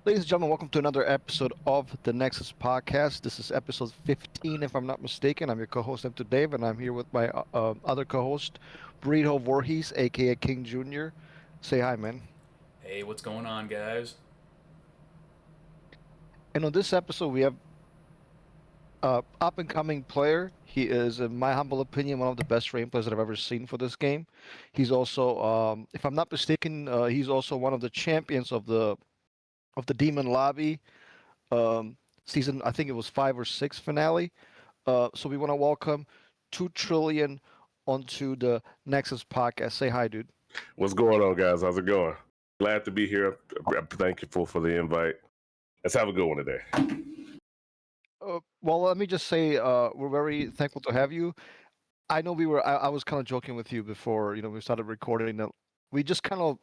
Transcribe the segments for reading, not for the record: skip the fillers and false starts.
Ladies and gentlemen, welcome to another episode of the Nexus podcast. This is episode 15, if I'm not mistaken. I'm your co-host, Mr. Dave, and I'm here with my other co-host, Burrito Voorhees, aka King Jr. Say hi, man. Hey, what's going on, guys? And on this episode, we have up and coming player. He is, in my humble opinion, one of the best rain players that I've ever seen for this game. He's also, if I'm not mistaken, he's also one of the champions of the Demon Lobby season. I think it was 5 or 6 finale. So we want to welcome 2Trillion onto the Nexus podcast. Say hi, dude. What's going on, guys? How's it going? Glad to be here. I'm thankful for the invite. Let's have a good one today. Well, let me just say we're very thankful to have you. I know I was kind of joking with you before, we started recording that we just kind of,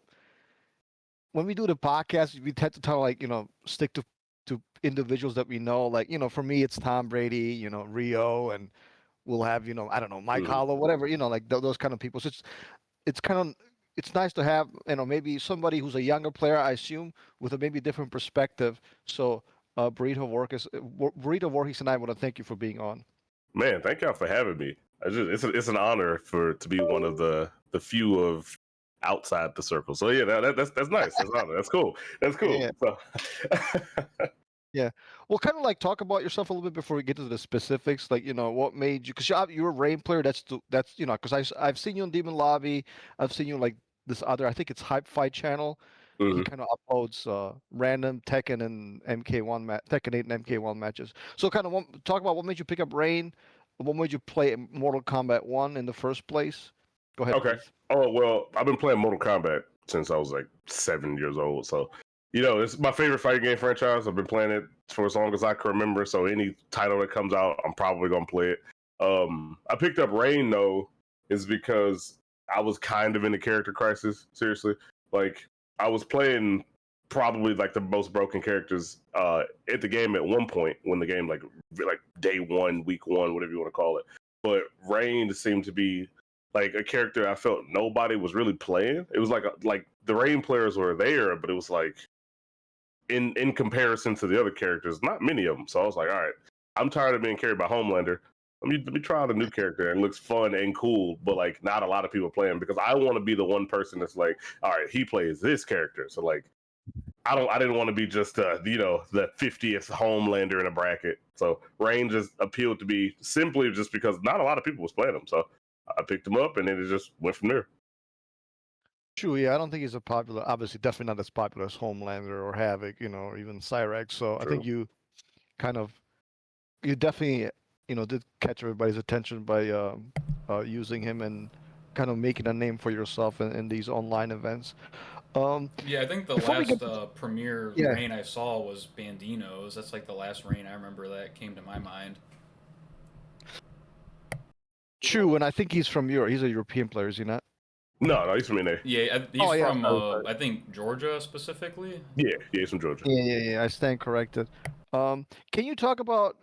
when we do the podcast, we tend to kind of like, stick to individuals that we know. Like, for me, it's Tom Brady, Rio, and we'll have, I don't know, Mike Mhm. Hollow, whatever, like those kind of people. So it's kind of it's nice to have maybe somebody who's a younger player, I assume, with a maybe different perspective. So Burrito Voorhees and I want to thank you for being on. Man, thank y'all for having me. It's an honor to be one of the few of outside the circle. So yeah, that's nice. That's honor. That's cool. That's cool. Yeah, So yeah. Well, kind of like talk about yourself a little bit before we get to the specifics. Like, what made you? Because you're a Rain player. That's because I've seen you on Demon Lobby. I've seen you like this other. I think it's Hype Fight channel. He mhm. kind of uploads random Tekken and Tekken 8 and MK1 matches. So kind of talk about what made you pick up Rain, what made you play Mortal Kombat 1 in the first place. Go ahead, Okay. please. Oh well, I've been playing Mortal Kombat since I was like 7 years old. So it's my favorite fighting game franchise. I've been playing it for as long as I can remember. So any title that comes out, I'm probably gonna play it. I picked up Rain though, is because I was kind of in a character crisis. Seriously, like I was playing probably like the most broken characters at the game at one point when the game like day one, week one, whatever you want to call it. But Rain seemed to be like a character I felt nobody was really playing. It was like the Rain players were there, but it was like in comparison to the other characters, not many of them. So I was like, all right, I'm tired of being carried by Homelander. Let me try out a new character and it looks fun and cool, but like not a lot of people playing because I want to be the one person that's like, all right, he plays this character. So like I didn't want to be just the 50th Homelander in a bracket. So Rain just appealed to me simply just because not a lot of people was playing him. So I picked him up and then it just went from there. True, yeah, I don't think he's a popular, obviously, definitely not as popular as Homelander or Havoc, or even Cyrax. So I think True. kind of, you definitely, did catch everybody's attention by using him and kind of making a name for yourself in these online events. Um, Yeah, I think the before we get, last premiere yeah, rain I saw was Bandino's. That's like the last rain I remember that came to my mind. true, and I think he's from Europe. He's a European player, is he not? No, he's from NA. Yeah, he's Oh yeah, from sorry, sorry. I think Georgia specifically. Yeah, he's from Georgia. Yeah. I stand corrected. Can you talk about,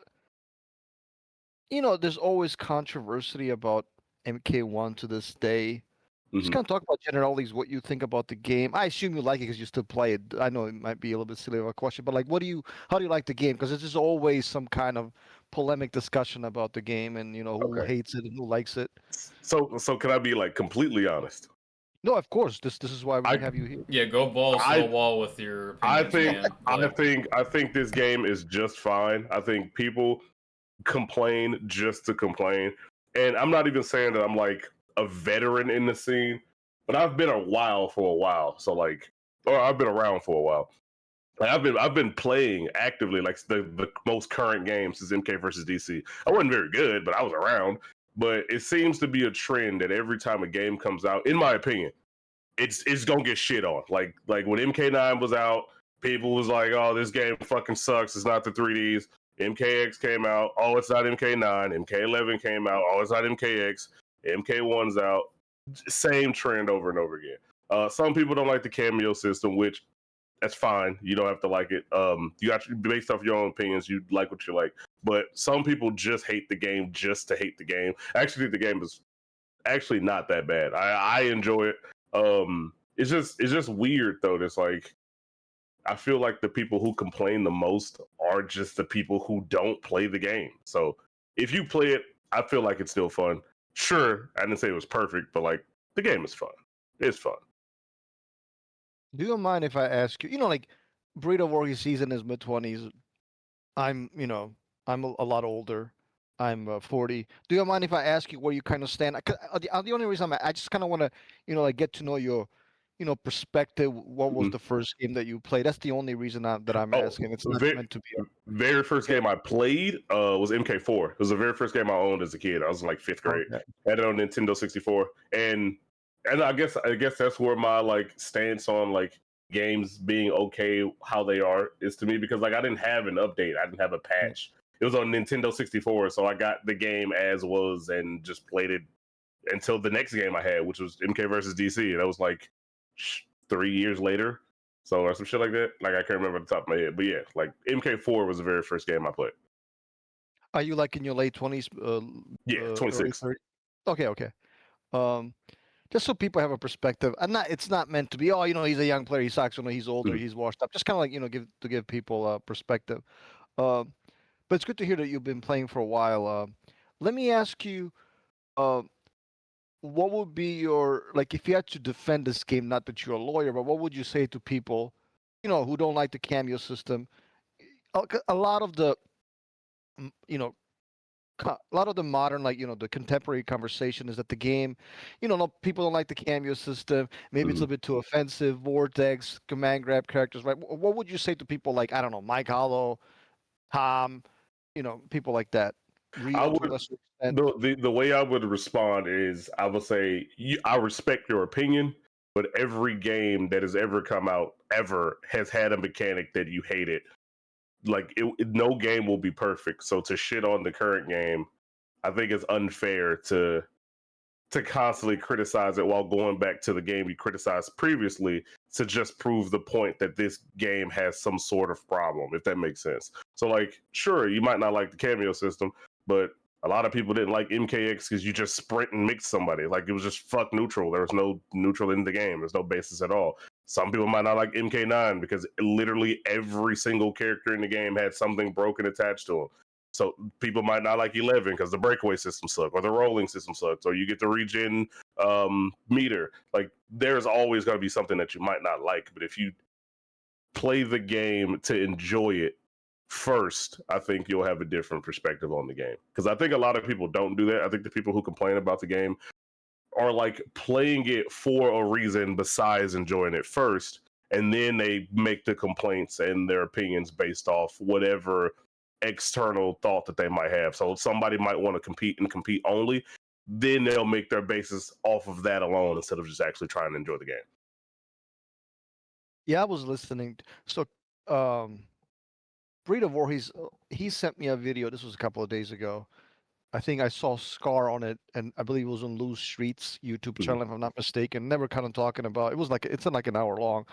there's always controversy about MK1 to this day. Just Hmm. kind of talk about generalities, what you think about the game. I assume you like it because you still play it. I know it might be a little bit silly of a question, but like, how do you like the game? Because there's just always some kind of polemic discussion about the game, and who Okay. hates it and who likes it. So can I be like completely honest? No, of course. This is why we I have you here. Yeah, go balls to the I wall with your I opinions, think man. I Like, think I think this game is just fine. I think people complain just to complain. And I'm not even saying that I'm like a veteran in the scene, but I've been a while for a while. So like or I've been around for a while. Like I've been playing actively like the most current game since MK versus DC. I wasn't very good, but I was around. But it seems to be a trend that every time a game comes out, in my opinion, it's gonna get shit on. Like when MK9 was out, people was like, "Oh, this game fucking sucks. It's not the 3Ds." MKX came out. Oh, it's not MK9. MK11 came out. Oh, it's not MKX. MK1's out. Same trend over and over again. Some people don't like the cameo system, which that's fine. You don't have to like it. You got based off your own opinions. You like what you like. But some people just hate the game just to hate the game. Actually, the game is actually not that bad. I enjoy it. It's just weird though. It's like I feel like the people who complain the most are just the people who don't play the game. So if you play it, I feel like it's still fun. Sure, I didn't say it was perfect, but like the game is fun. It's fun. Do you mind if I ask you? Like Burrito Warriors season is mid-20s. I'm, I'm a lot older. I'm 40. Do you mind if I ask you where you kind of stand? The only reason I just kind of want to, like get to know your, perspective. What was Mhm. the first game that you played? That's the only reason that I'm Oh, asking. It's not very, meant to be. very first game I played was MK4. It was the very first game I owned as a kid. I was in like fifth grade. Okay. I had it on Nintendo 64, and I guess that's where my like stance on like games being okay how they are is to me, because like I didn't have an update, I didn't have a patch. It was on Nintendo 64, so I got the game as was and just played it until the next game I had, which was MK versus DC. That was like 3 years later, so or some shit like that. Like I can't remember at the top of my head, but yeah, like MK4 was the very first game I played. Are you like in your late 20s, Yeah, early 26. 30s? Okay, okay. Um, just so people have a perspective. It's not meant to be, oh, he's a young player, he sucks. He's older, Mhm. he's washed up. Just kind of like, give people a perspective. Um, but it's good to hear that you've been playing for a while. Let me ask you, uh, what would be your, like, if you had to defend this game? Not that you're a lawyer, but what would you say to people, who don't like the cameo system? A lot of the, mm, you know, a lot of the modern, like, the contemporary conversation is that the game, no, people don't like the cameo system. Maybe it's a Mhm. bit too offensive. Vortex, command grab characters, right? What would you say to people like, I don't know, Mike Hollow, Tom, people like that, I Rio to a would lesser extent? the way I would respond is I would say I respect your opinion, but every game that has ever come out ever has had a mechanic that you hated. Like no game will be perfect. So to shit on the current game, I think it's unfair to constantly criticize it while going back to the game you criticized previously to just prove the point that this game has some sort of problem, if that makes sense. So, like, sure, you might not like the cameo system, but a lot of people didn't like MKX because you just sprint and mix somebody. Like, it was just fuck neutral. There was no neutral in the game, there's no basis at all. Some people might not like MK9 because literally every single character in the game had something broken attached to them. So people might not like 11 because the breakaway system sucks, or the rolling system sucks, or you get the regen meter. Like there's always going to be something that you might not like, but if you play the game to enjoy it first, I think you'll have a different perspective on the game. Because I think a lot of people don't do that. I think the people who complain about the game are like playing it for a reason besides enjoying it first, and then they make the complaints and their opinions based off whatever external thought that they might have. So somebody might want to compete and compete only, then they'll make their basis off of that alone instead of just actually trying to enjoy the game. Yeah, I was listening. So, um, Burrito Voorhees, he sent me a video. This was a couple of days ago. I think I saw Scar on it, and I believe it was on Loose Streets YouTube Mhm. channel, if I'm not mistaken. Never kind of talking about. It was like it's in like an hour long.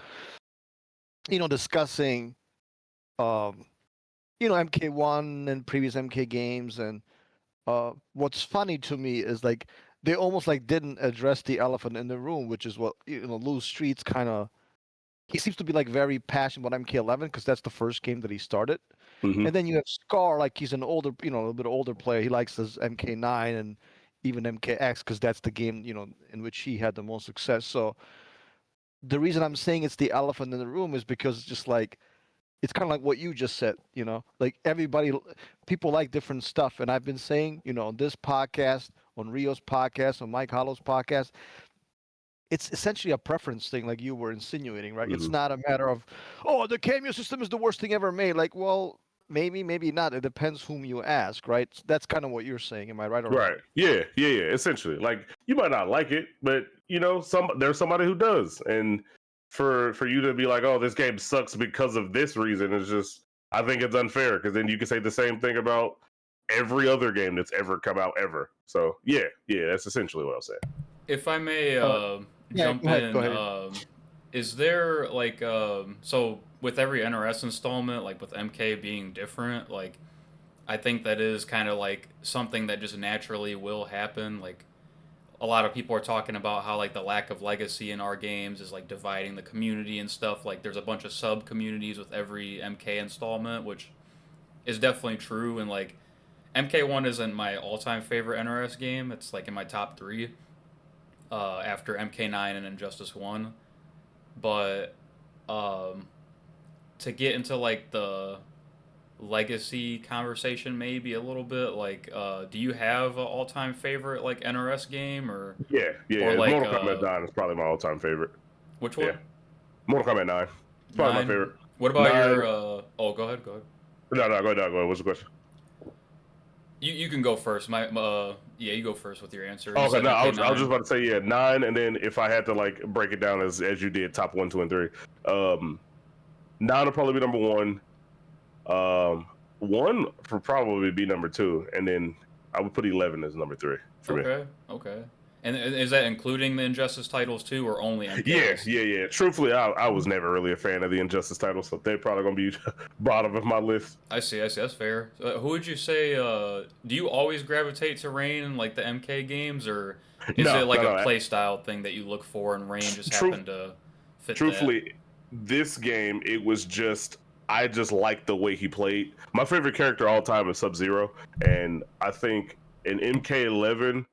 Discussing, um, MK1 and previous MK games, and what's funny to me is like they almost like didn't address the elephant in the room, which is what Loose Streets kind of. He seems to be like very passionate about MK11 because that's the first game that he started. Mhm. And then you have Scar, like he's an older, a little bit older player. He likes his MK9 and even MKX because that's the game, in which he had the most success. So the reason I'm saying it's the elephant in the room is because it's just like it's kind of like what you just said, like people like different stuff. And I've been saying, on this podcast, on Rio's podcast, on Mike Hollow's podcast, it's essentially a preference thing, like you were insinuating, right? It's Mhm. not a matter of, oh, the cameo system is the worst thing ever made. Like, well, maybe not. It depends whom you ask, right? That's kind of what you're saying. Am I right or wrong? Right. Yeah. Essentially, like you might not like it, but there's somebody who does, and for you to be like, oh, this game sucks because of this reason is just, I think it's unfair because then you can say the same thing about every other game that's ever come out ever. So yeah, that's essentially what I'll say. If I may Uh, yeah, jump go in, ahead. is there like so with every NRS installment, like with MK being different, like I think that is kind of like something that just naturally will happen. Like a lot of people are talking about how like the lack of legacy in our games is like dividing the community and stuff. Like there's a bunch of sub communities with every MK installment, which is definitely true. And like MK1 isn't my all-time favorite NRS game. It's like in my top three after MK9 and Injustice One. But um, to get into like the legacy conversation maybe a little bit, like do you have an all-time favorite like NRS game Yeah, or yeah. like Mortal Kombat 9 is probably my all-time favorite. which Yeah, one? Mortal Kombat 9. It's probably my Nine. favorite. What about 9. your oh go ahead, go ahead. No, no, go ahead, go ahead. What's the question? You can go first. My yeah, you go first with your answer. You Okay, said no, I was just MK9. about to say, yeah, 9, and then if I had to like break it down as you did, top 1, 2, and 3. 9 will probably be number 1. 1 would probably be number 2, and then I would put 11 as number 3 for me. Okay, okay. And is that including the Injustice titles too, or only Yeah, MKs? yeah, yeah. Truthfully, I was never really a fan of the Injustice title, so they're probably gonna be bottom of my list. I see, I see. That's fair. Who would you say? Do you always gravitate to Rain in like the MK games, or is No, it like no, a no. play style thing that you look for, and Rain just Truth, happened to fit that? truthfully, this game it was just I just liked the way he played. My favorite character all time is Sub Zero, and I think in MK11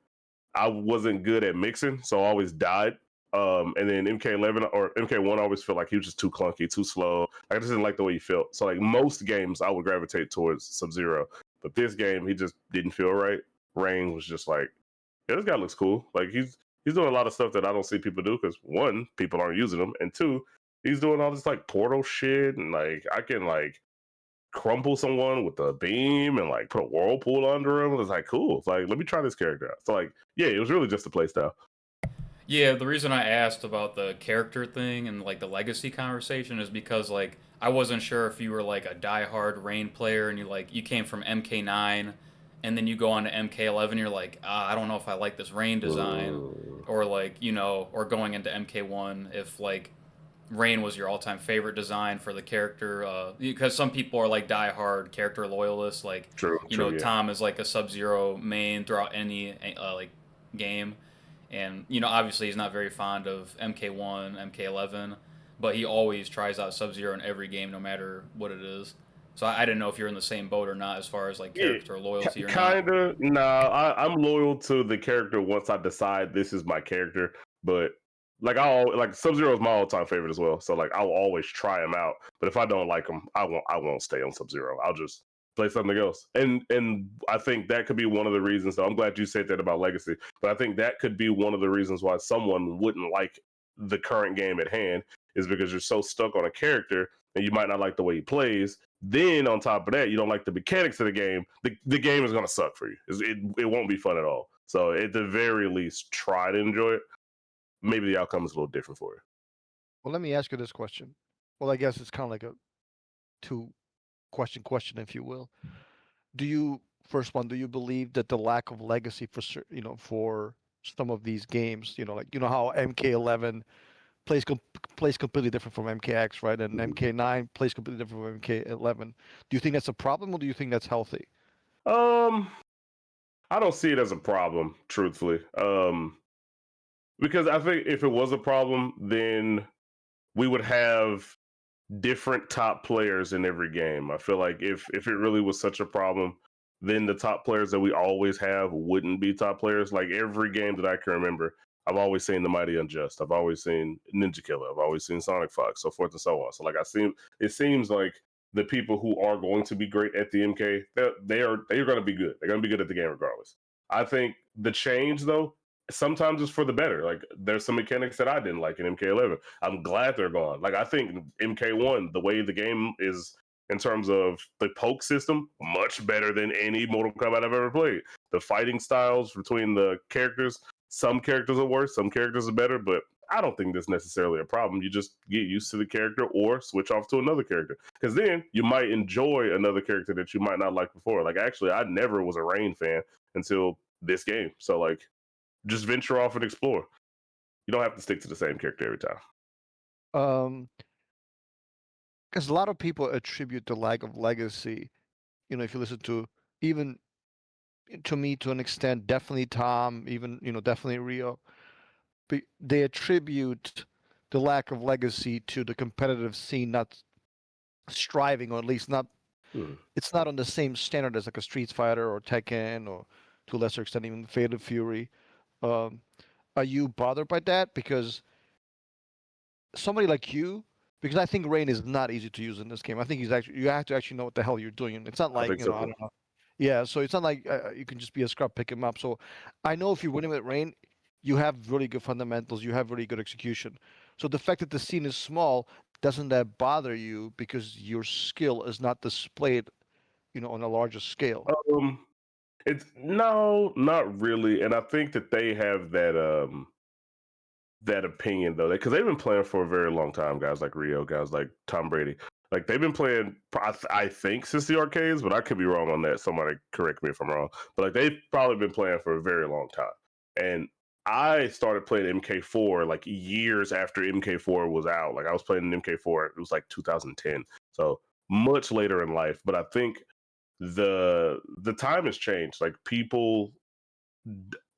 I wasn't good at mixing, so I always died. And then MK11 or MK1, I always felt like he was just too clunky, too slow. I just didn't like the way he felt. So like most games, I would gravitate towards Sub Zero, but this game he just didn't feel right. Rain was just like, yeah, this guy looks cool. Like he's doing a lot of stuff that I don't see people do because one, people aren't using them, and two, he's doing all this like portal shit and like I can like crumple someone with a beam and like put a whirlpool under him. It's like cool. It's like let me try this character out. So like yeah, it was really just a play style. Yeah, the reason I asked about the character thing and like the legacy conversation is because like I wasn't sure if you were like a diehard Rain player and you came from MK9 and then you go on to MK11, you're like, I don't know if I like this Rain design, or like or going into MK1 if like Rain was your all-time favorite design for the character, because some people are like diehard character loyalists, like True, true, yeah. Tom is like a Sub-Zero main throughout any like game, and obviously he's not very fond of MK1, MK11, but he always tries out Sub-Zero in every game, no matter what it is. So I didn't know if you're in the same boat or not as far as like Yeah, character loyalty or not. kinda. Nah, I'm loyal to the character once I decide this is my character. But like I'll like Sub Zero is my all time favorite as well. So like I'll always try him out. But if I don't like him, I won't stay on Sub Zero. I'll just play something else. And I think that could be one of the reasons. So I'm glad you said that about Legacy. But I think that could be one of the reasons why someone wouldn't like the current game at hand is because you're so stuck on a character and you might not like the way he plays. Then on top of that, you don't like the mechanics of the game. The game is going to suck for you. It won't be fun at all. So at the very least, try to enjoy it. Maybe the outcome is a little different for you. Well, let me ask you this question. Well, I guess it's kind of like a two question, if you will. Do you first one? Do you believe that the lack of legacy for for some of these games, like how MK11 plays completely different from MKX, right? And MK9 plays completely different from MK11. Do you think that's a problem, or do you think that's healthy? Um, I don't see it as a problem, truthfully. Because I think if it was a problem, then we would have different top players in every game. I feel like if it really was such a problem, then the top players that we always have wouldn't be top players. Like every game that I can remember, I've always seen the Mighty Unjust. I've always seen Ninja Killer. I've always seen Sonic Fox, so forth and so on. So like it seems like the people who are going to be great at the MK, they're going to be good. They're going to be good at the game regardless. I think the change though sometimes it's for the better. Like there's some mechanics that I didn't like in MK11. I'm glad they're gone. Like I think MK1, the way the game is in terms of the poke system, much better than any Mortal Kombat I've ever played. The fighting styles between the characters, some characters are worse, some characters are better, but I don't think that's necessarily a problem. You just get used to the character or switch off to another character. Because then you might enjoy another character that you might not like before. Like actually, I never was a Rain fan until this game. So like just venture off and explore. You don't have to stick to the same character every time. Because a lot of people attribute the lack of legacy. If you listen to even to me, to an extent, definitely Tom, even definitely Rio. But they attribute the lack of legacy to the competitive scene not striving, or at least not. Hmm. It's not on the same standard as like a Street Fighter or Tekken, or to a lesser extent even Fatal Fury. Um, are you bothered by that? Because somebody like you, because I think Rain is not easy to use in this game. I think you have to actually know what the hell you're doing. And it's not I like think so I too. don't know. Yeah, so it's not like you can just be a scrub, pick him up. So I know if you're winning with Rain, you have really good fundamentals, you have really good execution. So the fact that the scene is small, doesn't that bother you because your skill is not displayed, on a larger scale? Um, it's no, not really, and I think that they have that opinion though, because they've been playing for a very long time. Guys like Rio, guys like Tom Brady, like they've been playing. I think since the arcades, but I could be wrong on that. Somebody correct me if I'm wrong. But like they've probably been playing for a very long time. And I started playing MK4 like years after MK4 was out. Like I was playing MK4. It was like 2010, so much later in life. But I think the time has changed. Like people,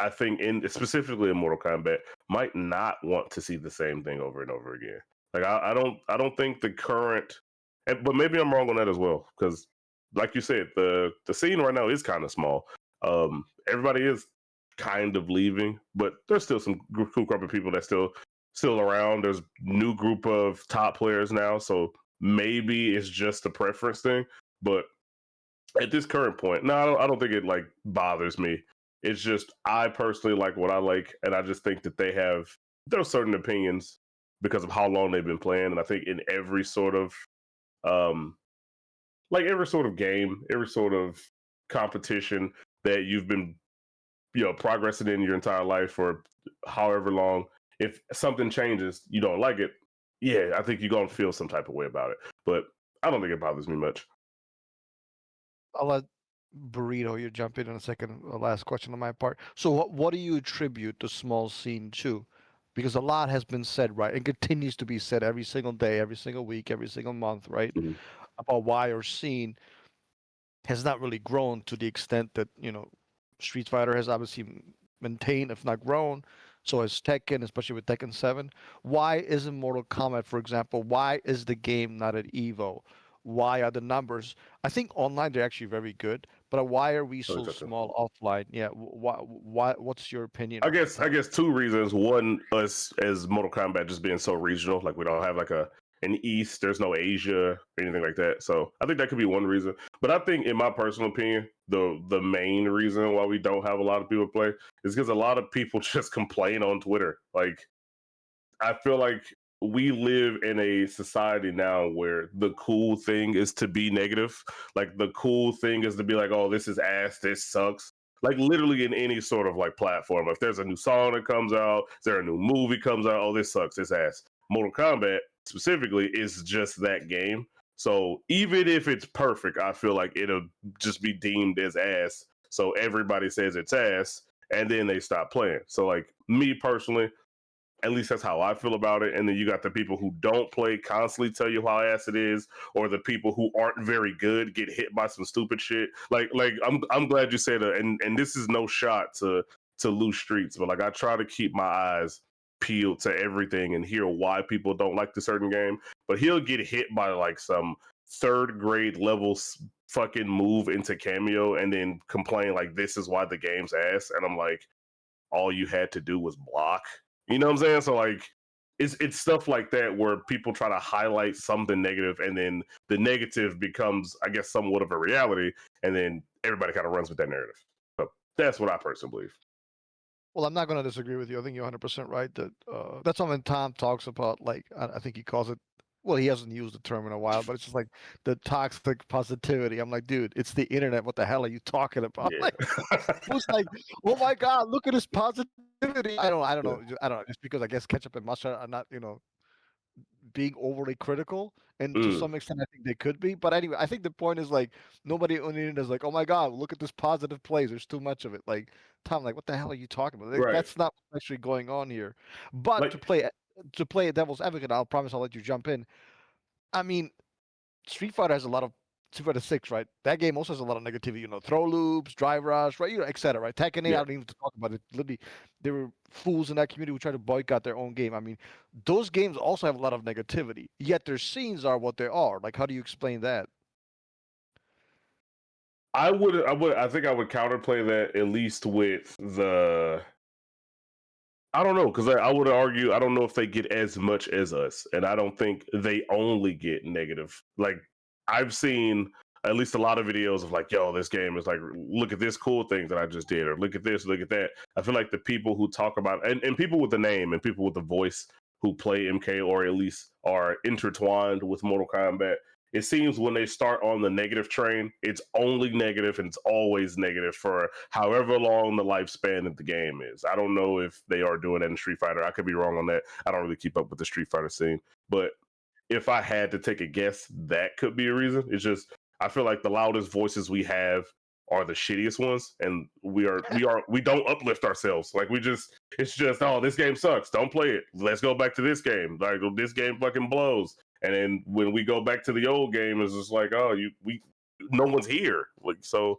I think in specifically in Mortal Kombat, might not want to see the same thing over and over again. Like I don't think the current, but maybe I'm wrong on that as well because, like you said, the scene right now is kind of small. Everybody is kind of leaving, but there's still some cool group of people that still around. There's new group of top players now, so maybe it's just a preference thing. But at this current point, no, I don't think it like bothers me. It's just I personally like what I like, and I just think that there are certain opinions because of how long they've been playing, and I think in every sort of um every sort of game, every sort of competition that you've been progressing in your entire life for however long, if something changes, you don't like it, yeah, I think you're gonna feel some type of way about it. But I don't think it bothers me much. I'll let Burrito you jump in a second. Last question on my part. So what do you attribute the small scene to? Because a lot has been said, right, and continues to be said every single day, every single week, every single month, right, Mhm. about why our scene has not really grown to the extent that Street Fighter has obviously maintained, if not grown. So has Tekken, especially with Tekken 7. Why isn't Mortal Kombat, for example? Why is the game not at Evo? Why are the numbers? I think online they're actually very good, but why are we I think so so too. small offline? Yeah, why? What's your opinion I on that, guess I Tom? guess two reasons. One, us as Mortal Kombat just being so regional, like we don't have like an East. There's no Asia or anything like that. So I think that could be one reason. But I think, in my personal opinion, the main reason why we don't have a lot of people play is because a lot of people just complain on Twitter. Like I feel like we live in a society now where the cool thing is to be negative. Like the cool thing is to be like, "Oh, this is ass. This sucks." Like literally in any sort of like platform. If there's a new song that comes out, if there a new movie comes out, "Oh, this sucks. This ass." Mortal Kombat specifically is just that game. So even if it's perfect, I feel like it'll just be deemed as ass. So everybody says it's ass, and then they stop playing. So like me personally, at least that's how I feel about it. And then you got the people who don't play constantly tell you how ass it is, or the people who aren't very good get hit by some stupid shit. Like I'm glad you said that, and this is no shot to Loose Streets, but like I try to keep my eyes peeled to everything and hear why people don't like the certain game. But he'll get hit by like some third grade level fucking move into cameo and then complain like this is why the game's ass. And I'm like, all you had to do was block. You know what I'm saying? So like it's stuff like that where people try to highlight something negative and then the negative becomes, I guess, somewhat of a reality, and then everybody kind of runs with that narrative. So that's what I personally believe. Well, I'm not going to disagree with you. I think you're 100% right. That that's something Tom talks about. Like I think he calls it. Well, he hasn't used the term in a while, but it's just like the toxic positivity. I'm like, dude, it's the internet. What the hell are you talking about? Yeah. Like, it was like, oh my god, look at this positivity. I don't Yeah. know. I don't know. Just because I guess ketchup and mustard are not, being overly critical, and to Mm, some extent, I think they could be. But anyway, I think the point is like nobody on the internet is like, "Oh my God, look at this positive plays." There's too much of it. Like Tom, like, what the hell are you talking about? Like, right. that's not what's actually going on here. But Like to play a devil's advocate, I'll promise I'll let you jump in. I mean, Street Fighter has a lot of Street Fighter 6, right? That game also has a lot of negativity, throw loops, drive rush, right? Etc. Right? Tekken 8, I Yeah. don't even have to talk about it. Literally, there were fools in that community who tried to boycott their own game. I mean, those games also have a lot of negativity, yet their scenes are what they are. Like, how do you explain that? I think I would counterplay that at least with the. I don't know because I would argue I don't know if they get as much as us, and I don't think they only get negative. Like I've seen at least a lot of videos of like, yo, this game is like, look at this cool thing that I just did, or look at this, look at that. I feel like the people who talk about and people with the name and people with the voice who play MK or at least are intertwined with Mortal Kombat, it seems when they start on the negative train, it's only negative and it's always negative for however long the lifespan of the game is. I don't know if they are doing that in Street Fighter. I could be wrong on that. I don't really keep up with the Street Fighter scene. But if I had to take a guess, that could be a reason. It's just I feel like the loudest voices we have are the shittiest ones, and we don't uplift ourselves. Like it's just, oh, this game sucks. Don't play it. Let's go back to this game. Like this game fucking blows. And then when we go back to the old game, it's just like, oh, no one's here. Like so,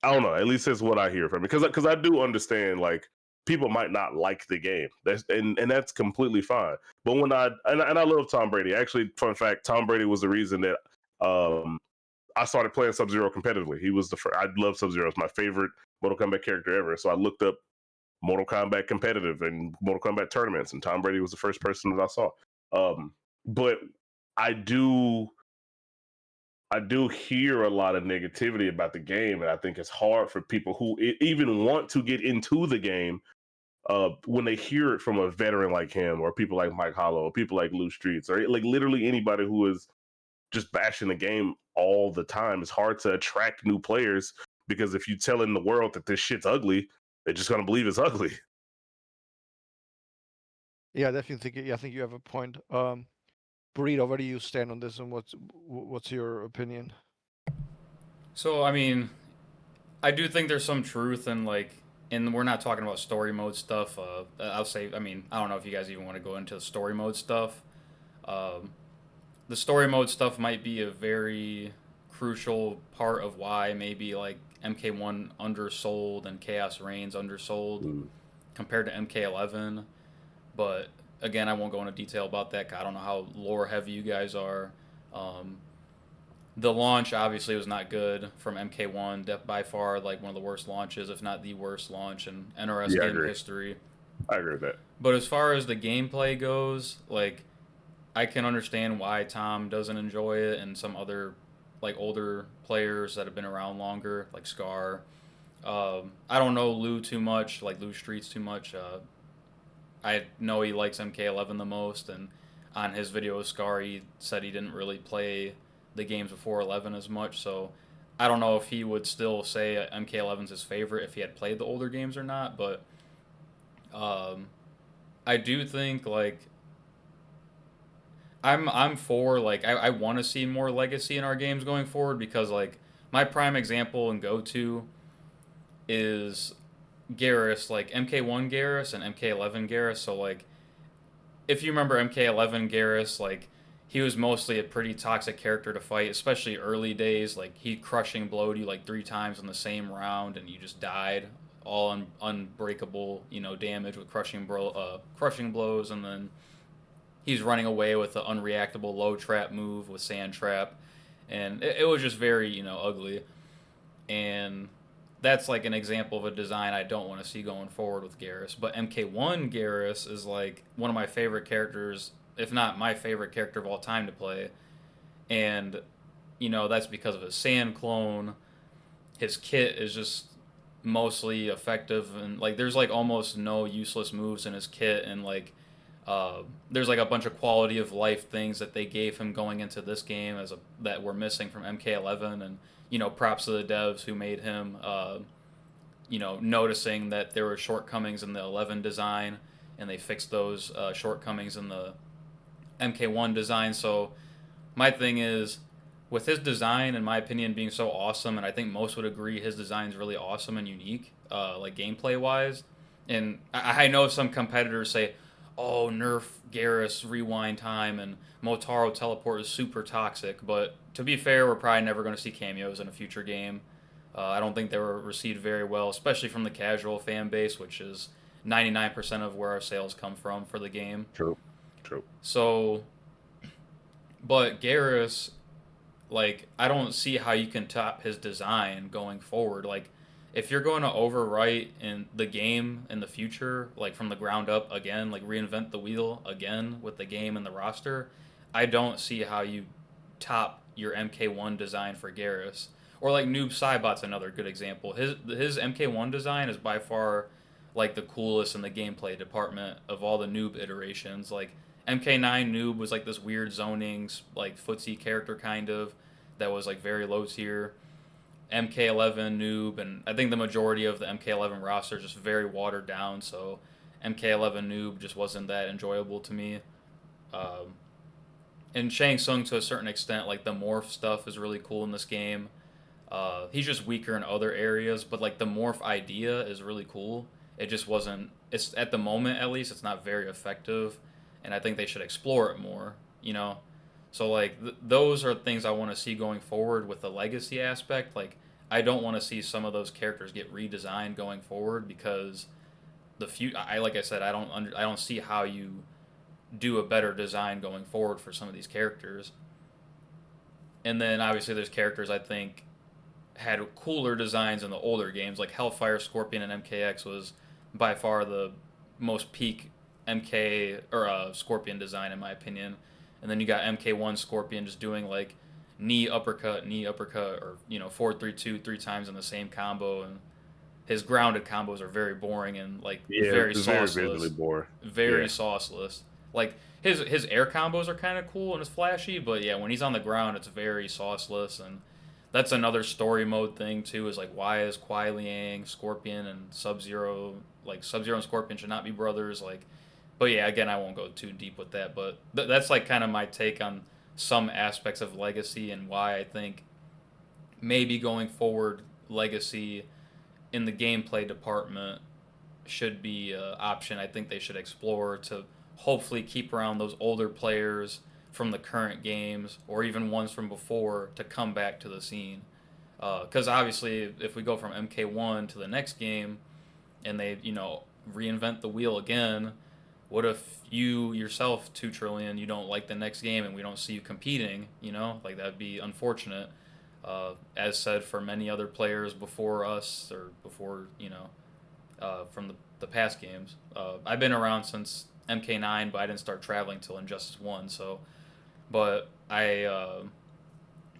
I don't know. At least that's what I hear from it. Because I do understand like people might not like the game. And that's completely fine. But when and I love Tom Brady. Actually, fun fact, Tom Brady was the reason that I started playing Sub Zero competitively. He was the first. I love Sub Zero. It's my favorite Mortal Kombat character ever. So I looked up Mortal Kombat competitive and Mortal Kombat tournaments, and Tom Brady was the first person that I saw. But I do I do hear a lot of negativity about the game, and I think it's hard for people who even want to get into the game when they hear it from a veteran like him, or people like Mike Hollow, or people like Lou Streets, or like literally anybody who is just bashing the game all the time. It's hard to attract new players because if you tell in the world that this shit's ugly, they're just gonna believe it's ugly. Yeah, I definitely think. Yeah, I think you have a point. Burrito, where do you stand on this, and what's your opinion? So I mean, I do think there's some truth in like, and we're not talking about story mode stuff. I'll say, I mean, I don't know if you guys even want to go into the story mode stuff. Um, the story mode stuff might be a very crucial part of why maybe like MK1 undersold and Chaos Reigns undersold Mm. compared to MK11. But again, I won't go into detail about that. 'Cause I don't know how lore heavy you guys are. Um, the launch obviously was not good from MK1. By far, like one of the worst launches, if not the worst launch in NRS Yeah, I game agree. history. I agree with that. But as far as the gameplay goes, like I can understand why Tom doesn't enjoy it, and some other like older players that have been around longer, like Scar. I don't know Lou too much, like Lou Streets too much. I know he likes MK11 the most, and on his video with Scar, he said he didn't really play the games before 11 as much. So I don't know if he would still say MK11's his favorite if he had played the older games or not. But um, I do think like I'm for like I want to see more legacy in our games going forward because like my prime example and go to is Garrus, like MK1 Garrus and MK11 Garrus. So like if you remember MK11 Garrus, like he was mostly a pretty toxic character to fight, especially early days. Like he crushing blowed you like 3 times in the same round, and you just died. All unbreakable, damage with crushing blows, and then he's running away with an unreactable low trap move with sand trap, and it was just very ugly. And that's like an example of a design I don't want to see going forward with Garrus. But MK1 Garrus is like one of my favorite characters, if not my favorite character of all time to play. And, that's because of his sand clone. His kit is just mostly effective, and like there's like almost no useless moves in his kit, and like there's like a bunch of quality of life things that they gave him going into this game that were missing from MK11, and props to the devs who made him. Noticing that there were shortcomings in the 11 design, and they fixed those shortcomings in the MK1 design. So my thing is, with his design, in my opinion, being so awesome, and I think most would agree his design is really awesome and unique, like gameplay wise. And I know some competitors say, oh, nerf Garrus rewind time and Motaro teleport is super toxic. But to be fair, we're probably never going to see cameos in a future game. I don't think they were received very well, especially from the casual fan base, which is 99% of where our sales come from for the game. True. True. So, but Garrus, like, I don't see how you can top his design going forward. Like, if you're going to overwrite in the game in the future, like from the ground up again, like reinvent the wheel again with the game and the roster, I don't see how you top your MK1 design for Garrus. Or like Noob Saibot's another good example. His MK1 design is by far like the coolest in the gameplay department of all the Noob iterations. Like MK9 Noob was like this weird zoning like footsie character kind of that was like very low tier. MK11 Noob, and I think the majority of the MK11 roster is just very watered down. So MK11 Noob just wasn't that enjoyable to me. Um, and Shang Tsung to a certain extent, like the morph stuff is really cool in this game. He's just weaker in other areas, but like the morph idea is really cool. It just wasn't. It's at the moment at least, it's not very effective, and I think they should explore it more. You know, so like those are things I want to see going forward with the legacy aspect. Like I don't want to see some of those characters get redesigned going forward because I like I said I don't see how you do a better design going forward for some of these characters. And then obviously there's characters I think had cooler designs in the older games, like Hellfire, Scorpion, and MKX was by far the most peak MK or Scorpion design in my opinion. And then you got MK1 Scorpion just doing like knee uppercut, or forward 3-2 three times in the same combo, and his grounded combos are very boring and like Yeah, very it's very sauceless, visually boring. very Yeah. sauceless. Like his air combos are kind of cool and it's flashy, but yeah, when he's on the ground, it's very sauceless. And that's another story mode thing too. Is like why is Kuai Liang, Scorpion, and Sub Zero, like Sub Zero and Scorpion should not be brothers? Like, but yeah, again, I won't go too deep with that. But that's like kind of my take on some aspects of Legacy and why I think maybe going forward, Legacy in the gameplay department should be an option I think they should explore to hopefully keep around those older players from the current games or even ones from before to come back to the scene. Because obviously, if we go from MK1 to the next game and they, reinvent the wheel again, what if you yourself, 2Trillion, you don't like the next game and we don't see you competing? Like that'd be unfortunate. As said for many other players before us or before, from the past games. I've been around since MK9, but I didn't start traveling till Injustice 1. So, but I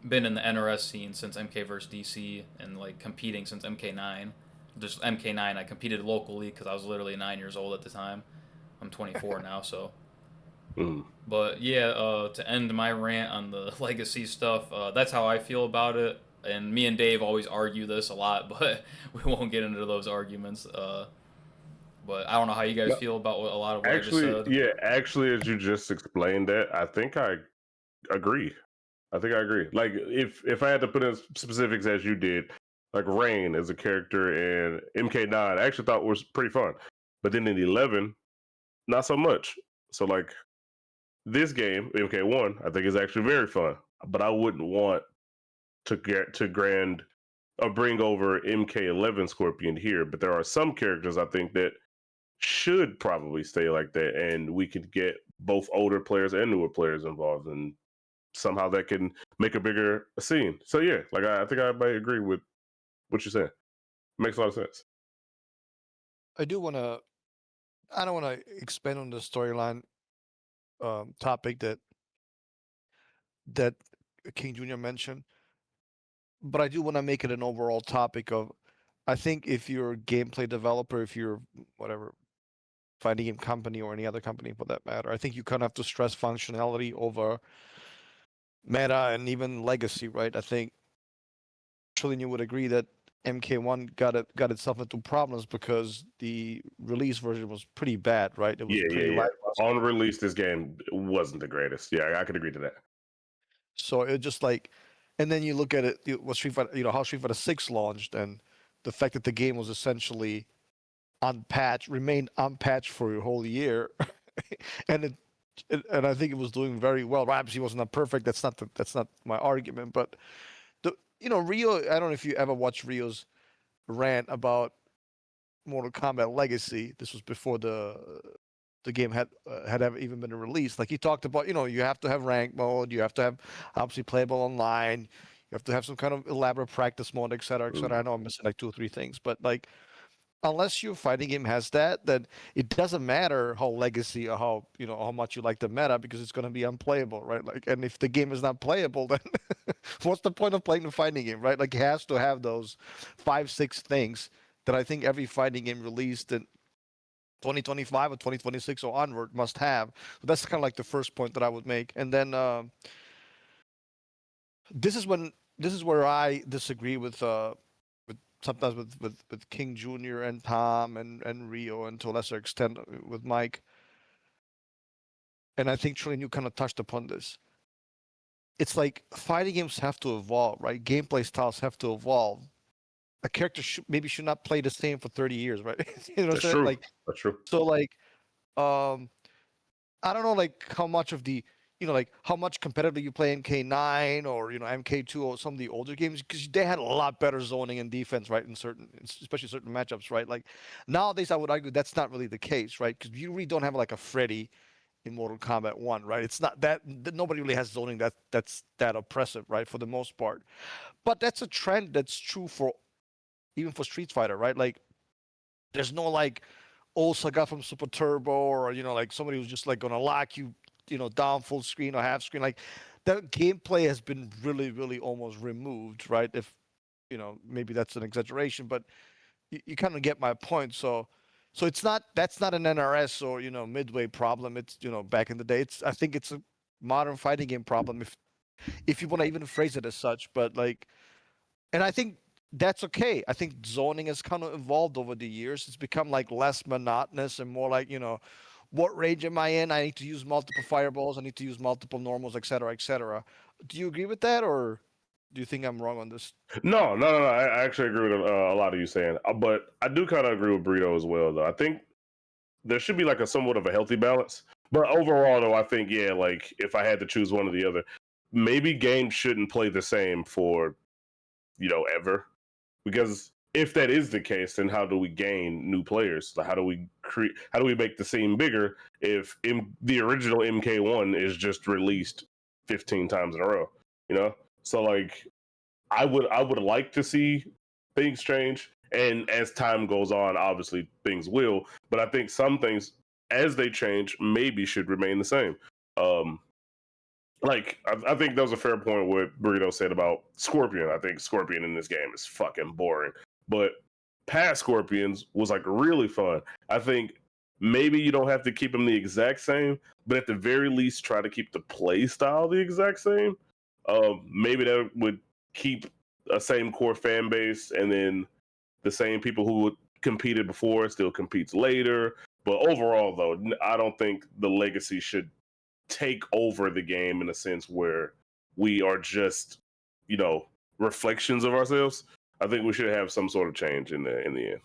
been in the NRS scene since MK vs DC and like competing since MK9. Just MK9, I competed locally because I was literally 9 years old at the time. I'm 24 now, so. Mm. But yeah, to end my rant on the legacy stuff, that's how I feel about it. And me and Dave always argue this a lot, but we won't get into those arguments. But I don't know how you guys No, feel about a lot of what I just actually, said. yeah, actually, as you just explained that, I think I agree. I think I agree. Like, if I had to put in specifics as you did, like Rain as a character in MK9, I actually thought was pretty fun, but then in 11, not so much. So like this game, MK1, I think is actually very fun, but I wouldn't want to get to grand bring over MK11 Scorpion here. But there are some characters I think that should probably stay like that, and we could get both older players and newer players involved, and somehow that can make a bigger scene. So yeah, like I think I might agree with what you're saying. Makes a lot of sense. I do want to. I don't want to expand on the storyline topic that King Junior mentioned, but I do want to make it an overall topic of. I think if you're a gameplay developer, if you're whatever fighting game company or any other company for that matter, I think you kind of have to stress functionality over meta and even legacy, right? I think Trillion, you would agree that MK1 got itself into problems because the release version was pretty bad, right? It was Yeah, yeah, pretty yeah. lackluster. On release, this game wasn't the greatest. Yeah, I could agree to that. So it just like, and then you look at it, what Street Fighter, how Street Fighter 6 launched, and the fact that the game was essentially unpatched, remained unpatched for a whole year, and and I think it was doing very well. Obviously, it wasn't perfect. That's not my argument. But Rio. I don't know if you ever watched Rio's rant about Mortal Kombat Legacy. This was before the game had ever even been released. Like he talked about, you have to have rank mode, you have to have obviously playable online, you have to have some kind of elaborate practice mode, et cetera, et cetera. I know I'm missing like two or three things, but like unless your fighting game has that, then it doesn't matter how legacy or how much you like the meta because it's going to be unplayable, right? Like, and if the game is not playable, then what's the point of playing the fighting game, right? Like, it has to have those 5, 6 things that I think every fighting game released in 2025 or 2026 or onward must have. So that's kind of like the first point that I would make. And then this is where I disagree with sometimes with King Jr. and Tom and Rio and to a lesser extent with Mike. And I think Trillion, you kind of touched upon this. It's like fighting games have to evolve, right? Gameplay styles have to evolve. A character maybe should not play the same for 30 years, right? You know what I'm That's saying? true. Like, That's true. so like I don't know like how much of the like how much competitively you play MK9 or MK2 or some of the older games because they had a lot better zoning and defense, right? In certain, especially certain matchups, right? Like nowadays, I would argue that's not really the case, right? Because you really don't have like a Freddy in Mortal Kombat 1, right? It's not that nobody really has zoning that's that oppressive, right? For the most part, but that's a trend that's true for even for Street Fighter, right? Like there's no like old Saga from Super Turbo or like somebody who's just like gonna lock you down full screen or half screen. Like that gameplay has been really really almost removed, right? If maybe that's an exaggeration, but you kind of get my point. So it's not that's not an NRS or Midway problem. It's back in the day. I think it's a modern fighting game problem if you want to even phrase it as such. But like, and I think that's okay. I think zoning has kind of evolved over the years. It's become like less monotonous and more like, what range am I in? I need to use multiple fireballs. I need to use multiple normals, et cetera, et cetera. Do you agree with that, or do you think I'm wrong on this? No. I actually agree with a lot of you saying, but I do kind of agree with Burrito as well. Though I think there should be like a somewhat of a healthy balance. But overall, though, I think yeah, like if I had to choose one or the other, maybe games shouldn't play the same for ever, because if that is the case, then how do we gain new players? Like, how do we create? How do we make the scene bigger if the original MK1 is just released 15 times in a row? So like I would like to see things change, and as time goes on, obviously things will. But I think some things, as they change, maybe should remain the same. Um, like I think that was a fair point what Burrito said about Scorpion. I think Scorpion in this game is fucking boring, but past Scorpions was like really fun. I think maybe you don't have to keep them the exact same, but at the very least try to keep the play style the exact same. Maybe that would keep a same core fan base, and then the same people who competed before still competes later. But overall, though, I don't think the legacy should take over the game in a sense where we are just, reflections of ourselves. I think we should have some sort of change in the end.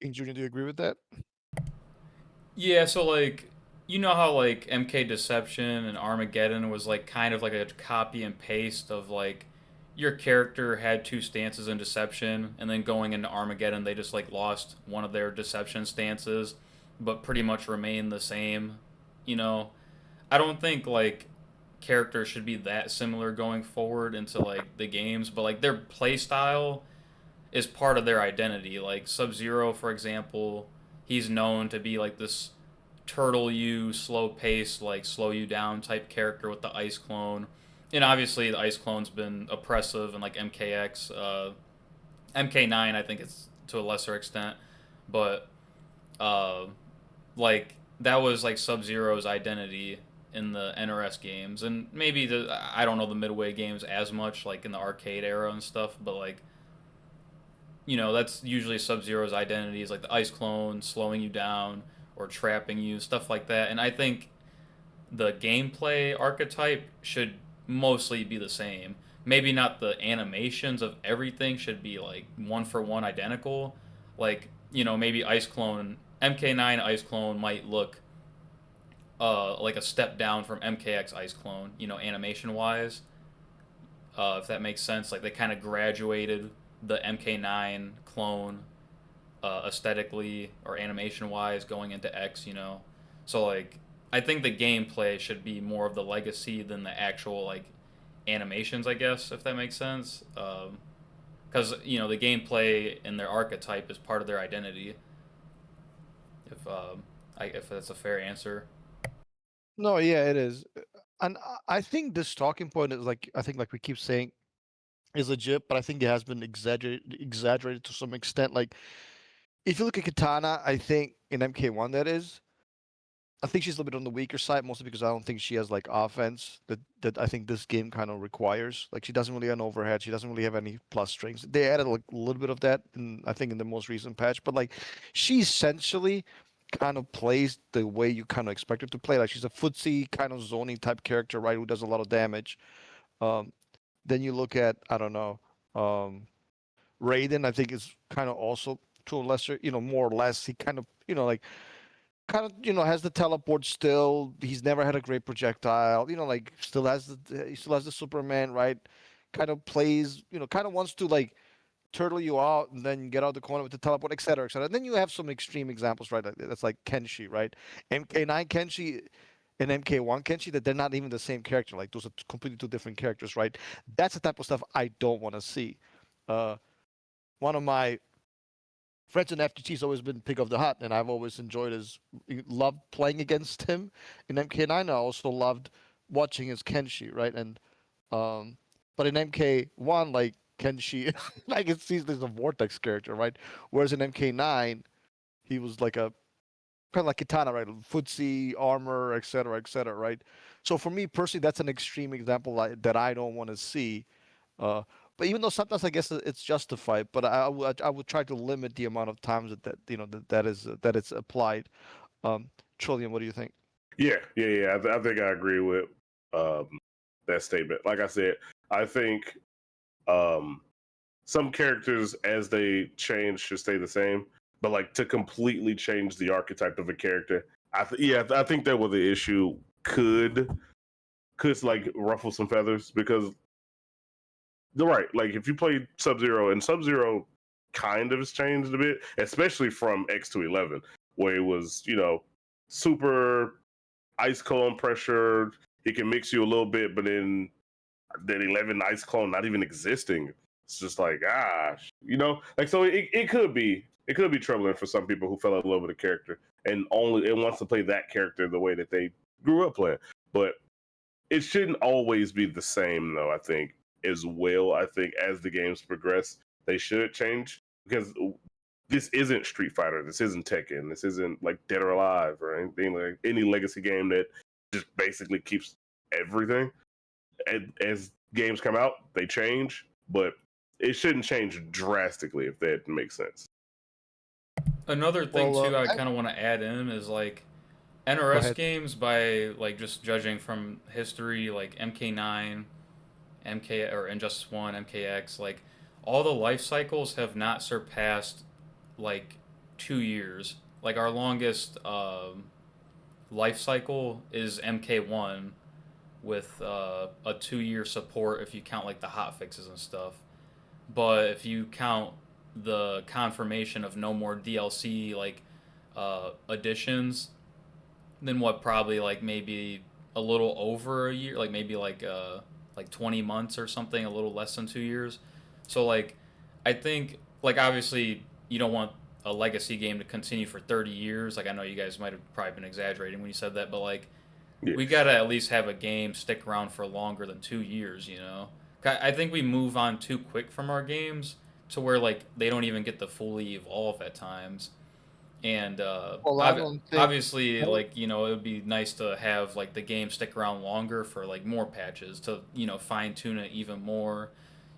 King Junior, do you agree with that? Yeah, so like you know how like MK Deception and Armageddon was like kind of like a copy and paste of like your character had two stances in Deception and then going into Armageddon they just like lost one of their Deception stances but pretty much remained the same, you know. I don't think like characters should be that similar going forward into like the games, but like their play style is part of their identity. Like Sub Zero, for example, he's known to be like this turtle you, slow pace, like slow you down type character with the ice clone. And obviously the ice clone's been oppressive and like MKX, MK9 I think it's to a lesser extent, but uh, like that was like Sub Zero's identity in the NRS games, and maybe I don't know the Midway games as much like in the arcade era and stuff, but like that's usually Sub Zero's identity is like the ice clone slowing you down or trapping you, stuff like that. And I think the gameplay archetype should mostly be the same. Maybe not the animations of everything should be like one for one identical. Like, maybe Ice Clone MK9 Ice Clone might look like a step down from MKX Ice Clone, animation wise, if that makes sense. Like they kind of graduated the MK9 clone aesthetically or animation wise going into X. So like I think the gameplay should be more of the legacy than the actual like animations, I guess, if that makes sense. Because the gameplay and their archetype is part of their identity. If that's a fair answer. No, yeah, it is. And I think this talking point is like I think like we keep saying is legit, but I think it has been exaggerated to some extent. Like if you look at Katana, I think in MK1 that is, I think she's a little bit on the weaker side, mostly because I don't think she has like offense that I think this game kind of requires. Like she doesn't really have an overhead, she doesn't really have any plus strings. They added like a little bit of that, I think in the most recent patch, but like she essentially kind of plays the way you kind of expect her to play. Like she's a footsie kind of zoning type character, right? Who does a lot of damage. Um, then you look at I don't know, Raiden. I think is kind of also to a lesser, more or less. He kind of like kind of has the teleport still. He's never had a great projectile. Like he still has the Superman, right? Kind of plays, kind of wants to like turtle you out and then get out the corner with the teleport, etc., etc. And then you have some extreme examples, right? That's like Kenshi, right? MK9 Kenshi and MK1 Kenshi, that they're not even the same character. Like those are completely two different characters, right? That's the type of stuff I don't want to see. Uh, One of my friends in FTT's always been pick of the hat, and I've always enjoyed his, loved playing against him in MK9. I also loved watching his Kenshi, right? And but in MK1, like Kenshi, like it sees as a Vortex character, right? Whereas in MK9, he was like a kind of like Katana, right? Footsie, armor, etc., right? So for me personally, that's an extreme example that I don't want to see. Uh, but even though sometimes I guess it's justified, but I would try to limit the amount of times that it's applied. Trillion, what do you think? Yeah. I think I agree with um, that statement. Like I said, I think um, some characters as they change should stay the same, but like to completely change the archetype of a character, I think that was the issue. Could like ruffle some feathers because you're right. Like if you play Sub Zero, and Sub Zero kind of has changed a bit, especially from X to 11, where it was super ice cone pressure. It can mix you a little bit, but then 11 ice clone not even existing. It's just like like so it could be troubling for some people who fell in love with a character and wants to play that character the way that they grew up playing. But it shouldn't always be the same though, I think, as well. I think as the games progress, they should change because this isn't Street Fighter, this isn't Tekken, this isn't like Dead or Alive or anything like any legacy game that just basically keeps everything. As games come out, they change, but it shouldn't change drastically if that makes sense. Another thing Well, too, I kind of want to add in is like go NRS ahead. games by like just judging from history, like MK9, MK or Injustice One, MKX, like all the life cycles have not surpassed like 2 years. Like our longest life cycle is MK1 with a 2 year support if you count like the hot fixes and stuff. But if you count the confirmation of no more DLC like additions, then what probably like maybe a little over a year, like maybe like 20 months or something, a little less than 2 years. So like I think like obviously you don't want a legacy game to continue for 30 years. Like I know you guys might have probably been exaggerating when you said that, but like Yeah, we got to at least have a game stick around for longer than 2 years. I think we move on too quick from our games to where like they don't even get to fully evolve at times. And Well, I don't think. obviously, Well, like it would be nice to have like the game stick around longer for like more patches to fine tune it even more.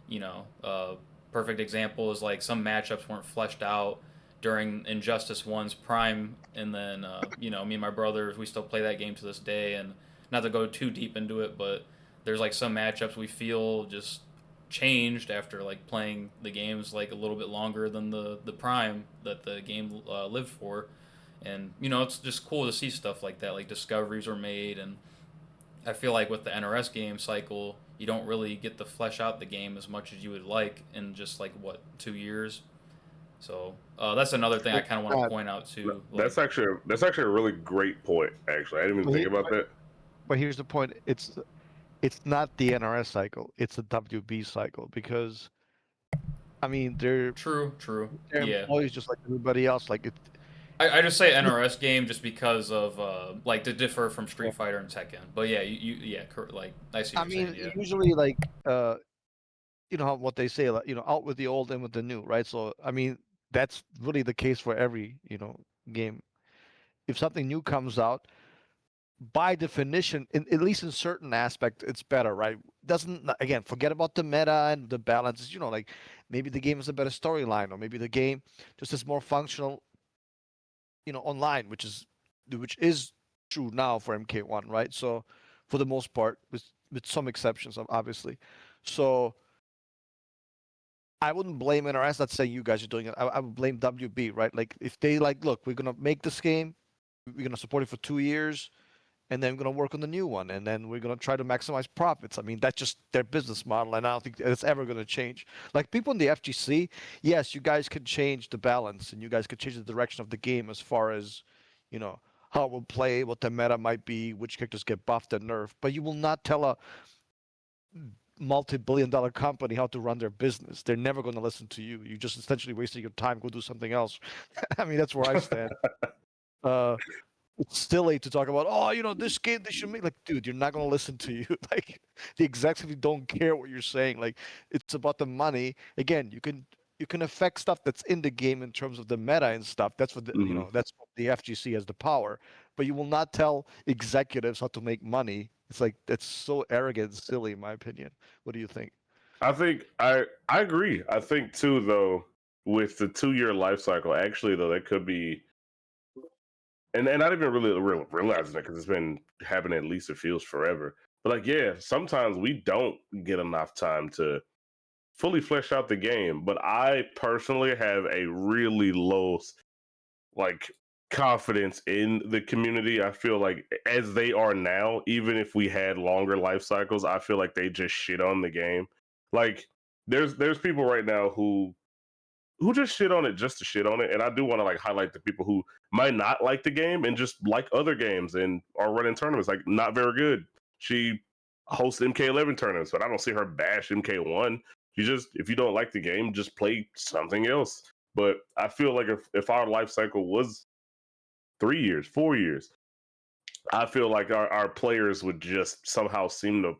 You know, perfect example is like some matchups weren't fleshed out during Injustice One's prime, and then me and my brothers we still play that game to this day. And not to go too deep into it, but there's like some matchups we feel just changed after like playing the games like a little bit longer than the prime that the game lived for. And it's just cool to see stuff like that, like discoveries are made. And I feel like with the NRS game cycle, you don't really get to flesh out the game as much as you would like in just like what 2 years. So that's another thing I But, kind of want to point out too. Like, That's actually a really great point. Actually, I didn't even but think he- about that. but here's the point. It's not the NRS cycle. It's the WB cycle because I mean true, true, they're yeah. employees just like everybody else. Like I just say it's NRS game just because of like to differ from Street Fighter and Tekken. But yeah, yeah, like I see I what you're mean, saying. Yeah, usually like you know what they say, like, out with the old and with the new, right? So I mean, that's really the case for every, game. If something new comes out, by definition, at least in certain aspects, it's better, right? Doesn't again forget about the meta and the balances. Like maybe the game has a better storyline, or maybe the game just is more functional, online, which is true now for MK1, right? So for the most part, with some exceptions, obviously. So I wouldn't blame NRS. Not saying you guys are doing it. I would blame WB, right? Like if they like, look, we're gonna make this game, we're gonna support it for 2 years, and then we're gonna work on the new one, and then we're gonna try to maximize profits. I mean, that's just their business model, and I don't think it's ever gonna change. Like people in the FGC, yes, you guys can change the balance, and you guys can change the direction of the game as far as, you know, how it will play, what the meta might be, which characters get buffed and nerfed. But you will not tell a multi-billion-dollar company how to run their business. They're never going to listen to you. You just essentially wasting your time. Go do something else. I mean, that's where I stand. Uh, it's silly to talk about. Oh, this game they should make. Like, dude, you're not going to listen to you. Like, the executives don't care what you're saying. Like, it's about the money. Again, you can affect stuff that's in the game in terms of the meta and stuff. That's what Hmm. that's what the FGC has the power. But you will not tell executives how to make money. It's like that's so arrogant and silly, in my opinion. What do you think? I think I agree. I think too, though, with the 2 year life cycle, actually, though, that could be, and I didn't even really realizing it because it's been happening, at least it feels forever. But like, yeah, sometimes we don't get enough time to fully flesh out the game. But I personally have a really low like confidence in the community. I feel like as they are now, even if we had longer life cycles, I feel like they just shit on the game. Like there's people right now who just shit on it just to shit on it. And I do want to like highlight the people who might not like the game and just like other games and are running tournaments. Like not very good. She hosts MK11 tournaments, but I don't see her bash MK1. You just if you don't like the game, just play something else. But I feel like if our life cycle was 3 years, 4 years, I feel like our players would just somehow seem to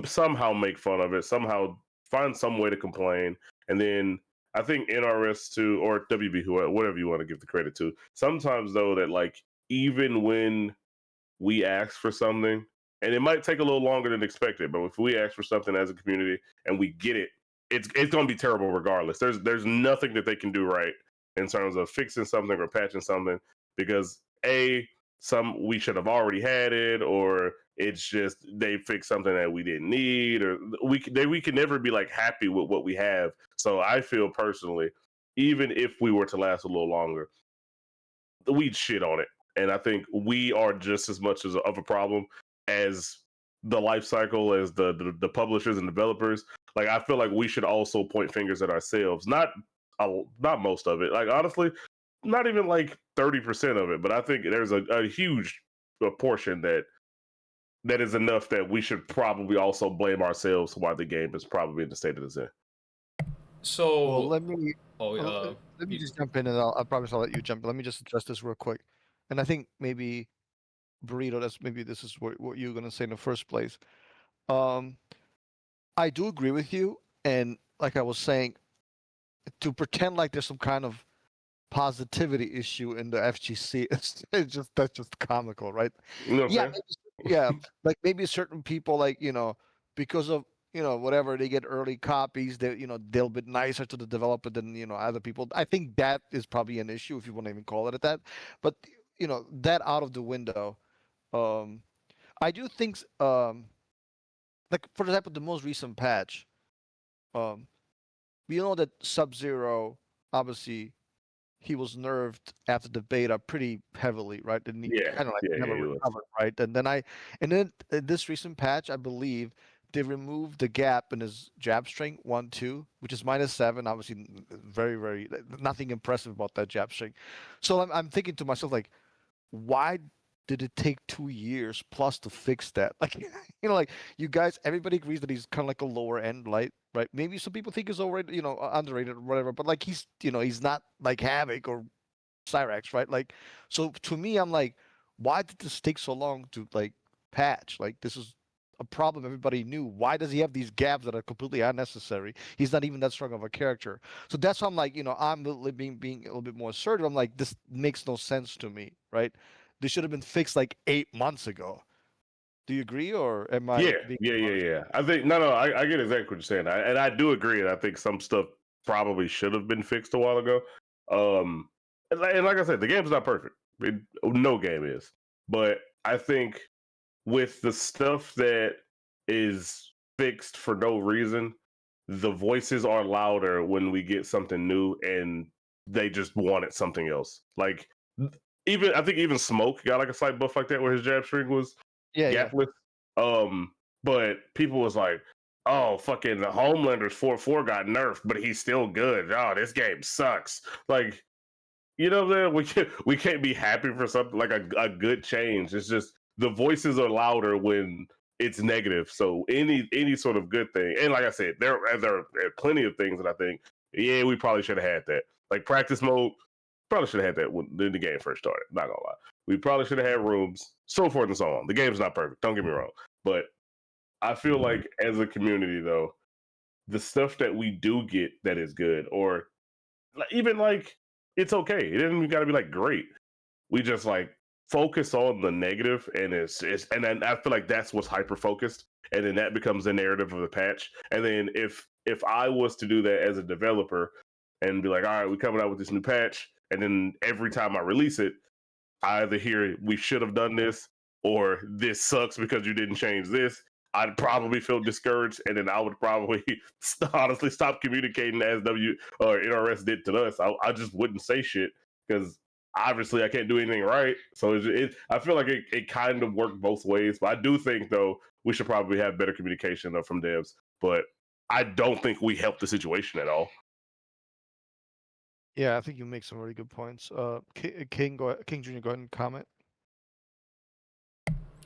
somehow make fun of it, somehow find some way to complain. And then I think NRS too, or WB, whatever you want to give the credit to, sometimes though, that like even when we ask for something, and it might take a little longer than expected, but if we ask for something as a community and we get it, it's going to be terrible regardless. There's nothing that they can do right in terms of fixing something or patching something because some we should have already had it, or it's just they fixed something that we didn't need, or we can never be like happy with what we have. So I feel personally, even if we were to last a little longer, we'd shit on it. And I think we are just as much of a problem as the life cycle, as the publishers and developers. Like I feel like we should also point fingers at ourselves. Not most of it. Like honestly, not even like 30% of it. But I think there's a huge portion that is enough that we should probably also blame ourselves why the game is probably in the state it is in. Well, so oh let me just jump in, and I promise I'll let you jump. Let me just address this real quick. And I think maybe Burrito, maybe this is what you were gonna say in the first place. Um, I do agree with you, and like I was saying, to pretend like there's some kind of positivity issue in the FGC, it's just that's just comical, right? You know what I'm Yeah, saying? yeah, like maybe certain people, like because of whatever, they get early copies. They'll be nicer to the developer than other people. I think that is probably an issue if you want to even call it that. But that out of the window. Um, I do think like for example the most recent patch. Um, we know that Sub Zero obviously he was nerfed after the beta pretty heavily, right? And he Yeah, kind of like yeah, never he was. recovered, right? And then in this recent patch, I believe they removed the gap in his jab string 1-2, which is -7. Obviously, very very nothing impressive about that jab string. So I'm thinking to myself like, why did it take 2 years plus to fix that? Like, like you guys, everybody agrees that he's kind of like a lower end, right? Maybe some people think he's already, underrated or whatever, but like he's not like Havoc or Cyrax, right? Like, so to me, I'm like, why did this take so long to like patch? Like, this is a problem everybody knew. Why does he have these gaps that are completely unnecessary? He's not even that strong of a character. So that's why I'm like, I'm being a little bit more assertive. I'm like, this makes no sense to me, right? This should have been fixed like 8 months ago. Do you agree, or am Yeah, I being yeah, too yeah, harsh? yeah. I think no, no. I get exactly what you're saying, and I do agree. And I think some stuff probably should have been fixed a while ago. And like I said, the game's not perfect. No game is, but I think with the stuff that is fixed for no reason, the voices are louder when we get something new, and they just wanted something else. Like even I think even Smoke got like a slight buff like that, where his jab string was Yeah, yeah. gapless. Um, but people was like, "Oh, fucking the Homelander's 4-4 got nerfed, but he's still good. Oh, this game sucks." Like, man, we can't be happy for something like a good change. It's just the voices are louder when it's negative. So any sort of good thing, and like I said, there are plenty of things that I think, yeah, we probably should have had that. Like practice mode, probably should have had that when the game first started. Not gonna lie, we probably should have had rooms, so forth and so on. The game's not perfect. Don't get me wrong, but I feel like as a community though, the stuff that we do get that is good, or even like it's okay. It doesn't even got to be like great. We just like focus on the negative, and it's and then I feel like that's what's hyper focused, and then that becomes the narrative of the patch. And then if I was to do that as a developer and be like, all right, we're coming out with this new patch, and then every time I release it, I either hear we should have done this or this sucks because you didn't change this, I'd probably feel discouraged, and then I would probably honestly stop communicating as W or NRS did to us. I just wouldn't say shit because obviously I can't do anything right. So I feel like it kind of worked both ways. But I do think though we should probably have better communication from devs. But I don't think we helped the situation at all. Yeah, I think you make some really good points. King Junior, go ahead and comment.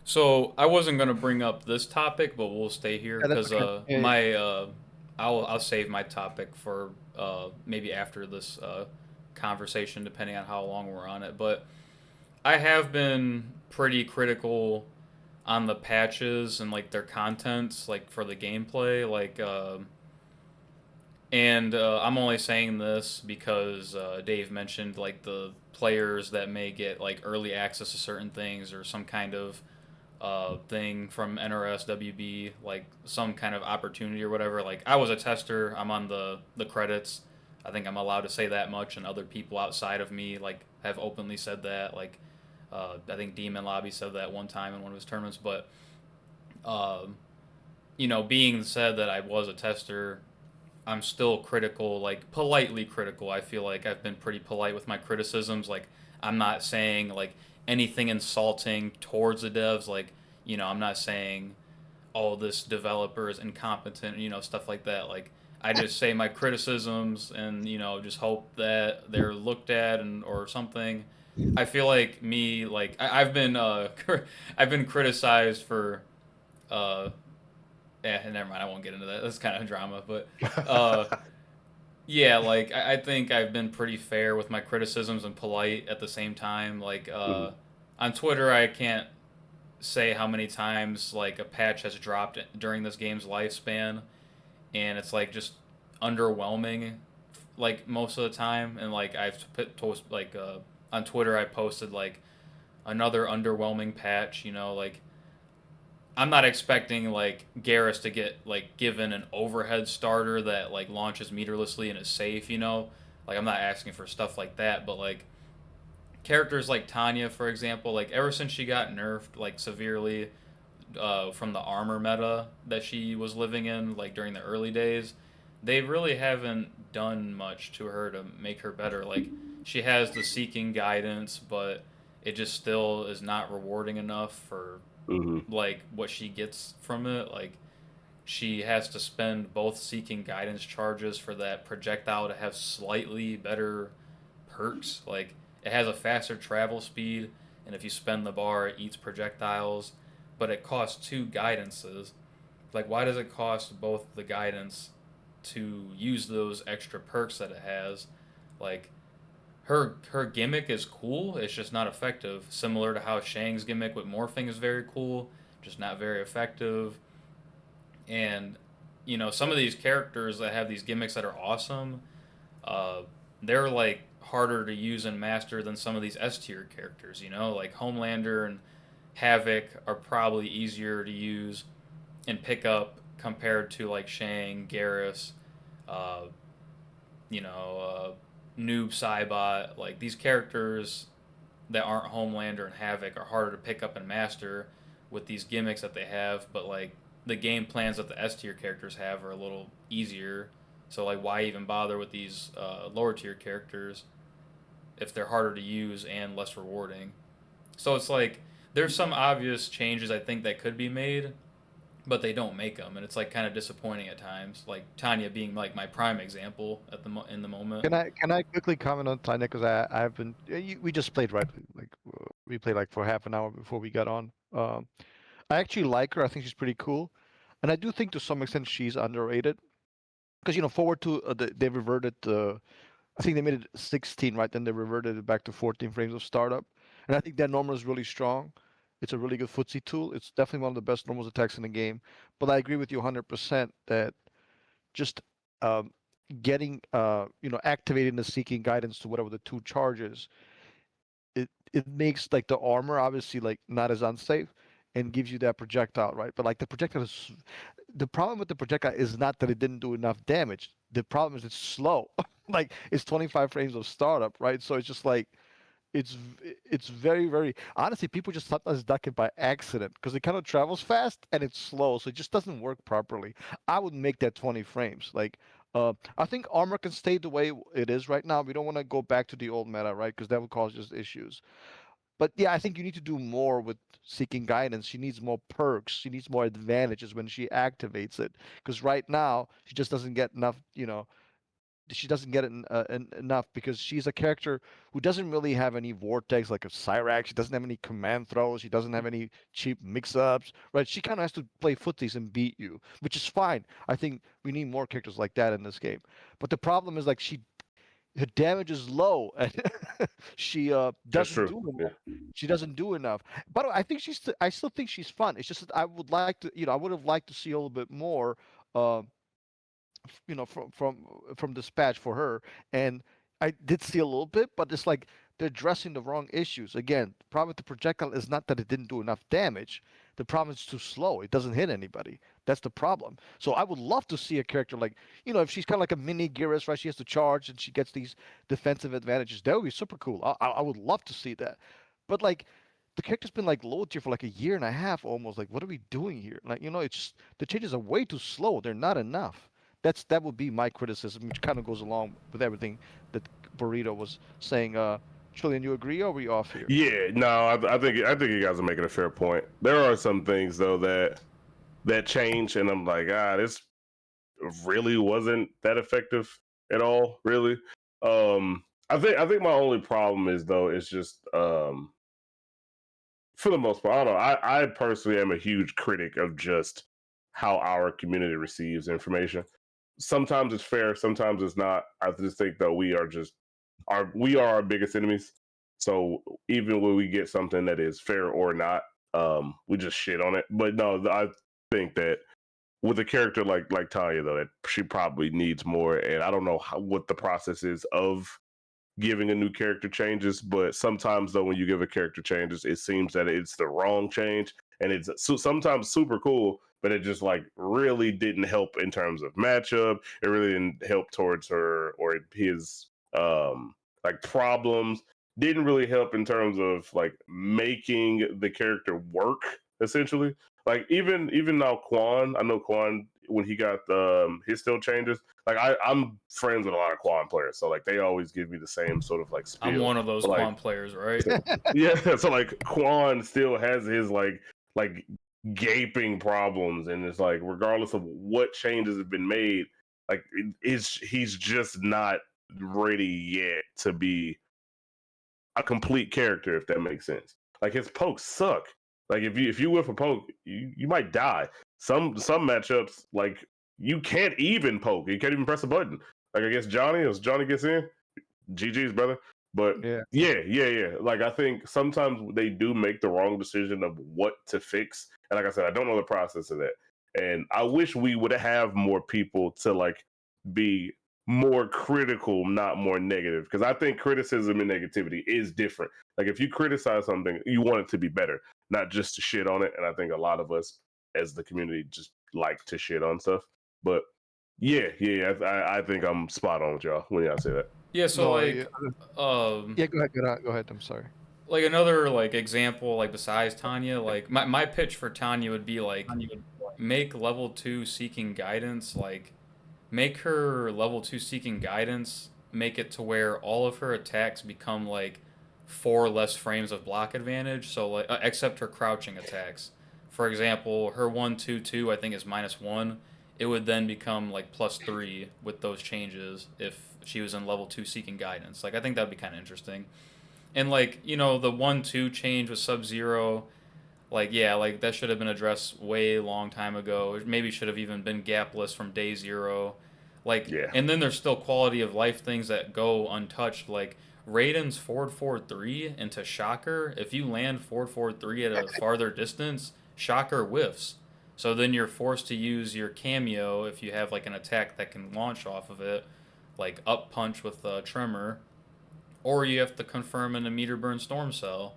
So I wasn't gonna bring up this topic, but we'll stay here Yeah, that's because okay. Yeah, yeah. my I'll save my topic for maybe after this conversation, depending on how long we're on it. But I have been pretty critical on the patches and like their contents, like for the gameplay, and I'm only saying this because Dave mentioned like the players that may get like early access to certain things or some kind of thing from NRS WB, like some kind of opportunity or whatever. Like I was a tester, I'm on the credits. I think I'm allowed to say that much, and other people outside of me like have openly said that. Like I think Demon Lobby said that one time in one of his tournaments. But um, being said that I was a tester, I'm still critical, like politely critical. I feel like I've been pretty polite with my criticisms. Like I'm not saying like anything insulting towards the devs. Like I'm not saying, oh, this developer is incompetent. Stuff like that. Like I just say my criticisms and just hope that they're looked at and or something. I feel like me like I've been I've been criticized for uh yeah, never mind. I won't get into that. That's kind of drama, but uh, yeah, like I think I've been pretty fair with my criticisms and polite at the same time. Like Mhm. on Twitter, I can't say how many times like a patch has dropped during this game's lifespan, and it's like just underwhelming, like most of the time. And like I've put post like on Twitter, I posted like another underwhelming patch. Like I'm not expecting like Garrus to get like given an overhead starter that like launches meterlessly and is safe. Like I'm not asking for stuff like that, but like characters like Tanya, for example, like ever since she got nerfed like severely from the armor meta that she was living in, like during the early days, they really haven't done much to her to make her better. Like she has the seeking guidance, but it just still is not rewarding enough for Hmm. like what she gets from it. Like she has to spend both seeking guidance charges for that projectile to have slightly better perks. Like it has a faster travel speed, and if you spend the bar, it eats projectiles. But it costs two guidances. Like, why does it cost both the guidance to use those extra perks that it has? Like, her gimmick is cool. It's just not effective. Similar to how Shang's gimmick with morphing is very cool, just not very effective. And some of these characters that have these gimmicks that are awesome, uh, they're like harder to use and master than some of these S tier characters. Like Homelander and Havoc are probably easier to use and pick up compared to like Shang, Garrus, uh, you know, Noob Saibot. Like these characters that aren't Homelander and Havoc are harder to pick up and master with these gimmicks that they have, but like the game plans that the S tier characters have are a little easier. So like, why even bother with these lower tier characters if they're harder to use and less rewarding? So it's like there's some obvious changes I think that could be made, but they don't make them, and it's like kind of disappointing at times. Like Tanya being like my prime example in the moment. Can I quickly comment on Tanya because I've been we just played right like we played like for half an hour before we got on. I actually like her. I think she's pretty cool, and I do think to some extent she's underrated because forward to they reverted I think they made it 16, right? Then they reverted it back to 14 frames of startup, and I think that normal is really strong. It's a really good footsie tool. It's definitely one of the best normals attacks in the game. But I agree with you 100% that just um, getting activating the seeking guidance to whatever the two charges, it makes like the armor obviously like not as unsafe and gives you that projectile, right? But like the projectile is the problem with the projectile is not that it didn't do enough damage. The problem is it's slow. Like it's 25 frames of startup, right? So it's just like it's very very honestly people just sometimes duck it by accident because it kind of travels fast and it's slow, so it just doesn't work properly. I would make that 20 frames. Like I think armor can stay the way it is right now. We don't want to go back to the old meta, right? Because that would cause just issues. But yeah, I think you need to do more with seeking guidance. She needs more perks. She needs more advantages when she activates it. Because right now she just doesn't get enough. She doesn't get it enough because she's a character who doesn't really have any vortex like a Cyrax. She doesn't have any command throws. She doesn't have any cheap mix-ups, right? She kind of has to play footsies and beat you, which is fine. I think we need more characters like that in this game. But the problem is like her damage is low and she That's doesn't true. do Yeah. enough. She doesn't do enough. But I think I still think she's fun. It's just that I would like to, I would have liked to see a little bit more. Uh, from dispatch for her, and I did see a little bit, but it's like they're addressing the wrong issues. Again, the problem with the projectile is not that it didn't do enough damage. The problem is too slow. It doesn't hit anybody. That's the problem. So I would love to see a character like, if she's kind of like a mini Geras, right? She has to charge and she gets these defensive advantages. That would be super cool. I would love to see that. But like, the character's been like low tier for like a year and a half almost. Like, what are we doing here? Like, it's just the changes are way too slow. They're not enough. That would be my criticism, which kind of goes along with everything that Burrito was saying. Trillion, you agree, or are we off here? Yeah, no, I think you guys are making a fair point. There are some things though that change, and I'm like, this really wasn't that effective at all, really. I think my only problem is though is just for the most part, I don't know. I personally am a huge critic of just how our community receives information. Sometimes it's fair, sometimes it's not. I just think though we are our biggest enemies. So even when we get something that is fair or not, we just shit on it. But no, I think that with a character like Tanya though, that she probably needs more. And I don't know what the process is of giving a new character changes, but sometimes though when you give a character changes, it seems that it's the wrong change, and it's sometimes super cool, but it just like really didn't help in terms of matchup. It really didn't help towards her or his like problems. Didn't really help in terms of like making the character work essentially. Like even now Quan, I know Quan when he got his still changes. Like I'm friends with a lot of Quan players, so like they always give me the same sort of like spiel. I'm one of those But, like, Quan players, right? yeah, so like Quan still has his like gaping problems, and it's like regardless of what changes have been made, like he's just not ready yet to be a complete character, if that makes sense. Like his pokes suck. Like if you whiff a poke, you might die. Some matchups, like you can't even poke. You can't even press a button. Like I guess Johnny, as Johnny gets in, GG's brother. But Yeah. yeah. Like I think sometimes they do make the wrong decision of what to fix. And like I said, I don't know the process of that. And I wish we would have more people to like be more critical, not more negative. Because I think criticism and negativity is different. Like if you criticize something, you want it to be better, not just to shit on it. And I think a lot of us as the community just like to shit on stuff. But yeah, I think I'm spot on with y'all when y'all say that. Yeah, so No, like, yeah, go ahead. I'm sorry. like another like example, like besides Tanya, like my pitch for Tanya would be like, make level 2 seeking guidance, like make her level 2 seeking guidance, make it to where all of her attacks become like 4 less frames of block advantage, so like except her crouching attacks. For example, her 1/2/2 I think is -1. It would then become like +3 with those changes if she was in level 2 seeking guidance. Like I think that'd be kind of interesting. And like, you know, the 1/2 change with Sub-Zero, like yeah, like that should have been addressed way long time ago. It maybe should have even been gapless from day 0. Like, Yeah. and then there's still quality of life things that go untouched, like Raiden's forward 4-3 into Shocker. If you land forward 4-3 at a farther distance, Shocker whiffs. So then you're forced to use your cameo if you have like an attack that can launch off of it, like up punch with Tremor, or you have to confirm in a meter burn storm cell.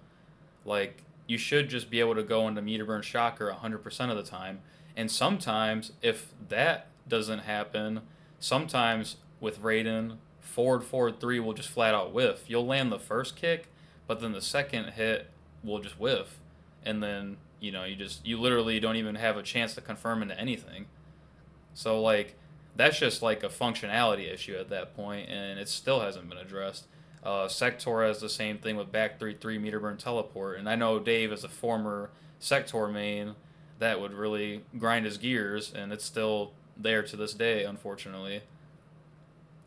Like you should just be able to go into meter burn shocker 100% of the time. And sometimes if that doesn't happen, sometimes with Raiden, forward 3 will just flat out whiff. You'll land the first kick, but then the second hit will just whiff. And then, you know, you literally don't even have a chance to confirm into anything. So like that's just like a functionality issue at that point, and it still hasn't been addressed. Sector has the same thing with back 3-3 meter burn teleport, and I know Dave as a former Sector main, that would really grind his gears, and it's still there to this day, unfortunately.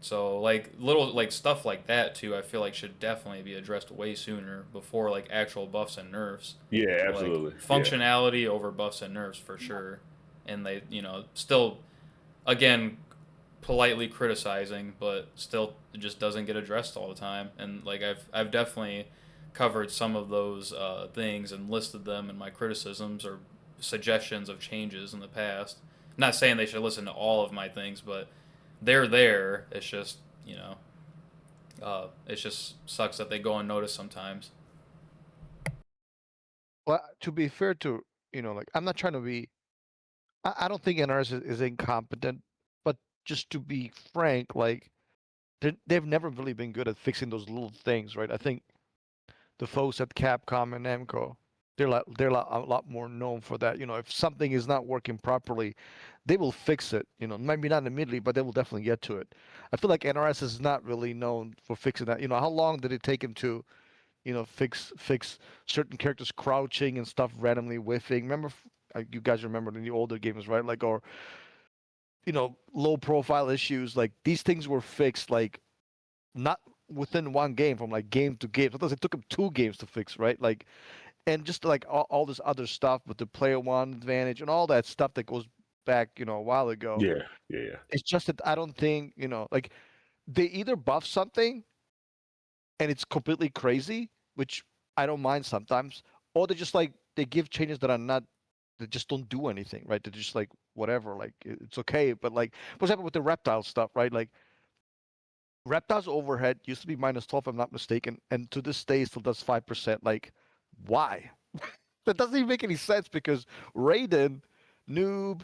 So like little like stuff like that too, I feel like should definitely be addressed way sooner before like actual buffs and nerfs. Yeah, Like absolutely. functionality over buffs and nerfs for sure, and they still again politely criticizing, but still it just doesn't get addressed all the time. And like I've definitely covered some of those things and listed them in my criticisms or suggestions of changes in the past. Not saying they should listen to all of my things, but they're there. It's just it just sucks that they go unnoticed sometimes. Well, to be fair to, like, I'm not trying to be, I don't think NRS is incompetent, but just to be frank, like, they've never really been good at fixing those little things, right? I think the folks at Capcom and Namco, they're a lot more known for that. If something is not working properly, they will fix it. Maybe not immediately, but they will definitely get to it. I feel like NRS is not really known for fixing that. How long did it take him to, fix certain characters crouching and stuff randomly whiffing? Remember, you guys remember in the older games, right? Like, or low profile issues. Like these things were fixed, like not within one game, from like game to game. Sometimes it took him 2 games to fix, right? Like, and just like all this other stuff with the player one advantage and all that stuff that goes back, a while ago. Yeah. It's just that I don't think, like they either buff something and it's completely crazy, which I don't mind sometimes, or they just like they give changes that are not, that just don't do anything, right? They're just like whatever, like it's okay. But like, for example, with the reptile stuff, right? Like reptile's overhead used to be -12, if I'm not mistaken, and to this day it still does 5%. Like, why? That doesn't even make any sense because Raiden, Noob,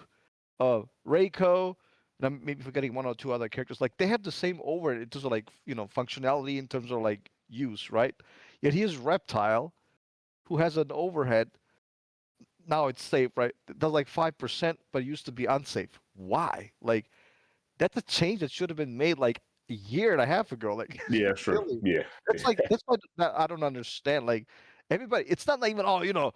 Reiko, and I'm maybe forgetting 1 or 2 other characters. Like they have the same overhead in terms of like functionality, in terms of like use, right? Yet he is Reptile, who has an overhead now it's safe, right? It does like 5%, but it used to be unsafe. Why? Like that's a change that should have been made like a year and a half ago. Like Yeah, sure. really, Yeah. that's what that I don't understand. Like everybody, it's not like even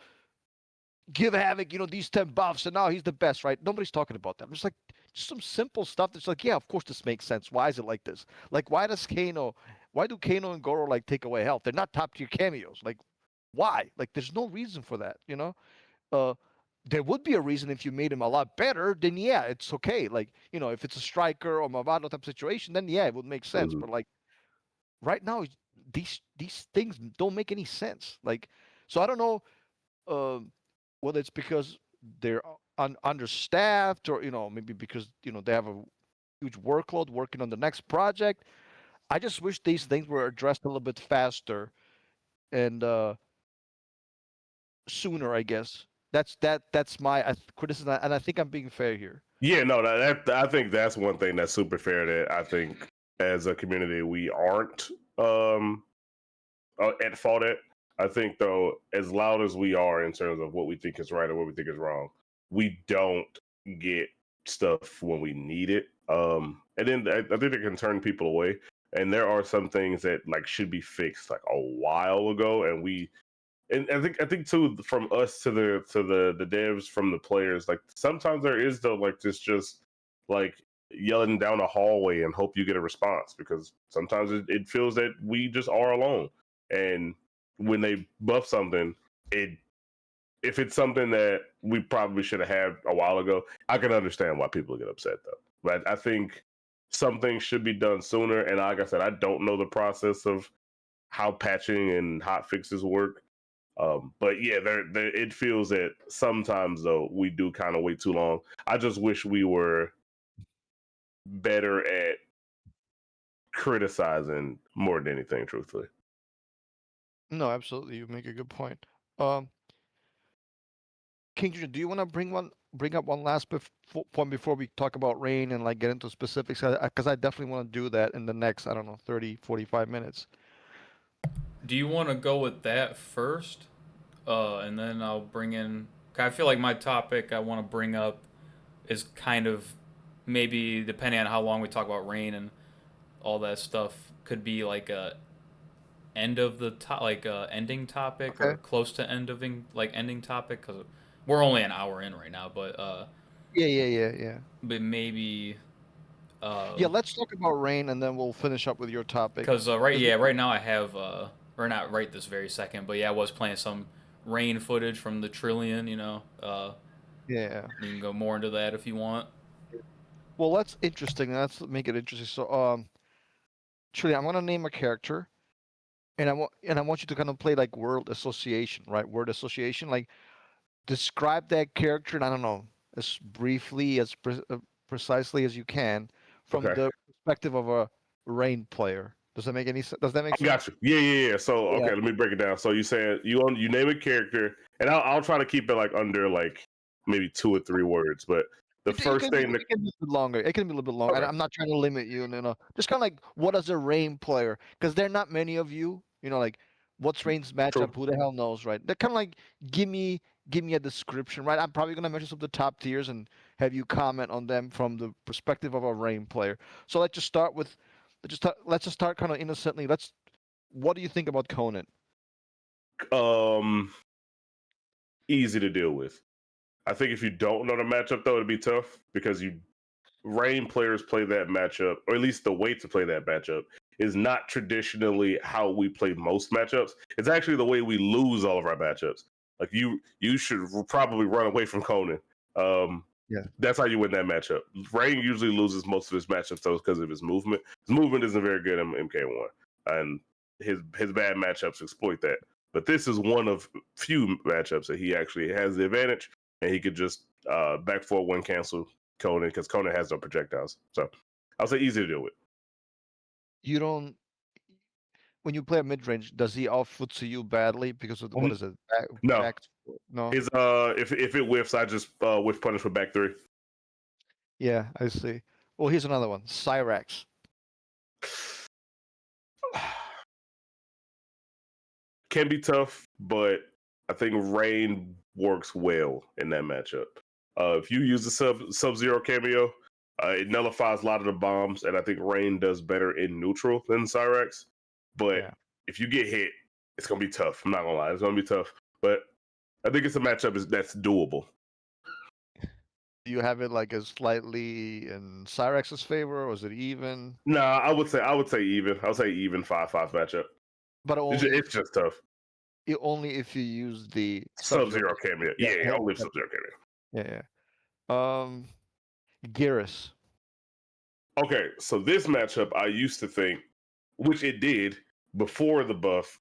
give Havoc these 10 buffs and now he's the best, right? Nobody's talking about that. It's like just some simple stuff that's like, yeah, of course this makes sense. Why is it like this? Like why do Kano and Goro like take away health? They're not top tier cameos. Like why? Like there's no reason for that. Uh, there would be a reason if you made him a lot better, then yeah, it's okay. Like, if it's a striker or Movado type situation, then yeah, it would make sense. Mhm. But like right now, these things don't make any sense. Like, so I don't know whether it's because they're understaffed or maybe because they have a huge workload working on the next project. I just wish these things were addressed a little bit faster and sooner, I guess. That's my criticism, and I think I'm being fair here. Yeah, no, I think that's one thing that's super fair that I think as a community we aren't um at fault at. I think though, as loud as we are in terms of what we think is right or what we think is wrong, we don't get stuff when we need it. And then I think it can turn people away. And there are some things that like should be fixed like a while ago, and I think too from us to the devs from the players, like sometimes there is though like this just like yelling down a hallway and hope you get a response because sometimes it feels that we just are alone. And when they buff something, it if it's something that we probably should have had a while ago, I can understand why people get upset though. But I think something should be done sooner. And like I said, I don't know the process of how patching and hot fixes work. But yeah, it feels that sometimes though we do kind of wait too long. I just wish we were better at criticizing more than anything, truthfully. No, absolutely. You make a good point. Um, King Junior, do you want to bring up one last point before we talk about rain and like get into specifics? Because I definitely want to do that in the next, I don't know, 30, 45 minutes. Do you want to go with that first? And then I'll bring in. I feel like my topic I want to bring up is kind of maybe depending on how long we talk about rain and all that stuff could be like a end of the like ending topic or Okay. close to ending topic because we're only an hour in right now, Yeah, yeah, yeah, yeah. but maybe Yeah, let's talk about rain and then we'll finish up with your topic. because Because right now I have or not right this very second, but yeah, I was playing some rain footage from the Trillion. yeah. You can go more into that if you want. Well, that's interesting. Let's make it interesting. So, Trilly, I'm gonna name a character, and I want you to kind of play like word association, right? Word association, like describe that character, and I don't know, as briefly precisely as you can, from Okay. the perspective of a rain player. Does that make I sense? got you. Yeah. So Yeah. okay, let me break it down. So you said you name a character, and I'll try to keep it like under like maybe 2 or 3 words. But the It first can be thing that it can be a bit longer. It can be a little bit longer. okay, I'm not trying to limit you, just kind of like what is a rain player? Because there are not many of you. Like what's Rain's true. matchup? Who the hell knows, right? They're kind of like give me a description, right? I'm probably gonna mention some of the top tiers and have you comment on them from the perspective of a rain player. So let's just start kind of innocently. What do you think about Conan? Um, easy to deal with. I think if you don't know the matchup though, it'd be tough because you Rain players play that matchup, or at least the way to play that matchup is not traditionally how we play most matchups. It's actually the way we lose all of our matchups. Like you should probably run away from Conan. Um, Yeah. that's how you win that matchup. Rain usually loses most of his matchups though because of his movement. His movement isn't very good in MK1, and his bad matchups exploit that. But this is one of few matchups that he actually has the advantage, and he could just back forward one cancel Conan because Conan has no projectiles. So I'll say easy to deal with. You don't when you play a mid range, does he outfoot to you badly because of what is it? No, Back no? his if it whiffs, I just whiff punish for back three. Yeah, I see. Well, here's another one. Cyrax. Can be tough, but I think Rain works well in that matchup. If you use the Sub-Zero cameo, it nullifies a lot of the bombs, and I think Rain does better in neutral than Cyrex. But Yeah. if you get hit, it's gonna be tough. I'm not gonna lie, it's gonna be tough. But I think it's a matchup that's doable. Do you have it like as slightly in Cyrex's favor, or is it even? Nah, I would say even. I would say even 5-5 matchup. But only It's just tough. only if you use the Sub-Zero. Sub-Zero cameo. Yeah, I'll leave Sub-Zero cameo. Yeah, yeah. Geras. Okay, so this matchup I used to think, which it did before the buff,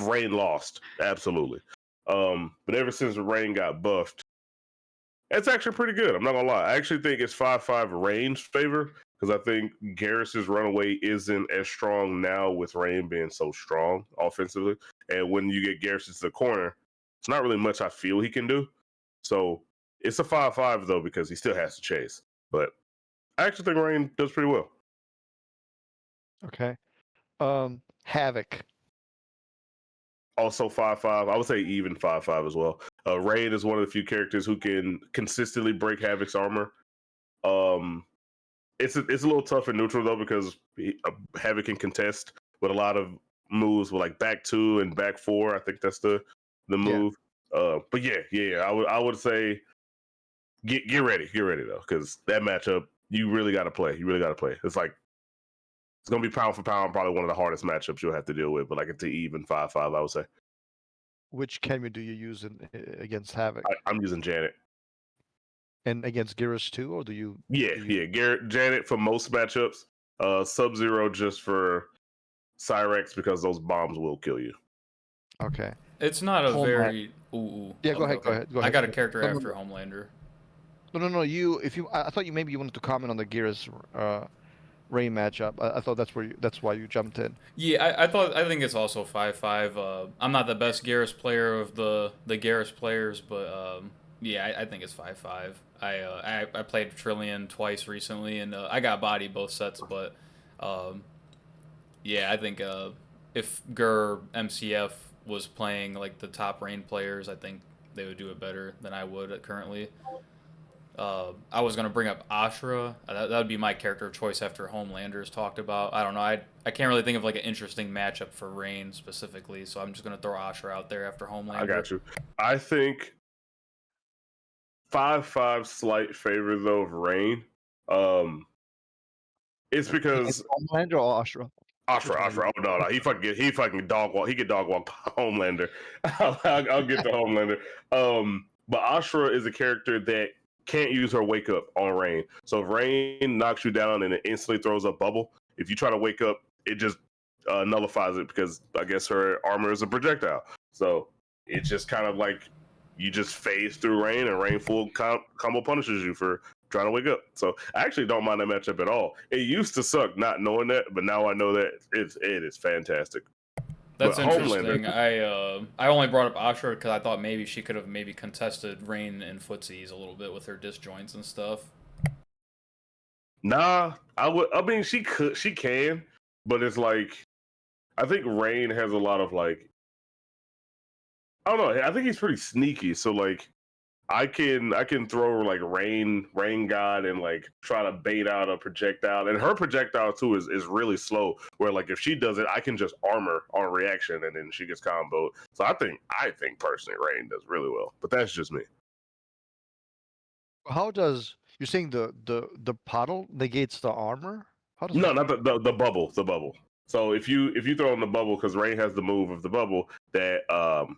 Rain lost. Absolutely. But ever since Rain got buffed, it's actually pretty good. I'm not gonna lie. I actually think it's 5-5 Rain's favor because I think Garrus's runaway isn't as strong now with Rain being so strong offensively. And when you get Garrus to the corner, it's not really much I feel he can do. So it's a 5-5 though because he still has to chase. But I actually think Rain does pretty well. Okay. Havoc. Also 5-5. I would say even 5-5 as well. Rain is one of the few characters who can consistently break Havoc's armor. It's a little tough in neutral though because Havoc can contest with a lot of moves with like back 2 and back 4. I think that's the move. But yeah. I would say get ready though because that matchup you really got to play. It's like it's gonna be pound for pound probably one of the hardest matchups you'll have to deal with. But like it's an even 5-5, I would say. Which cameo do you use against Havoc? I'm using Janet. And against Geras too, or do you? Yeah. Janet for most matchups. Sub-Zero just for Cyrex because those bombs will kill you. Okay. It's not a Homeland. very. Ooh. Yeah, go ahead. I got a character No, no, after Homelander. No. I thought maybe you wanted to comment on the Geras Rain matchup. I thought that's why you jumped in. Yeah, I think it's also 5-5. I'm not the best Garrus player of the Garrus players, but yeah, I think it's 5-5. I played 2Trillion twice recently, and I got bodied both sets, but yeah, I think if Gur MCF was playing like the top Rain players, I think they would do it better than I would currently. I was gonna bring up Ashra. That would be my character of choice after Homelander's talked about. I don't know. I can't really think of like an interesting matchup for Rain specifically, so I'm just gonna throw Ashra out there after Homelander. I got you. I think 5-5 slight favor though of Rain. It's because Homelander or Ashra? Ashra. Oh no, he fucking dog walk. He get dog walk Homelander. I'll get to Homelander. But Ashra is a character that can't use her wake up on Rain. So if Rain knocks you down and it instantly throws a bubble, if you try to wake up, it just nullifies it because I guess her armor is a projectile. So it's just kind of like you just phase through Rain and Rain full combo punishes you for trying to wake up. So I actually don't mind that matchup at all. It used to suck not knowing that, but now I know that it is fantastic. That's But interesting. Homelander, I only brought up Ashra because I thought maybe she could have maybe contested Rain and footsies a little bit with her disjoints and stuff. Nah, I mean, she can, but it's like I think Rain has a lot of like I don't know. I think he's pretty sneaky. So like I can throw like rain god and like try to bait out a projectile, and her projectile too is really slow. Where like if she does it, I can just armor on reaction, and then she gets comboed. So I think personally Rain does really well, but that's just me. How does you're saying the puddle negates the armor? How does No, that? not the bubble. The bubble. So if you throw in the bubble, because Rain has the move of the bubble that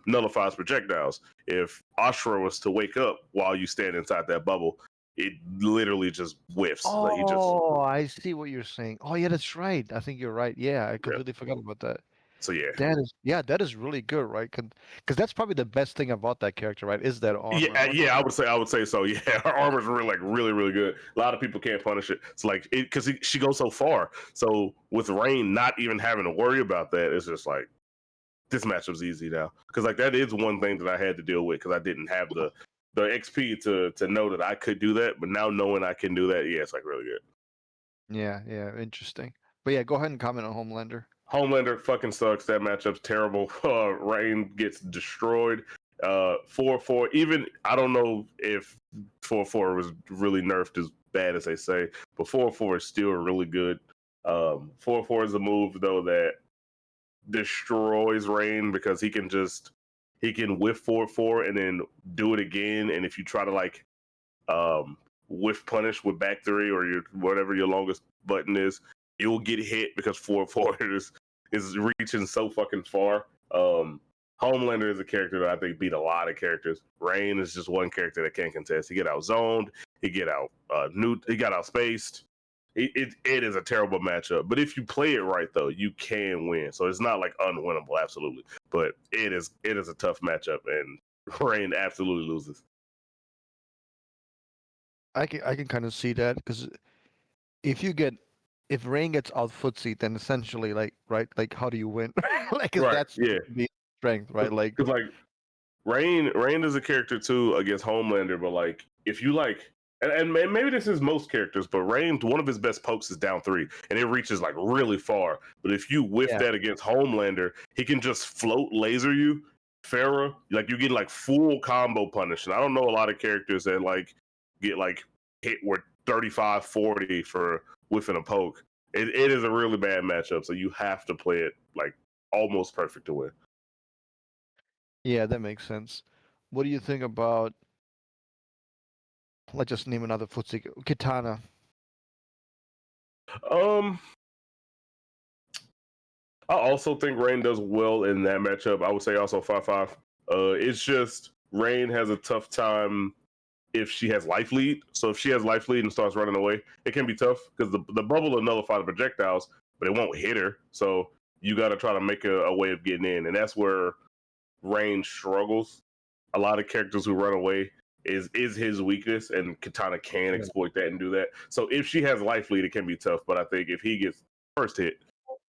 nullifies projectiles. If Ashra was to wake up while you stand inside that bubble, it literally just whiffs. Like he just Oh, I see what you're saying. Oh, yeah, that's right. I think you're right. Yeah, I completely forgot about that. So yeah. That is really good, right? Because that's probably the best thing about that character, right? Is that armor. Yeah, I would say so. Yeah, her armor's really good. A lot of people can't punish it. It's like because she goes so far. So with Rain not even having to worry about that, it's just like this matchup's easy now. Because like that is one thing that I had to deal with because I didn't have the XP to know that I could do that. But now knowing I can do that, yeah, it's like really good. Yeah, interesting. But yeah, go ahead and comment on Homelander. Homelander fucking sucks. That matchup's terrible. Rain gets destroyed. 4-4. Even I don't know if 4-4 was really nerfed as bad as they say, but 4-4 is still really good. 4-4 is a move though that destroys Rain because he can whiff 4-4 and then do it again. And if you try to like whiff punish with back three or your whatever your longest button is, you'll get hit because 4-4 is reaching so fucking far. Homelander is a character that I think beat a lot of characters. Rain is just one character that can't contest. He get out zoned, he get out he got out spaced. It is a terrible matchup. But if you play it right though, you can win. So it's not like unwinnable, absolutely. But it is a tough matchup and Rain absolutely loses. I can kind of see that because if Rain gets out footsie, then essentially like how do you win? Like 'cause Right, that's yeah. the strength, right? Like Because like Rain is a character too against Homelander, but like if you like, and maybe this is most characters, but Rain, one of his best pokes is down three, and it reaches like really far. But if you whiff Yeah. that against Homelander, he can just float laser you, Farah, like you get like full combo punish. And I don't know a lot of characters that like get like hit with 35, 40 for whiffing a poke. It is a really bad matchup, so you have to play it like almost perfect to win. yeah, that makes sense. What do you think about? Let's just name another footsie. Kitana. Um, I also think Rain does well in that matchup. I would say also 5-5. It's just Rain has a tough time if she has life lead. So if she has life lead and starts running away, it can be tough because the bubble will nullify the projectiles, but it won't hit her. So you got to try to make a way of getting in, and that's where Rain struggles. A lot of characters who run away is his weakness, and Katana can exploit that and do that. So if she has life lead, it can be tough. But I think if he gets first hit,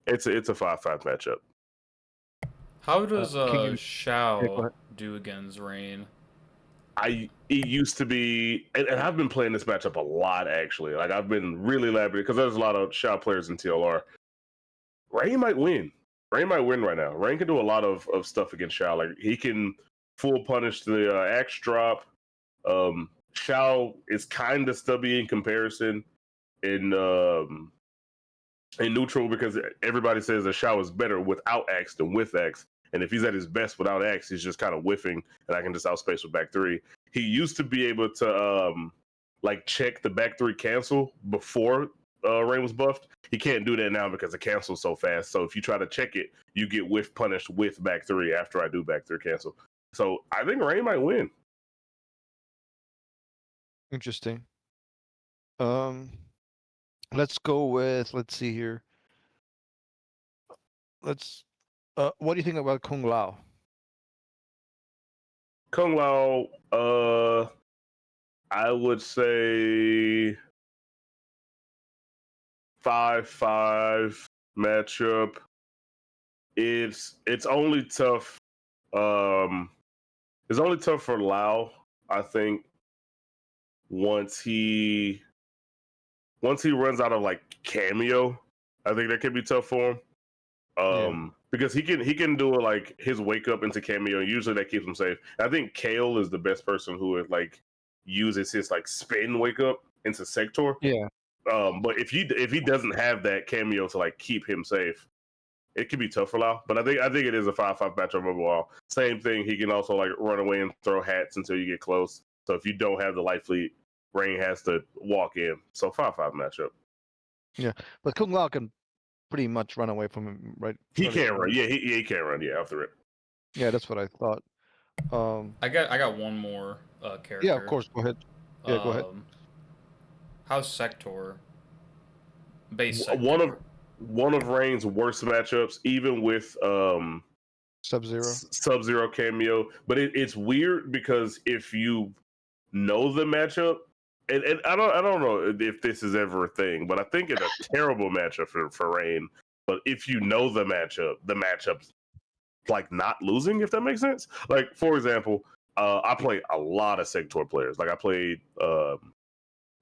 it's a 5-5 matchup. How does Can you? Yeah, go Shao ahead. do against Rain? It used to be, and I've been playing this matchup a lot actually. Like I've been really elaborate because there's a lot of Shao players in TLR. Rain might win. Rain might win right now. Rain can do a lot of stuff against Shao. Like he can full punish the axe drop. Shao is kind of stubby in comparison in neutral because everybody says that Shao is better without axe than with axe. And if he's at his best without axe, he's just kind of whiffing, and I can just outspace with back three. He used to be able to like check the back three cancel before Rain was buffed. He can't do that now because the cancel's so fast. So if you try to check it, you get whiff punished with back three after I do back three cancel. So I think Rain might win. Interesting. Um, let's go with. Let's see here. Let's. What do you think about Kung Lao? Kung Lao, I would say 5-5 matchup. It's only tough. It's only tough for Lao, I think, once he runs out of like cameo. I think that could be tough for him. Because he can do it like his wake up into cameo, and usually that keeps him safe. I think Kale is the best person who would like uses his like spin wake up into Sector. Yeah. But if he doesn't have that cameo to like keep him safe, it could be tough for Lau. But I think it is a 5-5 matchup overall. Same thing, he can also like run away and throw hats until you get close. So if you don't have the light fleet, Rain has to walk in. So 5-5 matchup. Yeah, but Kung Lao can pretty much run away from him, right? He can't run. Yeah, he can't run. Yeah, after it. Yeah, that's what I thought. I got one more character. Yeah, of course. Go ahead. Yeah, go ahead. How's Sector? Base Sector. One of Rain's worst matchups, even with Sub-Zero cameo. But it's weird because if you know the matchup, and I don't know if this is ever a thing, but I think it's a terrible matchup for Rain. But if you know the matchup's like not losing, if that makes sense. Like for example, I play a lot of Sector players. Like I played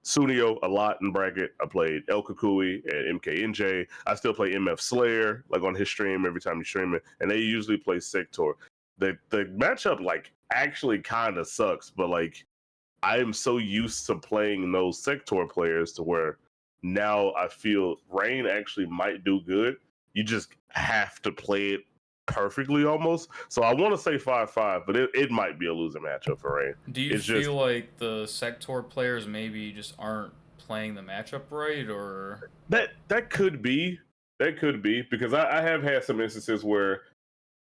Sunio a lot in bracket. I played El Kukui and MKNJ. I still play MF Slayer like on his stream every time he's streaming, and they usually play Sector. the matchup like actually kind of sucks, but like I am so used to playing those sector players to where now I feel Rain actually might do good. You just have to play it perfectly almost. So I want to say 5-5, but it might be a losing matchup for Rain. Do you It's just feel like the sector players maybe just aren't playing the matchup right, or that could be because I have had some instances where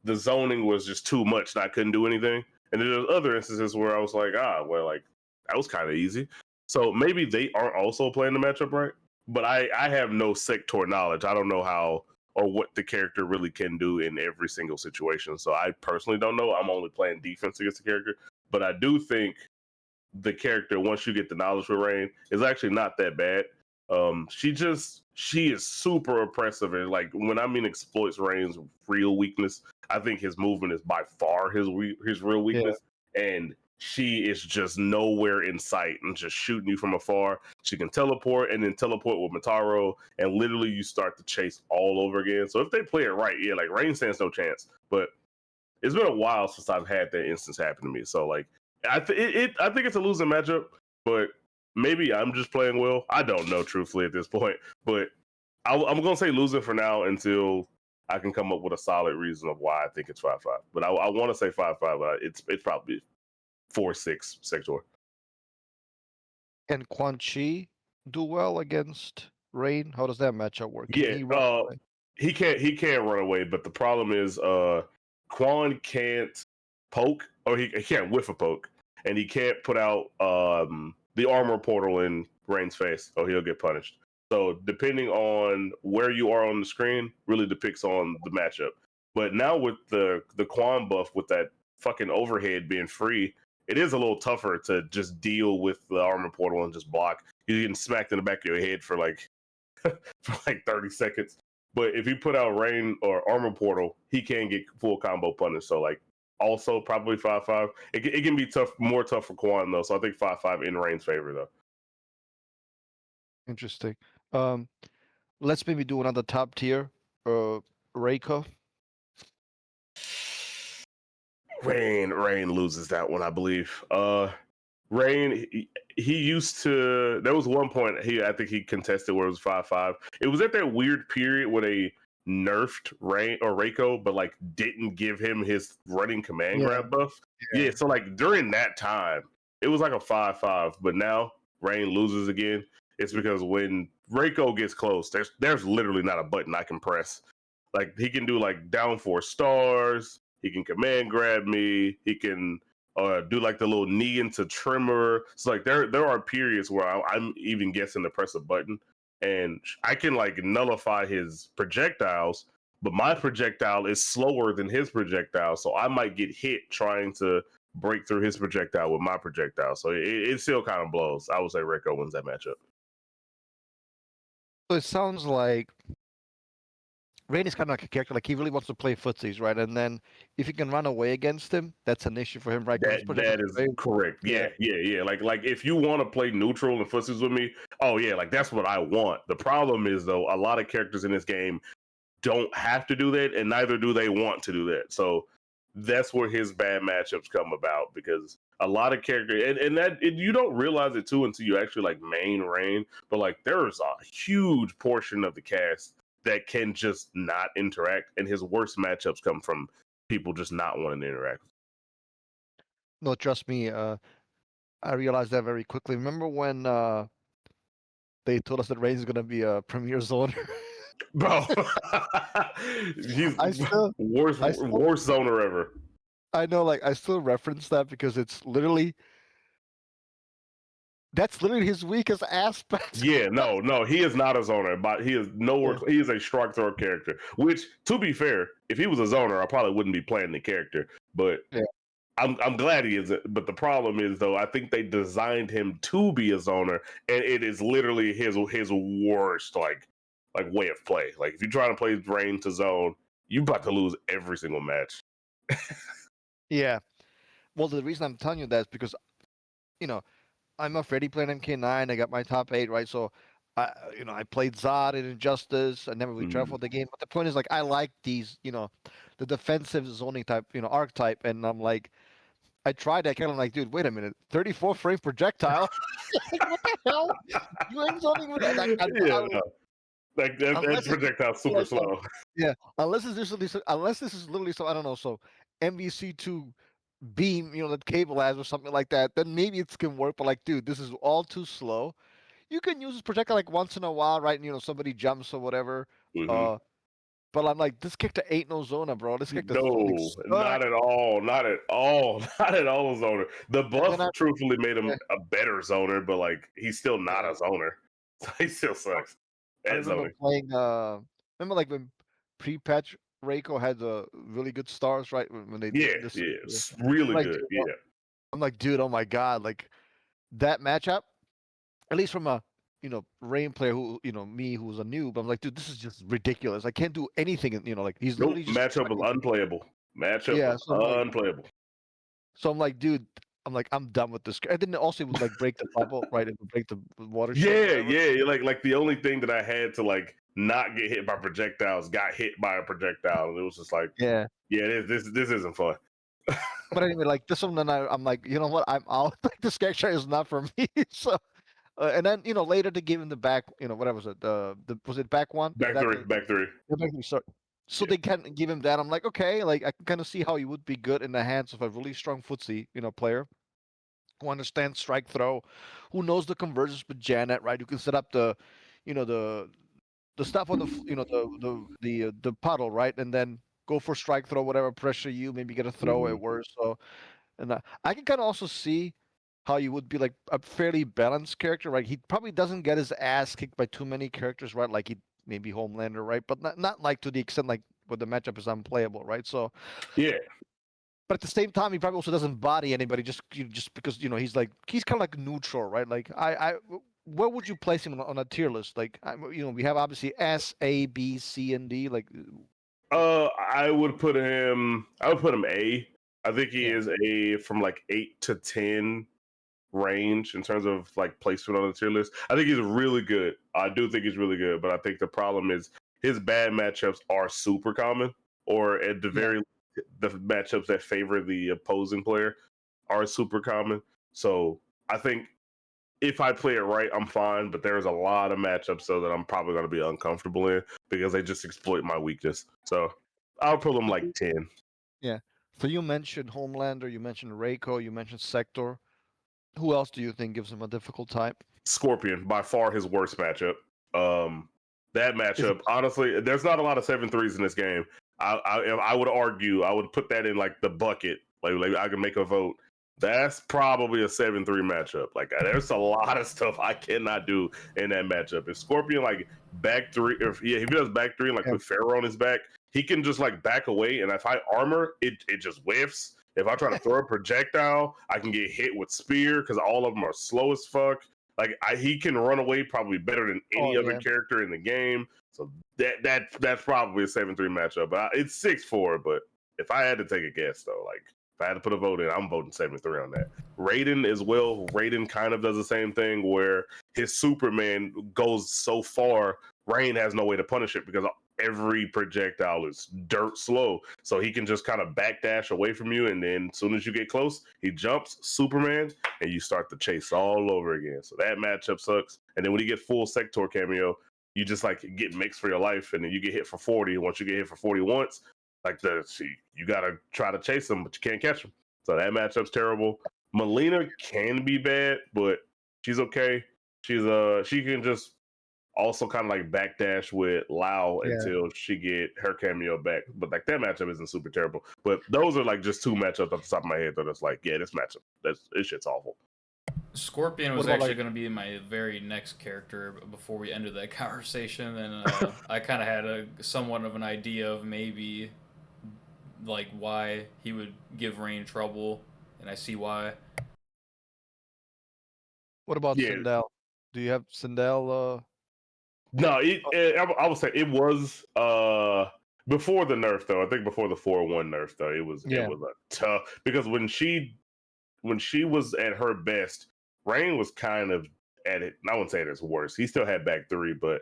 the zoning was just too much and I couldn't do anything. And then there's other instances where I was like, well, like that was kind of easy. So maybe they aren't also playing the matchup right. But I have no sector knowledge. I don't know how or what the character really can do in every single situation. So I personally don't know. I'm only playing defense against the character. But I do think the character, once you get the knowledge with Rain, is actually not that bad. She is super oppressive, and like when I mean exploits Rain's real weakness, I think his movement is by far his real weakness, and she is just nowhere in sight and just shooting you from afar. She can teleport and then teleport with Mataro, and literally you start to chase all over again. So if they play it right, yeah, like Rain stands no chance. But it's been a while since I've had that instance happen to me. So like I think it's a losing matchup, but maybe I'm just playing well. I don't know truthfully at this point, but I'm gonna say losing for now until I can come up with a solid reason of why I think it's 5-5. But I want to say 5-5. It's probably 4-6 sector. Can Quan Chi do well against Rain? How does that matchup work? Can Yeah, he run away? he can't run away, but the problem is Quan can't poke or he can't whiff a poke, and he can't put out the armor portal in Rain's face, or he'll get punished. So depending on where you are on the screen, really depicts on the matchup. But now with the Quan buff, with that fucking overhead being free, it is a little tougher to just deal with the armor portal and just block. You're getting smacked in the back of your head for like 30 seconds. But if you put out Rain or Armor Portal, he can get full combo punish. So like also probably 5-5. It can be more tough for Quan though. So I think 5-5 in Rain's favor though. Interesting. Um, let's maybe do another top tier. Reiko. Rain loses that one, I believe. Rain, he used to. There was one point I think he contested where it was 5-5. It was at that weird period where they nerfed Rain or Reiko, but like didn't give him his running command Yeah. grab buff. Yeah, so like during that time, it was like a 5-5. But now Rain loses again. It's because when Reiko gets close, there's literally not a button I can press. Like he can do like down 4 stars. He can command grab me. He can do like the little knee into trimmer. So like there are periods where I'm even guessing to press a button, and I can like nullify his projectiles, but my projectile is slower than his projectile, so I might get hit trying to break through his projectile with my projectile. So it still kind of blows. I would say Reiko wins that matchup. So it sounds like Rain is kind of like a character, like he really wants to play footsies, right? And then if you can run away against him, that's an issue for him, right? 'Cause his That projectile's is very- correct. Yeah. Like if you want to play neutral and footsies with me, oh yeah, like that's what I want. The problem is though, a lot of characters in this game don't have to do that, and neither do they want to do that. So that's where his bad matchups come about, because a lot of characters and you don't realize it too until you actually like main Rain, but like there's a huge portion of the cast that can just not interact, and his worst matchups come from people just not wanting to interact. No, trust me. I realized that very quickly. Remember when they told us that Rain is gonna be a premier zoner? Bro, he's I still, worst I still, worst zoner ever. I know, like I still reference that because it's literally that's literally his weakest aspect. Yeah, no, he is not a zoner, but he is nowhere. Yeah. He is a strike throw character. Which, to be fair, if he was a zoner, I probably wouldn't be playing the character. But Yeah. I'm glad he isn't. But the problem is, though, I think they designed him to be a zoner, and it is literally his worst like way of play. Like if you're trying to play Rain to zone, you're about to lose every single match. Yeah. Well, the reason I'm telling you that is because, you know, I'm already playing MK9. I got my top 8, right? So I played Zod in Injustice. I never really tried Mhm. for the game. But the point is, like, I like these, the defensive zoning type, archetype, and I'm like, I tried that kind of like, dude, wait a minute, 34 frame projectile. Like, what the hell? You ain't zoning with that. Like, Yeah, no. Like that unless it's projectile's super like, slow. yeah, unless this is literally so I don't know, so MVC2 beam, that cable has or something like that, then maybe it can work. But like, dude, this is all too slow. You can use this projectile like once in a while, right? And, somebody jumps or whatever. Hmm. Uh, but I'm like, this character ain't no Zona, bro. This character zoning No, sucks. not at all. Not at all. Not at all a zoner. The And then buff truthfully made yeah, him a better zoner, but like he's still not yeah. a zoner. So he still sucks I at remember zoning. playing. Remember like when pre-patch Reiko had the really good stars, right? When they Yeah, did this. yeah, Yeah. it's I'm really like, good. dude, Yeah, I'm like, dude, oh my god, like that matchup. At least from a Rain player who me who's a noob. I'm like, dude, this is just ridiculous. I can't do anything. Like he's nope. literally just Matchup stuck was in. unplayable. Matchup Yeah. was unplayable. So I'm like, dude, I'm done with this. And then also it would like break the bubble, right? It would break the watershed, Yeah, whatever. yeah. Like the only thing that I had to like not get hit by projectiles got hit by a projectile, and it was just like, Yeah. yeah, this isn't fun. But anyway, like this one, then I'm like, you know what? I'm out. Like this character is not for me. So, and then later to give him the back, whatever was it? The was it back one? Is Back that three, the back three. yeah, back three? Sorry. So Yeah. they can give him that. I'm like, okay, like I can kind of see how he would be good in the hands of a really strong footsie, player who understands strike throw, who knows the conversions with Janet, right? Who can set up the, you know, the stuff on the the puddle, right? And then go for strike throw, whatever pressure you maybe get a throw Hmm. at worst. So and I can kind of also see how you would be like a fairly balanced character, right? He probably doesn't get his ass kicked by too many characters, right? Like he maybe Homelander, right? But not like to the extent like where the matchup is unplayable, right? So, Yeah. but at the same time, he probably also doesn't body anybody just because he's kind of like neutral, right? Like where would you place him on a tier list? Like we have obviously S, A, B, C, and D. Like I would put him. I would put him A. I think he yeah, is A from like 8 to 10 range in terms of like placement on the tier list. I think he's really good. I do think he's really good, but I think the problem is his bad matchups are super common, or at the yeah. very the matchups that favor the opposing player are super common. So I think if I play it right, I'm fine. But there's a lot of matchups so that I'm probably going to be uncomfortable in because they just exploit my weakness. So I'll put them like 10. Yeah. So you mentioned Homelander, you mentioned Reiko, you mentioned Sector. Who else do you think gives him a difficult time? Scorpion, by far his worst matchup. Um, that Is it matchup, honestly, there's not a lot of 7-3s in this game. I would argue, I would put that in like the bucket. Like I can make a vote. That's probably a 7-3 matchup. Like there's a lot of stuff I cannot do in that matchup. If Scorpion like back three, if he does back three and like yeah. put Pharaoh on his back, he can just like back away. And if I armor, it just whiffs. If I try to throw a projectile, I can get hit with spear because all of them are slow as fuck. Like he can run away probably better than Oh any other yeah. character in the game. So that's probably a 7-3 matchup. But it's 6-4. But if I had to take a guess though, like if I had to put a vote in, I'm voting 7-3 on that. Raiden as well. Raiden kind of does the same thing where his Superman goes so far, Rain has no way to punish it because every projectile is dirt slow. So he can just kind of backdash away from you, and then as soon as you get close, he jumps Superman, and you start the chase all over again. So that matchup sucks. And then when you get full Sector cameo, you just like get mixed for your life, and then you get hit for 40. Once you get hit for 40 once, like you gotta try to chase him, but you can't catch him. So that matchup's terrible. Melina can be bad, but she's okay. She can just also kind of like backdash with Lao Yeah. until she get her cameo back. But like that matchup isn't super terrible. But those are like just two matchups off the top of my head that it's like, yeah, this matchup, this shit's awful. Scorpion What was about actually like going to be my very next character before we ended that conversation, and I kind of had a somewhat of an idea of maybe like why he would give Rain trouble, and I see why. what about Yeah, Sindel? Do you have Sindel? no, Oh, I would say it was before the nerf though. I think before the 4-1 nerf though, it yeah. was a tough because when she was at her best, Rain was kind of at it. I wouldn't say it as worse. He still had back three, but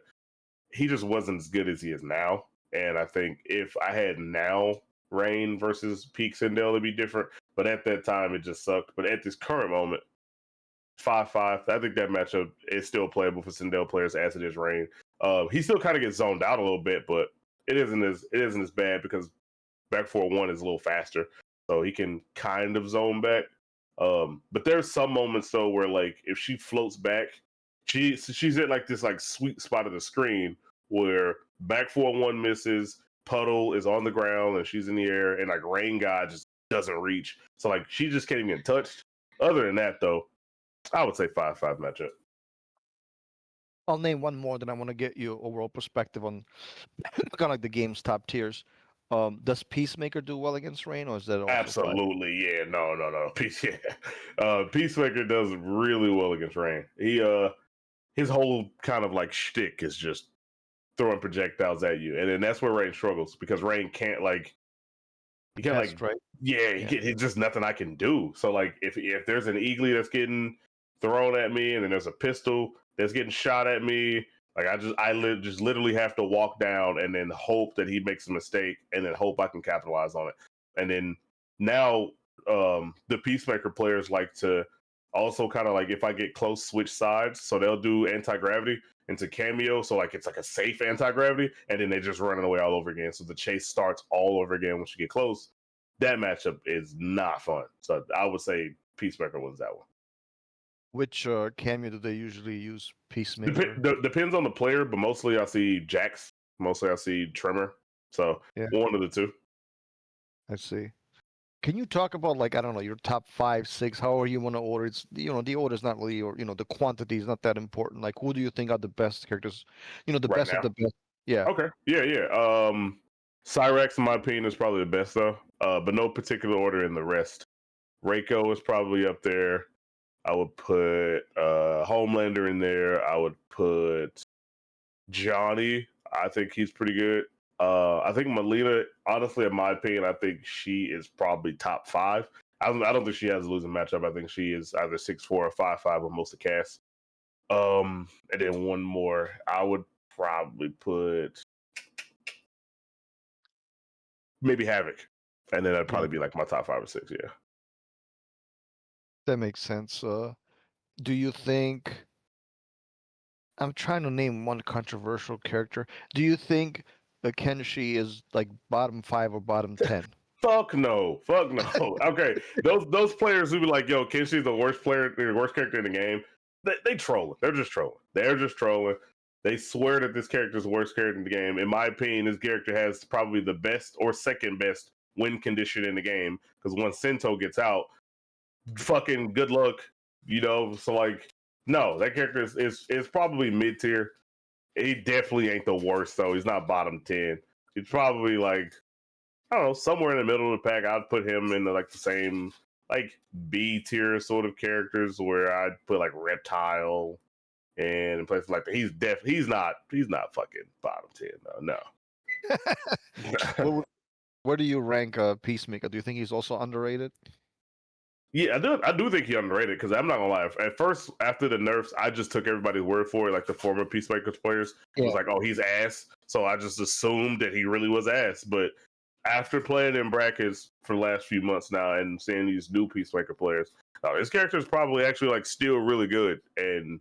he just wasn't as good as he is now. And I think if I had now Rain versus Peak Sindel, it'd be different. But at that time, it just sucked. But at this current moment, 5-5, I think that matchup is still playable for Sindel players as it is Rain. He still kind of gets zoned out a little bit, but it isn't as bad because back 4-1 is a little faster, so he can kind of zone back. But there's some moments though where like if she floats back, she's at like this like sweet spot of the screen where back 4-1 misses, puddle is on the ground and she's in the air, and like Rain God just doesn't reach. So like she just can't even get touched. Other than that though, I would say 5-5 matchup. I'll name one more, then I want to get your overall perspective on kind of like the game's top tiers. Does Peacemaker do well against Rain, or is that also Absolutely, yeah. No. Peacemaker does really well against Rain. His whole kind of like shtick is just throwing projectiles at you, and then that's where Rain struggles because Rain can't like he can't like right? it's just nothing I can do. So like if there's an eagly that's getting thrown at me, and then there's a pistol that's getting shot at me, like I just literally have to walk down and then hope that he makes a mistake, and then hope I can capitalize on it. And then now the Peacemaker players like to also kind of like if I get close, switch sides, so they'll do anti-gravity into cameo, so like it's like a safe anti-gravity, and then they just running away all over again. So the chase starts all over again once you get close. That matchup is not fun. So I would say Peacemaker wins that one. Which cameo do they usually use? Peacemaker. Depends on the player, but mostly I see Jax. Mostly I see Tremor. So Yeah. one of the two. I see. Can you talk about like I don't know your top 5, 6, however you want to order? It's the order is not really, or the quantity is not that important. Like who do you think are the best characters? The Right best now. of the best. Yeah. Okay. Yeah. Cyrax, in my opinion, is probably the best though. But no particular order in the rest. Reiko is probably up there. I would put Homelander in there. I would put Johnny. I think he's pretty good. I think Melina, honestly, in my opinion, I think she is probably top 5. I don't think she has a losing matchup. I think she is either 6-4 or 5-5 on most of the casts. And then one more, I would probably put maybe Havoc, and then that'd probably be like my top 5 or 6. Yeah. That makes sense. Do you think I'm trying to name one controversial character? Do you think Kenshi is like bottom 5 or bottom 10? Fuck no. Okay, those players who be like, "Yo, Kenshi's the worst player, the worst character in the game." They trolling. They're just trolling. They swear that this character is the worst character in the game. In my opinion, this character has probably the best or second best win condition in the game. Because once Sento gets out, fucking good luck. So like, no, that character is probably mid tier. He definitely ain't the worst though. He's not bottom 10. He's probably like, I don't know, somewhere in the middle of the pack. I'd put him in like the same like B tier sort of characters where I'd put like Reptile and places like that. He's not fucking bottom 10 though. No. Where do you rank Peacemaker? Do you think he's also underrated? Yeah, I do think he underrated because I'm not gonna lie. At first, after the nerfs, I just took everybody's word for it. Like the former Peacemakers players was like, "Oh, he's ass," so I just assumed that he really was ass. But after playing in brackets for the last few months now and seeing these new Peacemaker players, his character is probably actually like still really good, and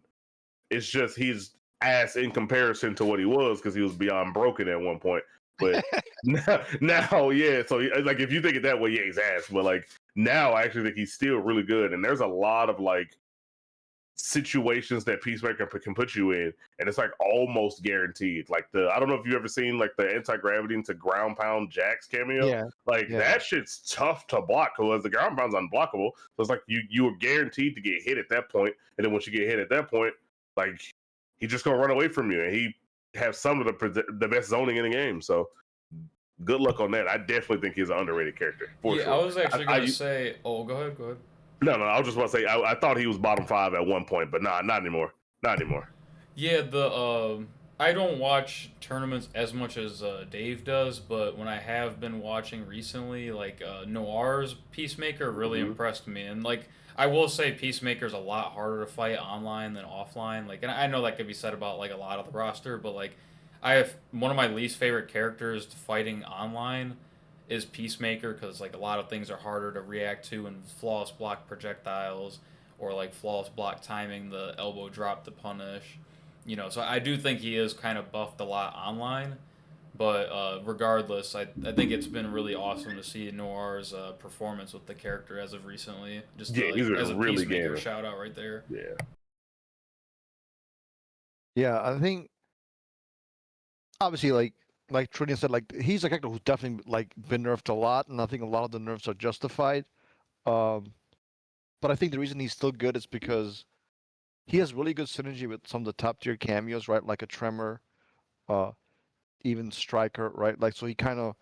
it's just he's ass in comparison to what he was because he was beyond broken at one point. But now, yeah. So like, if you think it that way, yeah, he's ass. But like now, I actually think he's still really good. And there's a lot of like situations that Peacemaker can put you in, and it's like almost guaranteed. Like I don't know if you ever seen like the anti-gravity into ground pound Jax cameo. Yeah. Like that shit's tough to block because the ground pound's unblockable. So it's like you are guaranteed to get hit at that point, and then once you get hit at that point, like he's just gonna run away from you, and he have some of the best zoning in the game. So good luck on that. I definitely think he's an underrated character. For sure. I was actually gonna say. Oh, go ahead. No, I was just about to say I thought he was bottom 5 at one point, but nah, not anymore. Not anymore. Yeah, I don't watch tournaments as much as Dave does, but when I have been watching recently, like Noir's Peacemaker really Hmm. impressed me, and like I will say, Peacemaker's a lot harder to fight online than offline. Like, and I know that could be said about like a lot of the roster, but like I have one of my least favorite characters to fighting online is Peacemaker because like a lot of things are harder to react to and flawless block projectiles or like flawless block timing the elbow drop to punish. So I do think he is kind of buffed a lot online, but regardless, I think it's been really awesome to see Noir's performance with the character as of recently. Just Yeah, he's like as been a really Peacemaker gaming. shout out right there. Yeah. Yeah, I think obviously like Trillion said, like he's a character who's definitely like been nerfed a lot, and I think a lot of the nerfs are justified. Um, but I think the reason he's still good is because he has really good synergy with some of the top tier cameos, right? Like a Tremor, uh, even Striker, right? Like so he kind of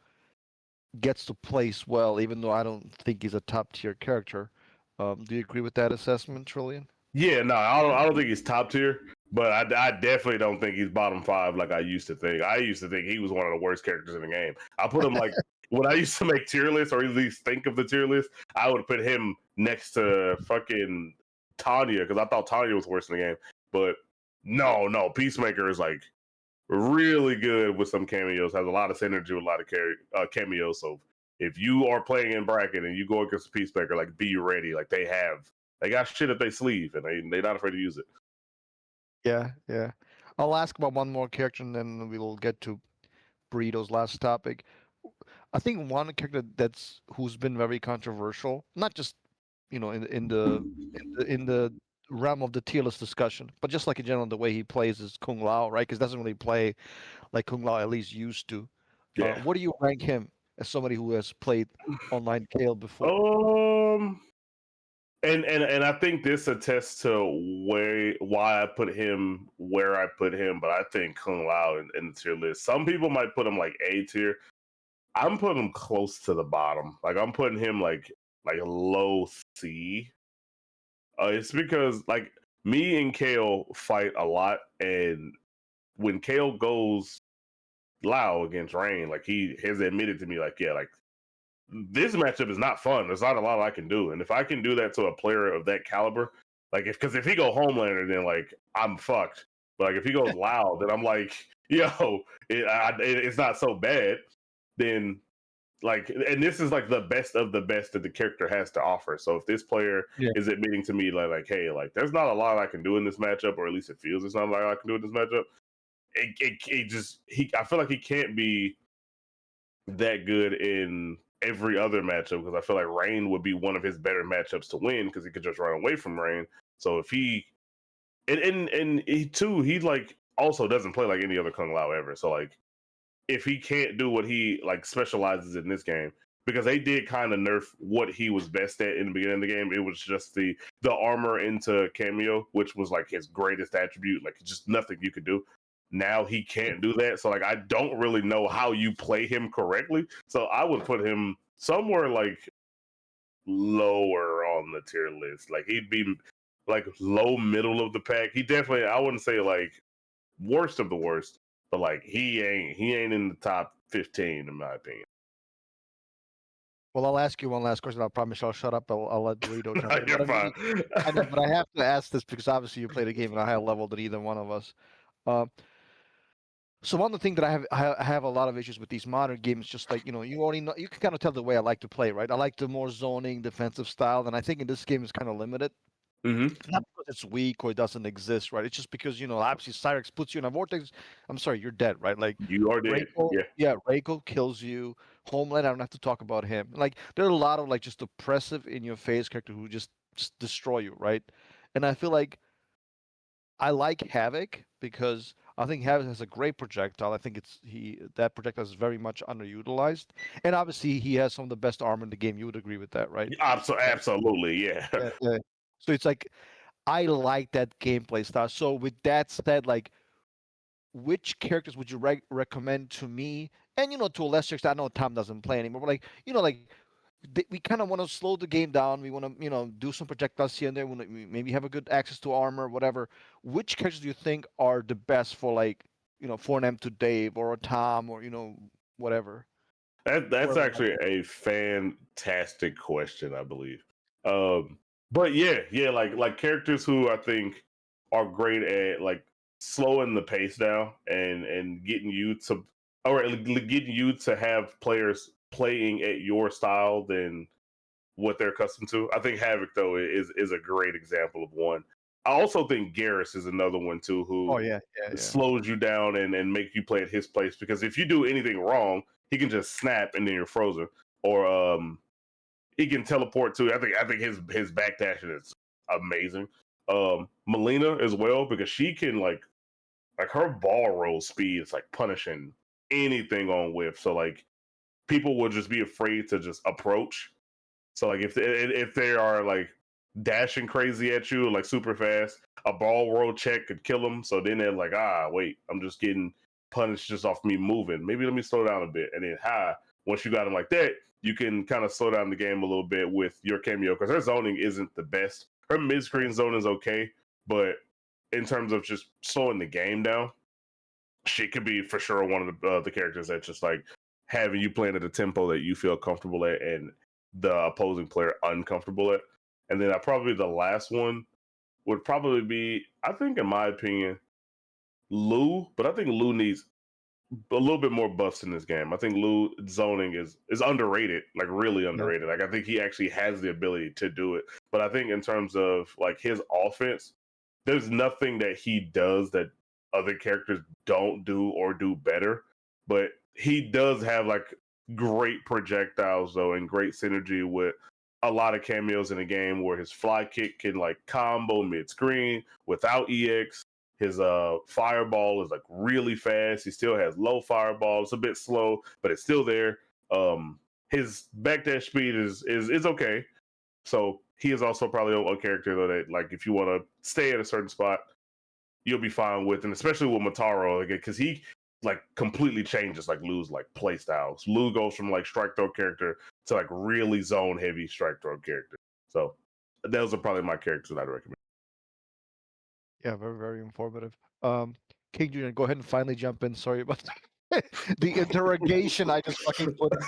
gets to place well, even though I don't think he's a top tier character. Do you agree with that assessment, Trillion? Yeah, no, I don't think he's top tier, but I definitely don't think he's bottom five like I used to think. I used to think he was one of the worst characters in the game. I put him like when I used to make tier lists or at least think of the tier list, I would put him next to fucking Tanya because I thought Tanya was worse in the game. But no, Peacemaker is like really good with some cameos. Has a lot of synergy with a lot of cameos. So if you are playing in bracket and you go against Peacemaker, like be ready. Like they got shit up their sleeve and they're not afraid to use it. Yeah, yeah. I'll ask about one more character and then we'll get to Burrito's last topic. I think one character that's who's been very controversial, not just in the realm of the tier list discussion, but just like in general the way he plays is Kung Lao, right? Because doesn't really play like Kung Lao at least used to. Yeah. What do you rank him as somebody who has played online Kale before? Um. And I think this attests to why I put him where I put him, but I think Kung Lao in the tier list. Some people might put him like A tier. I'm putting him close to the bottom. Like I'm putting him like low C. It's because like me and Kale fight a lot, and when Kale goes Lao against Rain, like he has admitted to me, like yeah, like this matchup is not fun. There's not a lot I can do, and if I can do that to a player of that caliber, like if he go Homelander, then like I'm fucked. But like if he goes Lao, then I'm like, yo, it's not so bad. Then like, and this is like the best of the best that the character has to offer. So if this player Yeah. is admitting to me like hey, like there's not a lot I can do in this matchup, or at least it feels there's not a lot I can do in this matchup. It just I feel like he can't be that good in every other matchup because I feel like Rain would be one of his better matchups to win because he could just run away from Rain. So if he and he too, he like also doesn't play like any other Kung Lao ever. So like if he can't do what he like specializes in this game, because they did kind of nerf what he was best at in the beginning of the game. It was just the armor into cameo, which was like his greatest attribute, like just nothing you could do. Now he can't do that. So like I don't really know how you play him correctly. So I would put him somewhere like lower on the tier list. Like he'd be like low middle of the pack. He definitely I wouldn't say like worst of the worst, but like he ain't in the top 15 in my opinion. Well, I'll ask you one last question. I promise I'll shut up. I'll let Burrito jump in. You're fine. I know, but I have to ask this because obviously you played a game at a higher level than either one of us. Uh, so one of the things that I have a lot of issues with these modern games, just like you already know, you can kind of tell the way I like to play, right? I like the more zoning defensive style, and I think in this game is kind of limited. Hmm. Not because it's weak or it doesn't exist, right? It's just because obviously Cyrex puts you in a vortex. I'm sorry, you're dead, right? Like You are dead. Reiko, Yeah. yeah, Reiko kills you. Homeland, I don't have to talk about him. Like there are a lot of like just oppressive in your face character who just destroy you, right? And I feel like I like Havoc because I think Havoc has a great projectile. I think that projectile is very much underutilized, and obviously he has some of the best armor in the game. You would agree with that, right? Absolutely. Yeah. Yeah, yeah. So it's like I like that gameplay style. So with that said, like which characters would you recommend to me? And to a lesser extent, I know Tom doesn't play anymore, but like like we kind of want to slow the game down. We want to do some projectiles here and there. We maybe have a good access to armor, whatever. Which characters do you think are the best for like for an M to Dave or a Tom or whatever. That's Whoever actually a fantastic question, I believe. But yeah, like characters who I think are great at like slowing the pace down and getting you to, or getting you to have players playing at your style than what they're accustomed to. I think Havoc though is a great example of one. I also think Garrus is another one too, Oh who yeah. slows you down and make you play at his pace. Because if you do anything wrong, he can just snap and then you're frozen. Or he can teleport too. I think his backdashing is amazing. Melina as well, because she can like her ball roll speed is like punishing anything on whiff. So like people will just be afraid to just approach. So like if they are like dashing crazy at you like super fast, a ball roll check could kill them. So then they're like, wait, I'm just getting punished just off me moving. Maybe let me slow down a bit. And then once you got them like that, you can kind of slow down the game a little bit with your cameo because her zoning isn't the best. Her mid screen zone is okay, but in terms of just slowing the game down, she could be for sure one of the characters that just like having you playing at a tempo that you feel comfortable at and the opposing player uncomfortable at. And then probably the last one would probably be, I think, in my opinion, Lou. But I think Lou needs a little bit more buffs in this game. I think Lou zoning is underrated, like really Yeah. underrated. Like I think he actually has the ability to do it. But I think in terms of like his offense, there's nothing that he does that other characters don't do or do better. But he does have like great projectiles though and great synergy with a lot of cameos in the game where his fly kick can like combo mid screen without EX. His fireball is like really fast. He still has low fireball. It's a bit slow, but it's still there. His backdash speed is okay. So he is also probably a character though that like if you want to stay at a certain spot, you'll be fine with, and especially with Mataro, because he like completely changes like Lou's like play styles. Lou goes from like strike throw character to like really zone heavy strike throw character. So those are probably my characters that I'd recommend. Yeah, very, very informative. King Junior, go ahead and finally jump in. Sorry about the interrogation I just fucking put in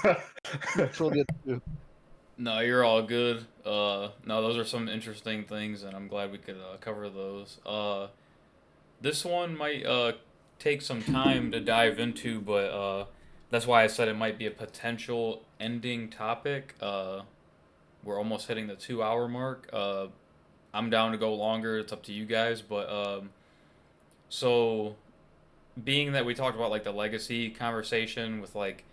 2Trillion. No, you're all good. No, those are some interesting things, and I'm glad we could cover those. This one might take some time to dive into, but that's why I said it might be a potential ending topic. We're almost hitting the 2 hour mark. I'm down to go longer. It's up to you guys, but so being that we talked about like the legacy conversation with like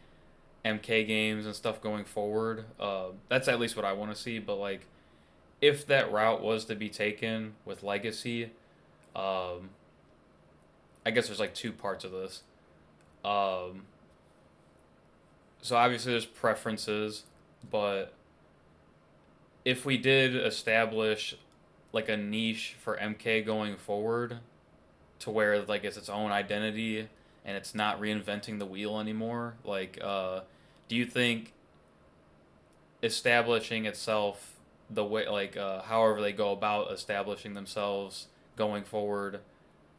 MK games and stuff going forward, that's at least what I want to see. But like, if that route was to be taken with legacy, um, I guess there's like two parts of this. Um, so obviously there's preferences, but if we did establish like a niche for MK going forward, to where like it's its own identity and it's not reinventing the wheel anymore, like do you think establishing itself the way like however they go about establishing themselves going forward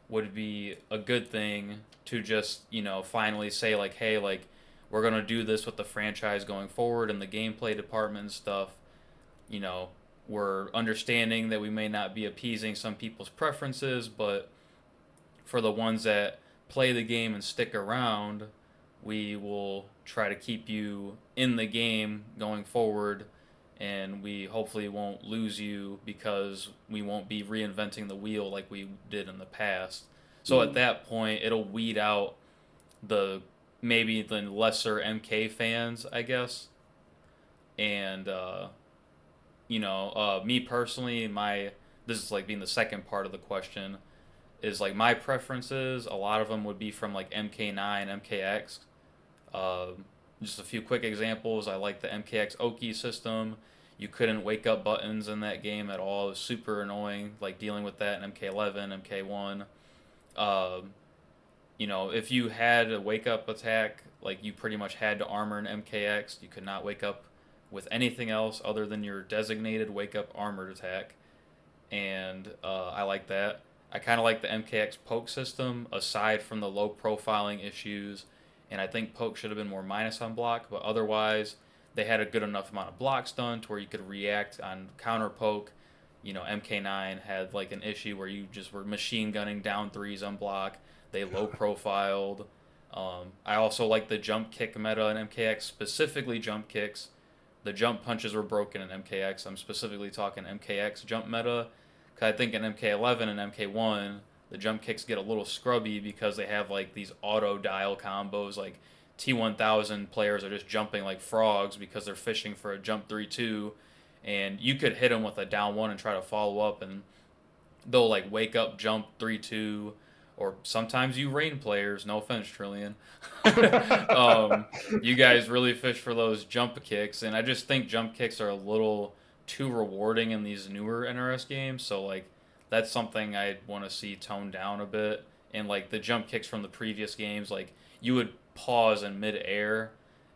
would be a good thing to just finally say like, hey, like we're gonna do this with the franchise going forward and the gameplay department and stuff, you know we're understanding that we may not be appeasing some people's preferences, but for the ones that play the game and stick around, we will try to keep you in the game going forward, and we hopefully won't lose you because we won't be reinventing the wheel like we did in the past. So at that point, it'll weed out the maybe the lesser MK fans, I guess. And me personally, my this is like being the second part of the question is like my preferences. A lot of them would be from like MK9, MKX. Just a few quick examples. I like the MKX Oki system. You couldn't wake up buttons in that game at all. It was super annoying, like dealing with that in MK11, MK1. If you had a wake up attack, like you pretty much had to armor an MKX. You could not wake up with anything else other than your designated wake up armored attack. And I like that. I kind of like the MKX poke system, aside from the low profiling issues, and I think poke should have been more minus on block, but otherwise, they had a good enough amount of blocks done to where you could react on counter poke. MK9 had like an issue where you just were machine gunning down threes on block. They low profiled. I also like the jump kick meta in MKX, specifically jump kicks. The jump punches were broken in MKX. I'm specifically talking MKX jump meta. Because I think in MK11 and MK1, the jump kicks get a little scrubby because they have like these auto dial combos. Like T1000 players are just jumping like frogs because they're fishing for a jump 3-2. And you could hit them with a down one and try to follow up, and they'll like wake up jump 3-2, or sometimes you rain players, no offense Trillion. You guys really fish for those jump kicks, and I just think jump kicks are a little too rewarding in these newer NRS games, so like that's something I want to see toned down a bit. And like the jump kicks from the previous games, like you would pause in mid-air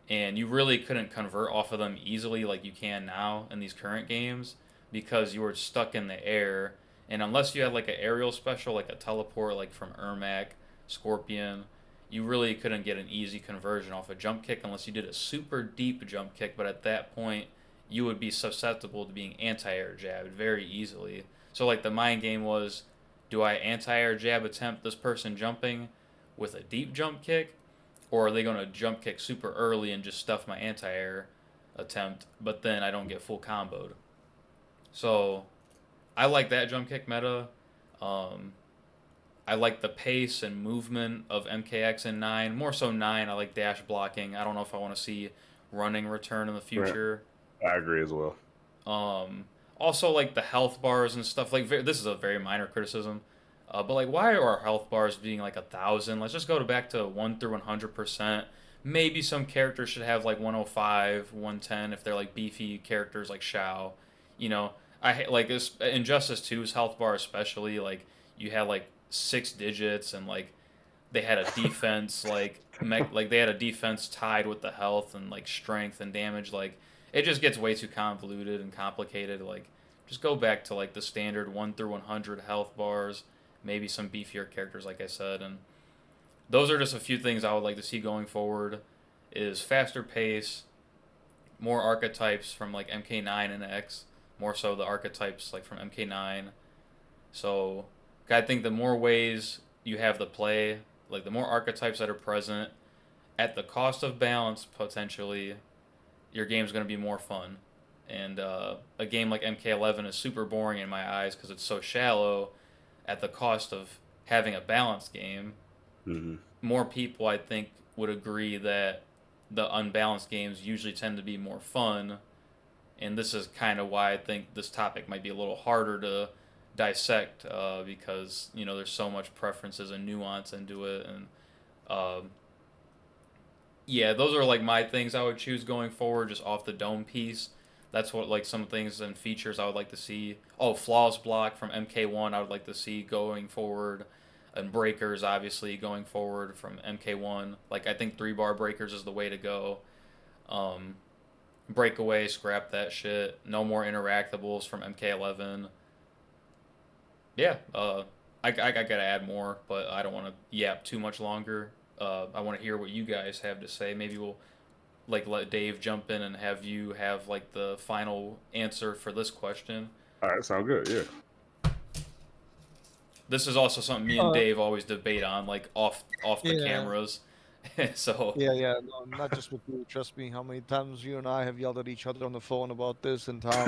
and you really couldn't convert off of them easily like you can now in these current games because you were stuck in the air. And unless you had like an aerial special, like a teleport, like from Ermac, Scorpion, you really couldn't get an easy conversion off a jump kick unless you did a super deep jump kick. But at that point, you would be susceptible to being anti-air jabbed very easily. So like the mind game was, do I anti-air jab attempt this person jumping with a deep jump kick, or are they going to jump kick super early and just stuff my anti-air attempt, but then I don't get full comboed? So I like that jump kick meta. Um, I like the pace and movement of MKX in 9. More so 9. I like dash blocking. I don't know if I want to see running return in the future. I agree as well. Also, like the health bars and stuff. Like this is a very minor criticism, but like why are our health bars being like 1,000? Let's just go back to 1 through 100%. Maybe some characters should have like 105, 110 if they're like beefy characters like Shao. You know, like this Injustice 2's health bar especially. Like you had like 6 digits and like they had a defense like they had a defense tied with the health and like strength and damage. Like it just gets way too convoluted and complicated. Like just go back to like the standard 1 through 100 health bars, maybe some beefier characters like I said. And those are just a few things I would like to see going forward, is faster pace, more archetypes from like MK9 and X, more so the archetypes like from MK9. So I think the more ways you have to play, like the more archetypes that are present at the cost of balance potentially, your game's going to be more fun. And a game like MK11 is super boring in my eyes because it's so shallow at the cost of having a balanced game. Mm-hmm. More people, I think, would agree that the unbalanced games usually tend to be more fun. And this is kind of why I think this topic might be a little harder to dissect because, there's so much preferences and nuance into it. And yeah, those are like my things I would choose going forward, just off the dome piece. That's what like some things and features I would like to see. Oh, flaws block from MK1 I would like to see going forward, and breakers obviously going forward from MK1. Like I think 3-bar breakers is the way to go. Breakaway, scrap that shit. No more interactables from MK11. Yeah, I gotta add more, but I don't want to yap too much longer. I want to hear what you guys have to say. Maybe we'll like let Dave jump in and have you have like the final answer for this question. All right, sound good. Yeah. This is also something me and Dave always debate on, like off the Yeah. cameras. So Yeah, no, not just with you. Trust me, how many times you and I have yelled at each other on the phone about this and how.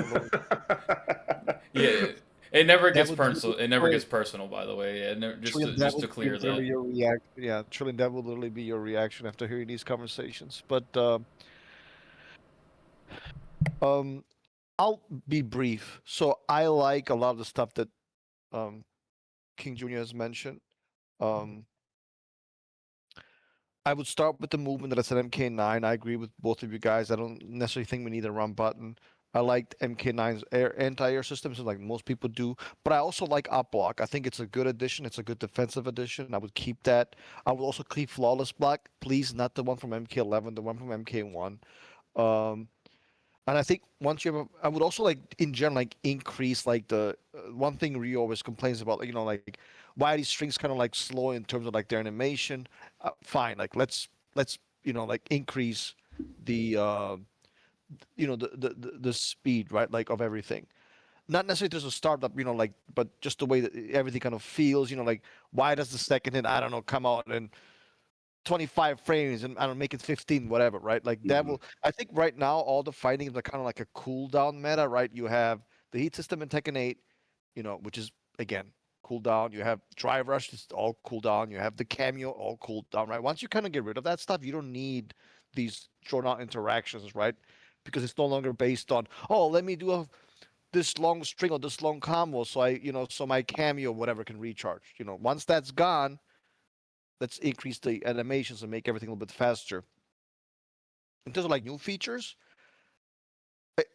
yeah, it never That gets would personal. It never literally gets personal, by the way. Yeah, Trillion, that just would to be clear literally that. your reaction. Yeah, Trillion, that would literally be your reaction after hearing these conversations. But um, I'll be brief. So I like a lot of the stuff that um King Jr. has mentioned. Um, I would start with the movement that I said MK9. I agree with both of you guys. I don't necessarily think we need a run button. I liked MK9's anti-air systems, like most people do. But I also like op block. I think it's a good addition. It's a good defensive addition. I would keep that. I would also keep flawless block, please, not the one from MK11, the one from MK1. Um, And I think once you have, I would also like in general like increase like the one thing Ryu always complains about, like, like why are these strings kind of like slow in terms of like their animation. Fine, like let's like increase the the speed, right, like of everything. Not necessarily there's a startup, like, but just the way that everything kind of feels, like why does the second hit, I don't know, come out and 25 frames and I don't know, make it 15, whatever, right? Like that Mhm. will, I think right now all the fighting are kind of like a cooldown meta, right? You have the heat system in Tekken 8, which is again cooldown. You have Drive Rush, it's all cooldown. You have the cameo, all cooldown, right? Once you kind of get rid of that stuff, you don't need these drawn out interactions, right? Because it's no longer based on, oh, let me do this long string or this long combo so so my cameo, whatever, can recharge. Once that's gone, let's increase the animations and make everything a little bit faster. In terms of like new features,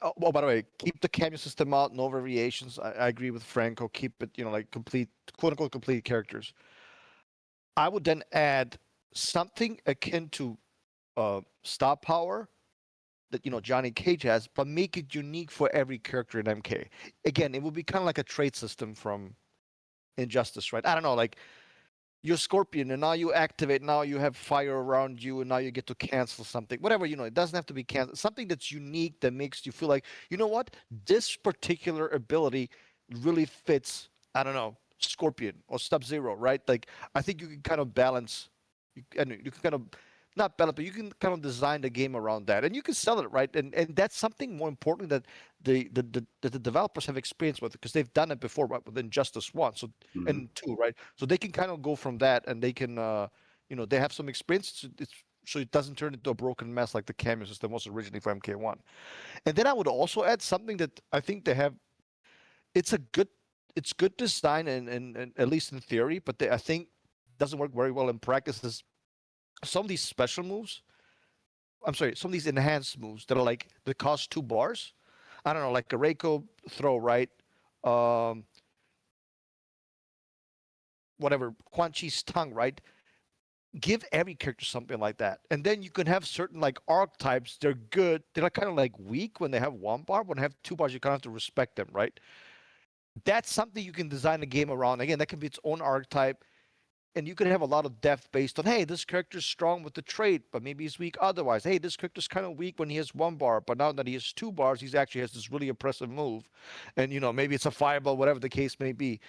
oh, by the way, keep the cameo system out, no variations. I agree with Franco. Keep it, like complete, quote unquote, complete characters. I would then add something akin to star power that Johnny Cage has, but make it unique for every character in MK. Again, it would be kind of like a trade system from Injustice, right? I don't know, like you're Scorpion, and now you activate. Now you have fire around you, and now you get to cancel something. Whatever, it doesn't have to be canceled. Something that's unique that makes you feel like, you know what, this particular ability really fits. I don't know, Scorpion or Sub Zero, right? Like I think you can kind of balance, and you can kind of not balance, but you can kind of design the game around that, and you can sell it, right? And that's something more important that the developers have experience with because they've done it before, right, with Injustice One, so Mhm. and two, right? So they can kind of go from that, and they can, they have some experience. So it doesn't turn into a broken mess like the cameo system was originally for MK1. And then I would also add something that I think they have. It's a good, it's good design, and at least in theory, but I think doesn't work very well in practice. Is some of these special moves. I'm sorry, some of these enhanced moves that are like that cost 2 bars. I don't know, like a Reiko throw, right? Um, whatever, Quan Chi's tongue, right? Give every character something like that, and then you can have certain like archetypes. They're good. They're kind of like weak when they have 1 bar. When they have 2 bars, you kind of have to respect them, right? That's something you can design a game around. Again, that can be its own archetype, and you can have a lot of depth based on, hey, this character's strong with the trait, but maybe he's weak otherwise. Hey, this character's kind of weak when he has 1 bar, but now that he has 2 bars, he's actually has this really impressive move, and maybe it's a fireball, whatever the case may be.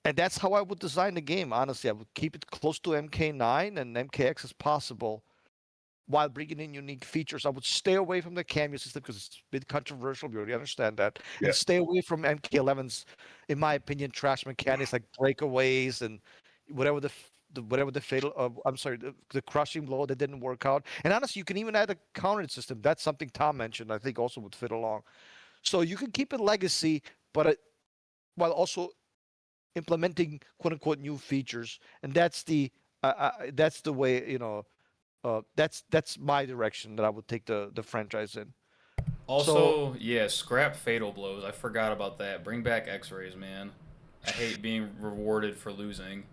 And that's how I would design the game. Honestly, I would keep it close to MK9 and MKX as possible, while bringing in unique features. I would stay away from the cameo system because it's a bit controversial. We already understand that, Yeah. and stay away from MK11's, in my opinion, trash mechanics like breakaways and whatever whatever the fatal. I'm sorry, the crushing blow that didn't work out. And honestly, you can even add a counter system. That's something Tom mentioned. I think also would fit along. So you can keep it legacy, but while also implementing quote unquote new features, and that's the way that's my direction that I would take the franchise in. So Also, yeah, scrap fatal blows. I forgot about that. Bring back X-rays, man. I hate being rewarded for losing.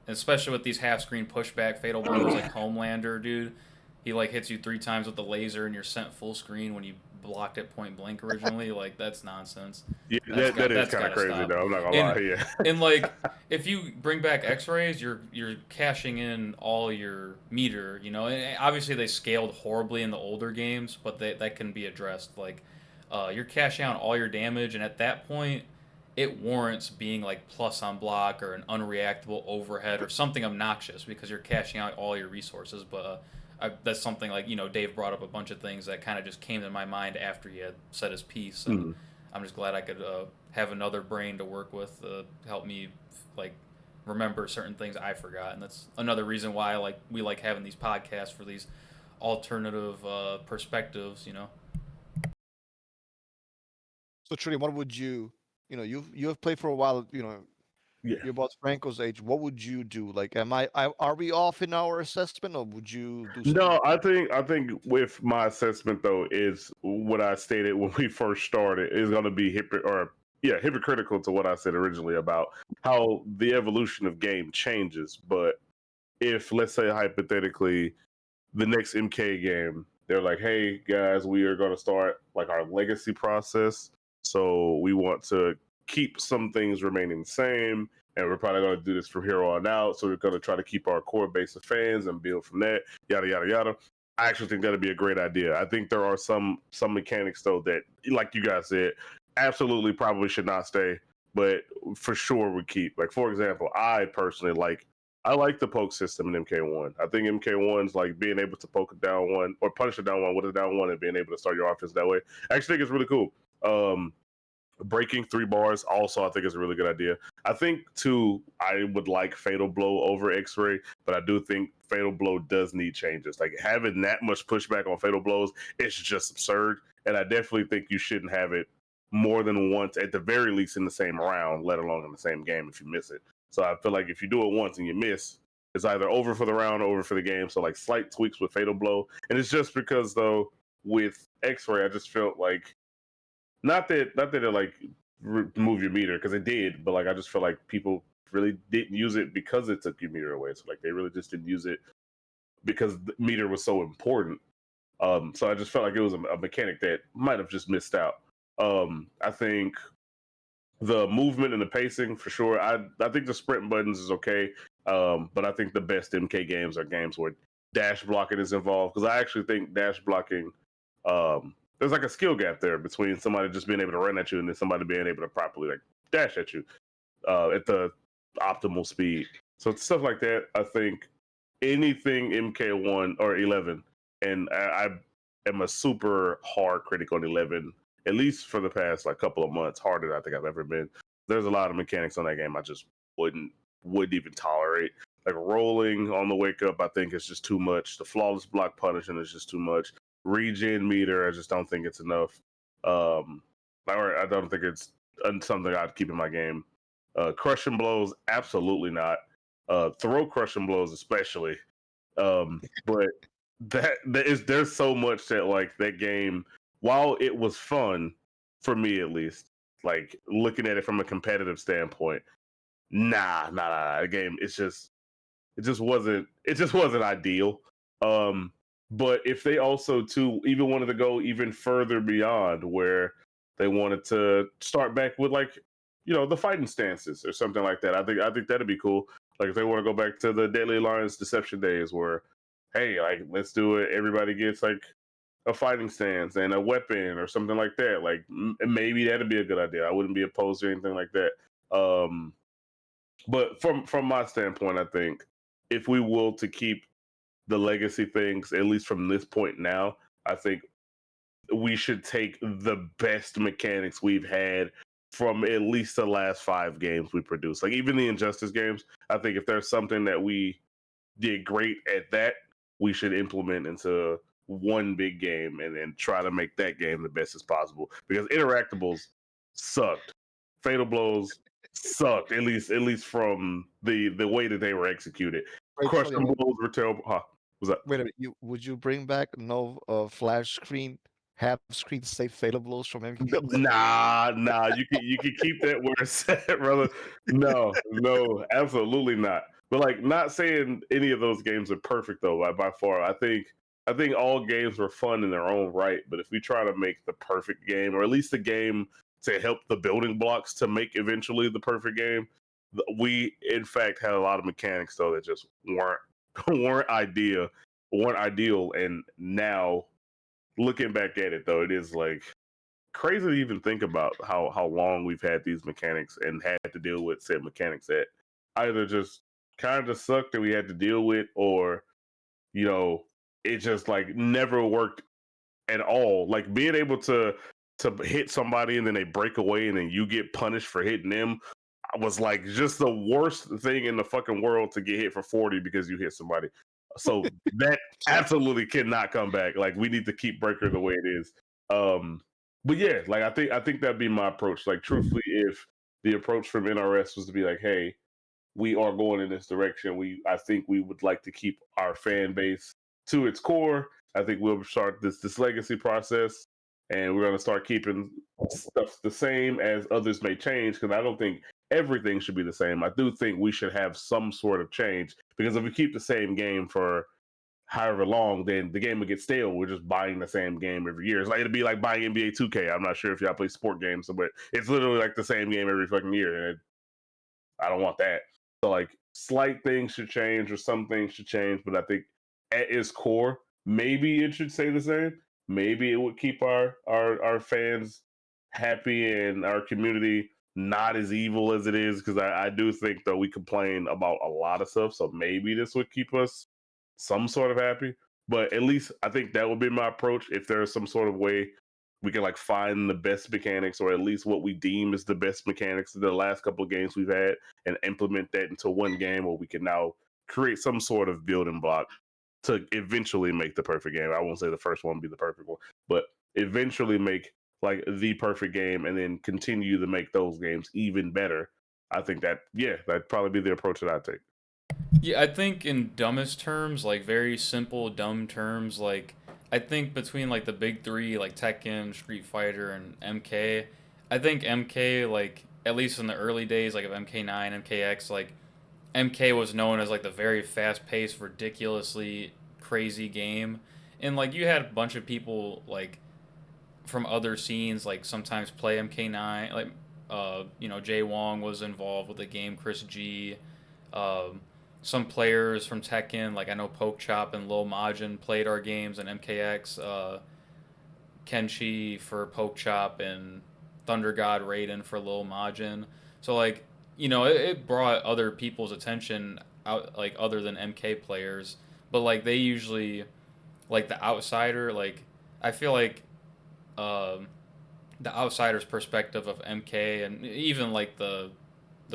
Especially with these half-screen pushback fatal blows like Homelander, dude. He like hits you 3 times with the laser and you're sent full screen when you blocked it point blank originally. Like that's nonsense. Yeah, that is That's kind of gotta crazy stop. though. I'm not gonna And lie. Yeah. and like if you bring back X-rays, you're cashing in all your meter. And obviously they scaled horribly in the older games, but that can be addressed. Like you're cashing out all your damage, and at that point, it warrants being like plus on block or an unreactable overhead or something obnoxious because you're cashing out all your resources. But that's something like Dave brought up a bunch of things that kind of just came to my mind after he had said his piece, and Mhm. I'm just glad I could have another brain to work with to help me like remember certain things I forgot, and that's another reason why we like having these podcasts for these alternative perspectives. Trudy, what would you have played for a while, Yeah. you're about Franco's age. What would you do? Like, are we off in our assessment, or would you do something No, I different? think with my assessment though is what I stated when we first started is going to be hypocritical to what I said originally about how the evolution of game changes. But if let's say hypothetically the next MK game they're like, hey guys, we are going to start like our legacy process. So we want to keep some things remaining the same, and we're probably going to do this from here on out. So we're going to try to keep our core base of fans and build from that, yada yada yada. I actually think that'd be a great idea. I think there are some mechanics though that, like you guys said, absolutely probably should not stay, but for sure would keep. Like for example, I like the poke system in MK1. I think MK1's like being able to poke a down one or punish a down one with a down one and being able to start your offense that way. I actually think it's really cool. Breaking 3 bars also I think is a really good idea. I think too I would like Fatal Blow over X-Ray, but I do think Fatal Blow does need changes. Like having that much pushback on Fatal Blows, it's just absurd. And I definitely think you shouldn't have it more than once, at the very least in the same round, let alone in the same game if you miss it. So I feel like if you do it once and you miss, it's either over for the round or over for the game. So like slight tweaks with Fatal Blow. And it's just because though with X-Ray, I just felt like not that it like remove your meter, because it did, but like I just feel like people really didn't use it because it took your meter away. So like they really just didn't use it because the meter was so important. So I just felt like it was a mechanic that might have just missed out. I think the movement and the pacing for sure. I think the sprint buttons is okay, but I think the best MK games are games where dash blocking is involved, because I actually think dash blocking, there's like a skill gap there between somebody just being able to run at you and then somebody being able to properly like dash at you at the optimal speed. So stuff like that. I think anything MK1 or 11, and I am a super hard critic on 11, at least for the past like couple of months, harder than I think I've ever been. There's a lot of mechanics on that game I just wouldn't even tolerate. Like rolling on the wake up, I think it's just too much. The flawless block punishing is just too much. Regen meter, I just don't think it's enough. Or I don't think it's something I'd keep in my game. Crushing blows, absolutely not. Throw crushing blows, especially. But there's so much that like that game, while it was fun for me at least, like looking at it from a competitive standpoint, nah. The game, it just wasn't ideal. But if they also too even wanted to go even further beyond, where they wanted to start back with like the fighting stances or something like that, I think that'd be cool. Like if they want to go back to the Deadly Alliance Deception days, where hey, like let's do it. Everybody gets like a fighting stance and a weapon or something like that. Like maybe that'd be a good idea. I wouldn't be opposed to anything like that. But from my standpoint, I think if we will to keep the legacy things, at least from this point now, I think we should take the best mechanics we've had from at least the last 5 games we produced. Like even the Injustice games, I think if there's something that we did great at that, we should implement into one big game and then try to make that game the best as possible. Because interactables sucked. Fatal blows sucked, at least from the way that they were executed. Wait, Crushing Trillion, blows were terrible. Huh, was that? wait a minute. Would you bring back no flash screen, half screen safe fatal blows from MK? Nah. You can keep that where it's at, brother. No, absolutely not. But like, not saying any of those games are perfect though. By far, I think all games were fun in their own right. But if we try to make the perfect game, or at least a game to help the building blocks to make eventually the perfect game, we in fact had a lot of mechanics though that just weren't weren't ideal. And now looking back at it though, it is like crazy to even think about how long we've had these mechanics and had to deal with said mechanics that either just kind of sucked that we had to deal with, or you know it just like never worked at all. Like being able to hit somebody and then they break away and then you get punished for hitting them was like just the worst thing in the fucking world, to get hit for 40 because you hit somebody. So that absolutely cannot come back. Like we need to keep Breaker the way it is. But yeah, like I think that'd be my approach. Like truthfully, if the approach from NRS was to be like, hey, we are going in this direction. I think we would like to keep our fan base to its core. I think we'll start this legacy process, and we're going to start keeping stuff the same as others may change. Because I don't think everything should be the same. I do think we should have some sort of change, because if we keep the same game for however long, then the game would get stale. We're just buying the same game every year. It's like it'd be like buying NBA 2K. I'm not sure if y'all play sport games, but it's literally like the same game every fucking year, and I don't want that. So like slight things should change or some things should change, but I think at its core, maybe it should stay the same. Maybe it would keep our fans happy and our community not as evil as it is. Because I do think though we complain about a lot of stuff, so maybe this would keep us some sort of happy. But at least I think that would be my approach. If there's some sort of way we can like find the best mechanics, or at least what we deem as the best mechanics of the last couple of games we've had, and implement that into one game where we can now create some sort of building block to eventually make the perfect game. I won't say the first one be the perfect one, but eventually make like the perfect game and then continue to make those games even better. I think that, yeah, that'd probably be the approach that I take. Yeah, I think in dumbest terms, like very simple, dumb terms, like I think between like the big three, like Tekken, Street Fighter, and MK, I think MK, like at least in the early days, like of MK9, MKX, like MK was known as like the very fast-paced, ridiculously crazy game, and like you had a bunch of people like from other scenes, like sometimes play MK9, like Jay Wong was involved with the game, Chris G. Um, some players from Tekken, like I know Poke Chop and Lil Majin played our games and MKX. Kenshi for Poke Chop and Thunder God Raiden for Lil Majin. So like it brought other people's attention out, like other than MK players, but like they usually like the outsider. Like I feel like um, the outsider's perspective of MK and even like the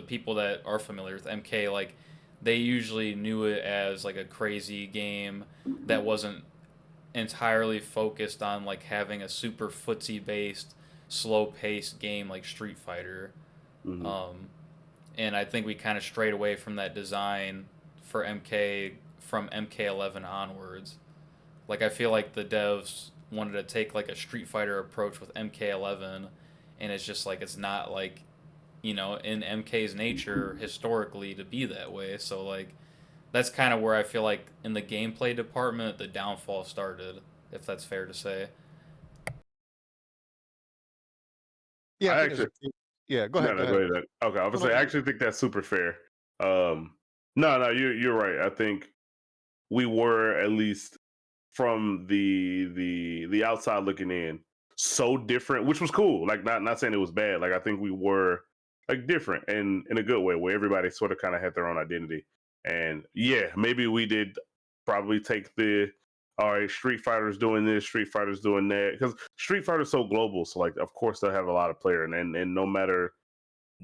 people that are familiar with MK, like they usually knew it as like a crazy game that wasn't entirely focused on like having a super footsie based, slow paced game like Street Fighter. Mm-hmm. Um, and I think we kind of strayed away from that design for MK from MK11 onwards. Like I feel like the devs wanted to take like a Street Fighter approach with MK11, and it's just like it's not like in MK's nature historically to be that way. So like that's kind of where I feel like in the gameplay department the downfall started, if that's fair to say. Yeah, I I think actually yeah. Go No, ahead. Go no, go ahead. ahead. Okay, I No, would no, say I actually think that's super fair. No, you're right. I think we were at least from the outside looking in so different, which was cool. Like not saying it was bad. Like I think we were like different and in a good way, where everybody sort of kind of had their own identity. And yeah, maybe we did probably take the all right, Street Fighter's doing this, Street Fighter's doing that, because Street Fighter's so global. So like, of course, they'll have a lot of player, and no matter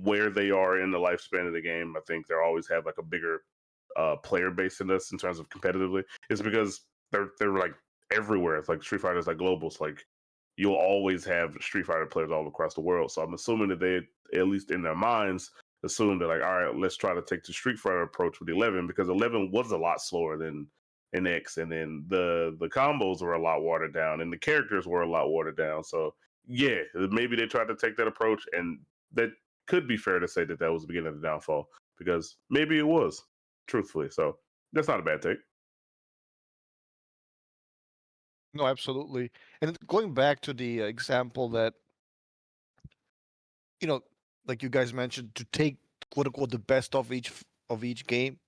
where they are in the lifespan of the game, I think they'll always have like a bigger player base than us in terms of competitively. It's because they're like everywhere. It's like Street Fighter's like global. It's like you'll always have Street Fighter players all across the world. So I'm assuming that they, at least in their minds, assume that like, all right, let's try to take the Street Fighter approach with 11, because 11 was a lot slower than an X, and then the combos were a lot watered down, and the characters were a lot watered down. So yeah, maybe they tried to take that approach, and that could be fair to say that that was the beginning of the downfall, because maybe it was, truthfully. So that's not a bad take. no, absolutely. And going back to the example that you know, like you guys mentioned, to take quote unquote the best of each game.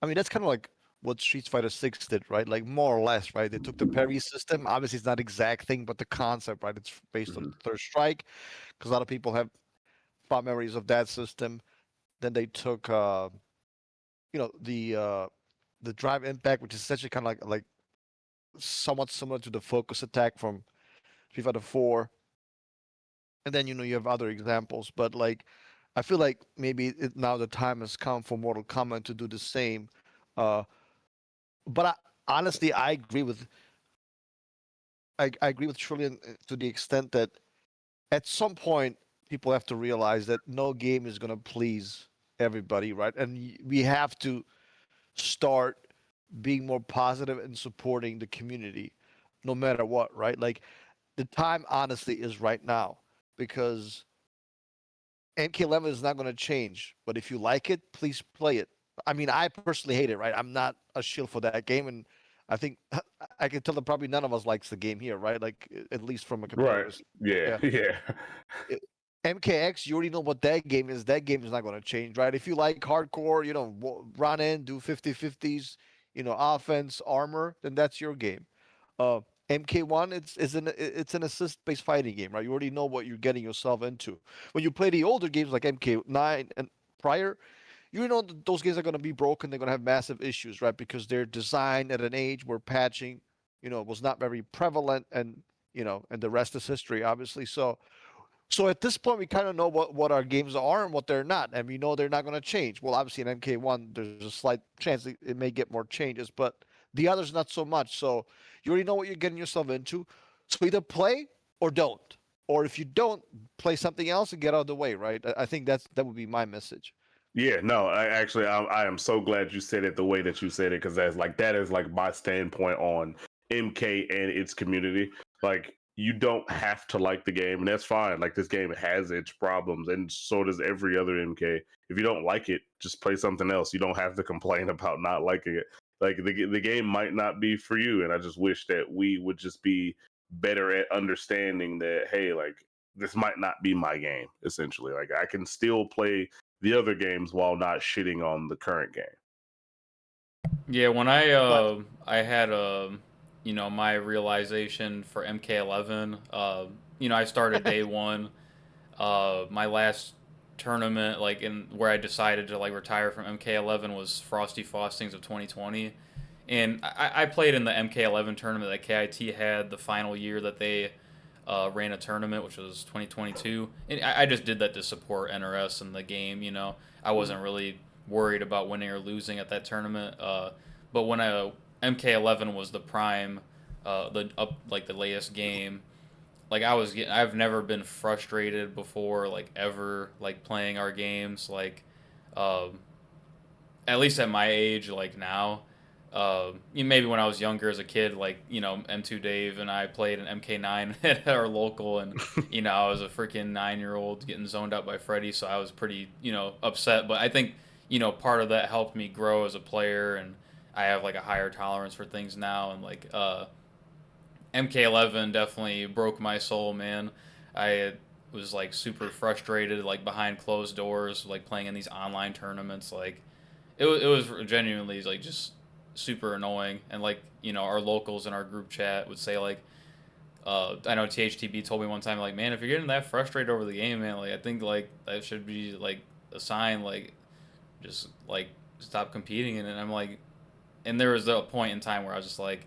I mean, that's kind of like what Street Fighter 6 did, right? Like more or less, right? They took the parry system. Obviously, it's not exact thing, but the concept, right? It's based on Mm-hmm. Third Strike, because a lot of people have fond memories of that system. Then they took, you know, the drive impact, which is essentially kind of like somewhat similar to the focus attack from Street Fighter 4. And then you have other examples, but like I feel like maybe now the time has come for Mortal Kombat to do the same. Uh, but honestly, I agree with Trillion to the extent that at some point people have to realize that no game is gonna please everybody, right? And we have to start being more positive and supporting the community, no matter what, right? Like the time, honestly, is right now because MK11 is not going to change, but if you like it, please play it. I mean, I personally hate it, right? I'm not a shield for that game, and I think I can tell that probably none of us likes the game here, right? Like at least from a Right. competitive. Yeah. Yeah. Yeah. It- MKX, you already know what that game is. That game is not going to change, right? If you like hardcore, run in, do 50-50s, offense, armor, then that's your game. Uh, MK1, it's an assist-based fighting game, right? You already know what you're getting yourself into. When you play the older games like MK9 and prior, those games are going to be broken. They're going to have massive issues, right? Because they're designed at an age where patching, was not very prevalent, and the rest is history, obviously. So at this point, we kind of know what our games are and what they're not, and we know they're not going to change. Well, obviously in MK1, there's a slight chance it may get more changes, but the others not so much. So you already know what you're getting yourself into. So either play or don't, or if you don't, play something else and get out of the way, right? I think that would be my message. Yeah, no, I am so glad you said it the way that you said it because that is like my standpoint on MK and its community. Like, you don't have to like the game, and that's fine. Like, this game has its problems, and so does every other MK. If you don't like it, just play something else. You don't have to complain about not liking it. Like, the game might not be for you, and I just wish that we would just be better at understanding that, hey, like, this might not be my game. Essentially, like, I can still play the other games while not shitting on the current game. Yeah, when I But I had my realization for MK11, I started day one. My last tournament, like in where I decided to like retire from MK11, was Frosty Faustings of 2020, and I played in the MK11 tournament that KIT had the final year that they ran a tournament, which was 2022, and I just did that to support NRS and the game. I wasn't really worried about winning or losing at that tournament. But when MK11 was the prime, the up like the latest game, like I've never been frustrated before, like ever, like playing our games, like um, at least at my age, like now. Maybe when I was younger as a kid, like M2 Dave and I played an MK9 at our local, and I was a freaking 9 year old getting zoned out by Freddy, so I was pretty upset. But I think part of that helped me grow as a player, and I have like a higher tolerance for things now, and like MK11 definitely broke my soul, man. I was like super frustrated, like behind closed doors, like playing in these online tournaments, like it was genuinely like just super annoying, and like our locals in our group chat would say like I know THTB told me one time like, man, if you're getting that frustrated over the game, man, like I think like that should be like a sign, like just like stop competing in it. And I'm like, and there was a point in time where I was just like,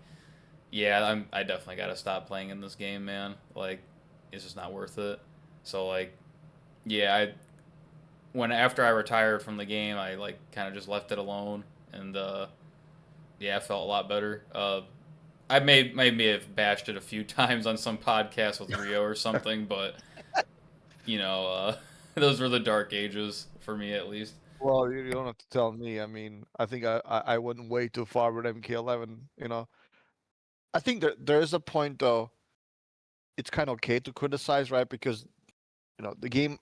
yeah, I definitely got to stop playing in this game, man, like it's just not worth it. So like yeah, when after I retired from the game, I like kind of just left it alone, and yeah, I felt a lot better. I maybe have bashed it a few times on some podcast with Rio or something, but those were the dark ages for me at least. well, you don't have to tell me. I mean, I think I wouldn't way too far with MK11. I think there is a point though. It's kind of okay to criticize, right? Because the game,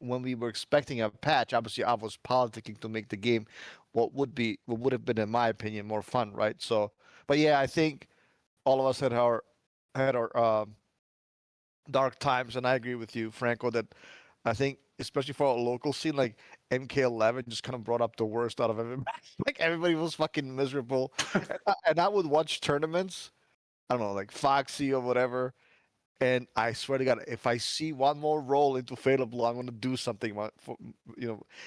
when we were expecting a patch, obviously I was politicking to make the game what would have been, in my opinion, more fun, right? So, but yeah, I think all of us had our dark times, and I agree with you, Franco, that I think especially for our local scene, like MK11 just kind of brought up the worst out of everybody. Like everybody was fucking miserable, and I would watch tournaments. I don't know, like Foxy or whatever, and I swear to God, if I see one more roll into Fatal Blow, I'm gonna do something.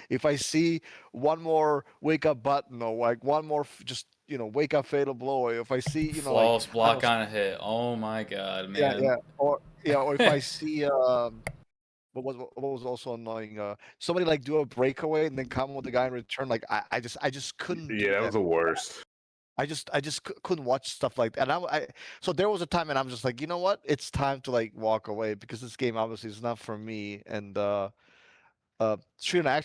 If I see one more wake up button or like one more just wake up Fatal Blow, or if I see like Flawless I don't block know, on a hit. Oh my god, yeah, man. yeah, or if I see what was also annoying, somebody like do a breakaway and then come with the guy in return. Like I just couldn't Yeah, do that was that. the worst. I just couldn't watch stuff like that. And so there was a time, and I'm just like, you know what? It's time to like walk away because this game obviously is not for me. And Shrina, I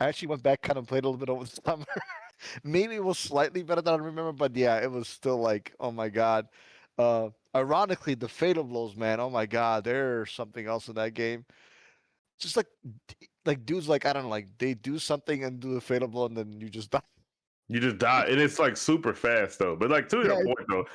actually went back, kind of played a little bit over the summer. Maybe it was slightly better than I remember, but yeah, it was still like, oh my god. Ironically, the fatal blows, man. Oh my god, there's something else in that game. Just like dudes, like I don't know, like they do something and do the fatal blow, and then you just die. You just die, and it's like super fast though. But like to Yeah, your point though,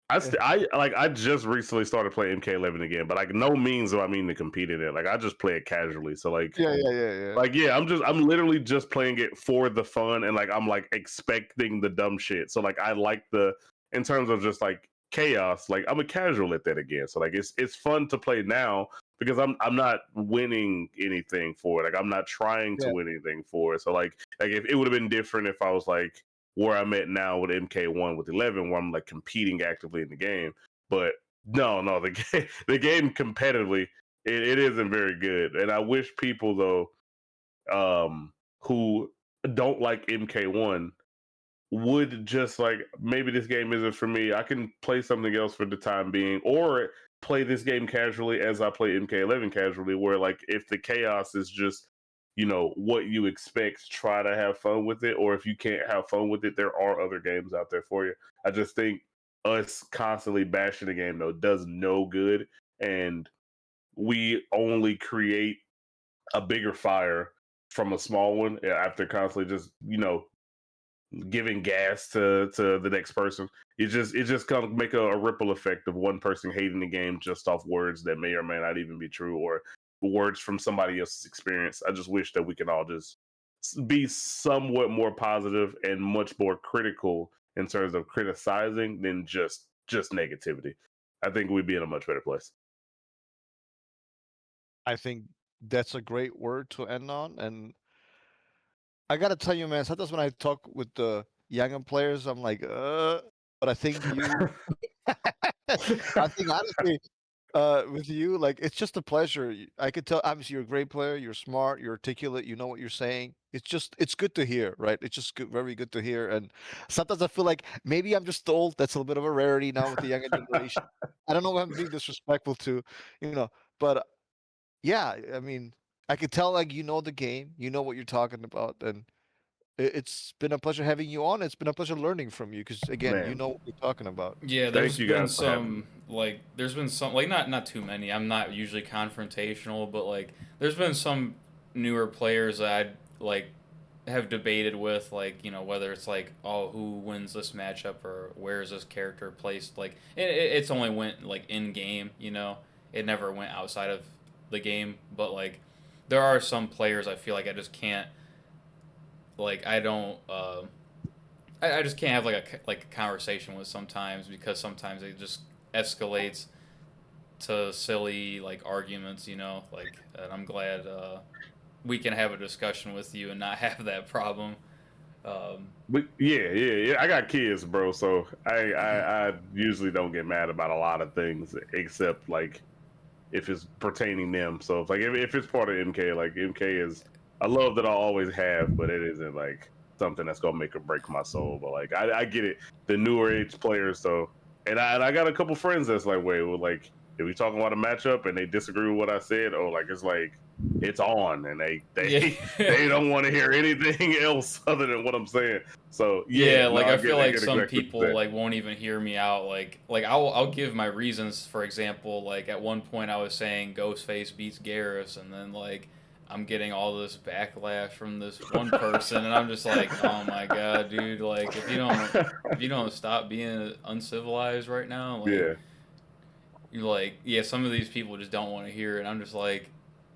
I just recently started playing MK11 again, but like no means do I mean to compete in it. Like I just play it casually. So yeah. yeah, I'm literally just playing it for the fun, and like I'm like expecting the dumb shit. So like I like the in terms of just like chaos. Like I'm a casual at that again. So like it's fun to play now because I'm not winning anything for it. Like I'm not trying to Yeah. win anything for it. So like if it would have been different if I was like where I'm at now with MK1 with 11, where I'm like competing actively in the game. But no, the game the game competitively it isn't very good, and I wish people though who don't like MK1 would just like maybe this game isn't for me. I can play something else for the time being, or play this game casually as I play MK11 casually, where like if the chaos is just what you expect, try to have fun with it, or if you can't have fun with it, there are other games out there for you. I just think us constantly bashing the game though does no good, and we only create a bigger fire from a small one after constantly just giving gas to the next person. It just kind of make a ripple effect of one person hating the game just off words that may or may not even be true, or words from somebody else's experience. I just wish that we could all just be somewhat more positive and much more critical in terms of criticizing than just negativity. I think we'd be in a much better place. I think that's a great word to end on. And I gotta tell you, man, sometimes when I talk with the younger players, I'm like, but I think you, I think honestly, with you, like it's just a pleasure. I could tell. Obviously, you're a great player. You're smart. You're articulate. You know what you're saying. It's good to hear, right? It's just good, very good to hear. And sometimes I feel like maybe I'm just old. That's a little bit of a rarity now with the younger generation. I don't know if I'm being disrespectful to, you know, but yeah, I mean, I could tell like you know the game. You know what you're talking about, and it's been a pleasure having you on. It's been a pleasure learning from you because again, you Man, know what you're talking about. Yeah, thank there's you been guys for having me. some there's been some like not too many. I'm not usually confrontational, but like there's been some newer players that I'd like have debated with, like whether it's like, oh, who wins this matchup or where is this character placed. Like it's only went like in game, it never went outside of the game. But like there are some players I feel like I just can't, like I don't I just can't have like a conversation with sometimes, because sometimes it just escalates to silly like arguments, like, and I'm glad we can have a discussion with you and not have that problem. Um, But yeah. I got kids, bro. So I usually don't get mad about a lot of things except like if it's pertaining them. So if, like if it's part of MK, like MK is a love that I always have, but it isn't like something that's gonna make or break my soul. But like I get it, the newer age players though, and I got a couple friends that's like, wait, well, like if we talking about a matchup and they disagree with what I said, or like it's on, and they yeah. they don't want to hear anything else other than what I'm saying. So yeah, Yeah, no, like I feel I like get some exactly what you people said. like won't even hear me out. Like I'll give my reasons. For example, like at one point I was saying Ghostface beats Garrus, and then like I'm getting all this backlash from this one person, and I'm just like, oh my god, dude! Like if you don't stop being uncivilized right now, like Yeah. you're like, yeah, some of these people just don't want to hear it. And I'm just like,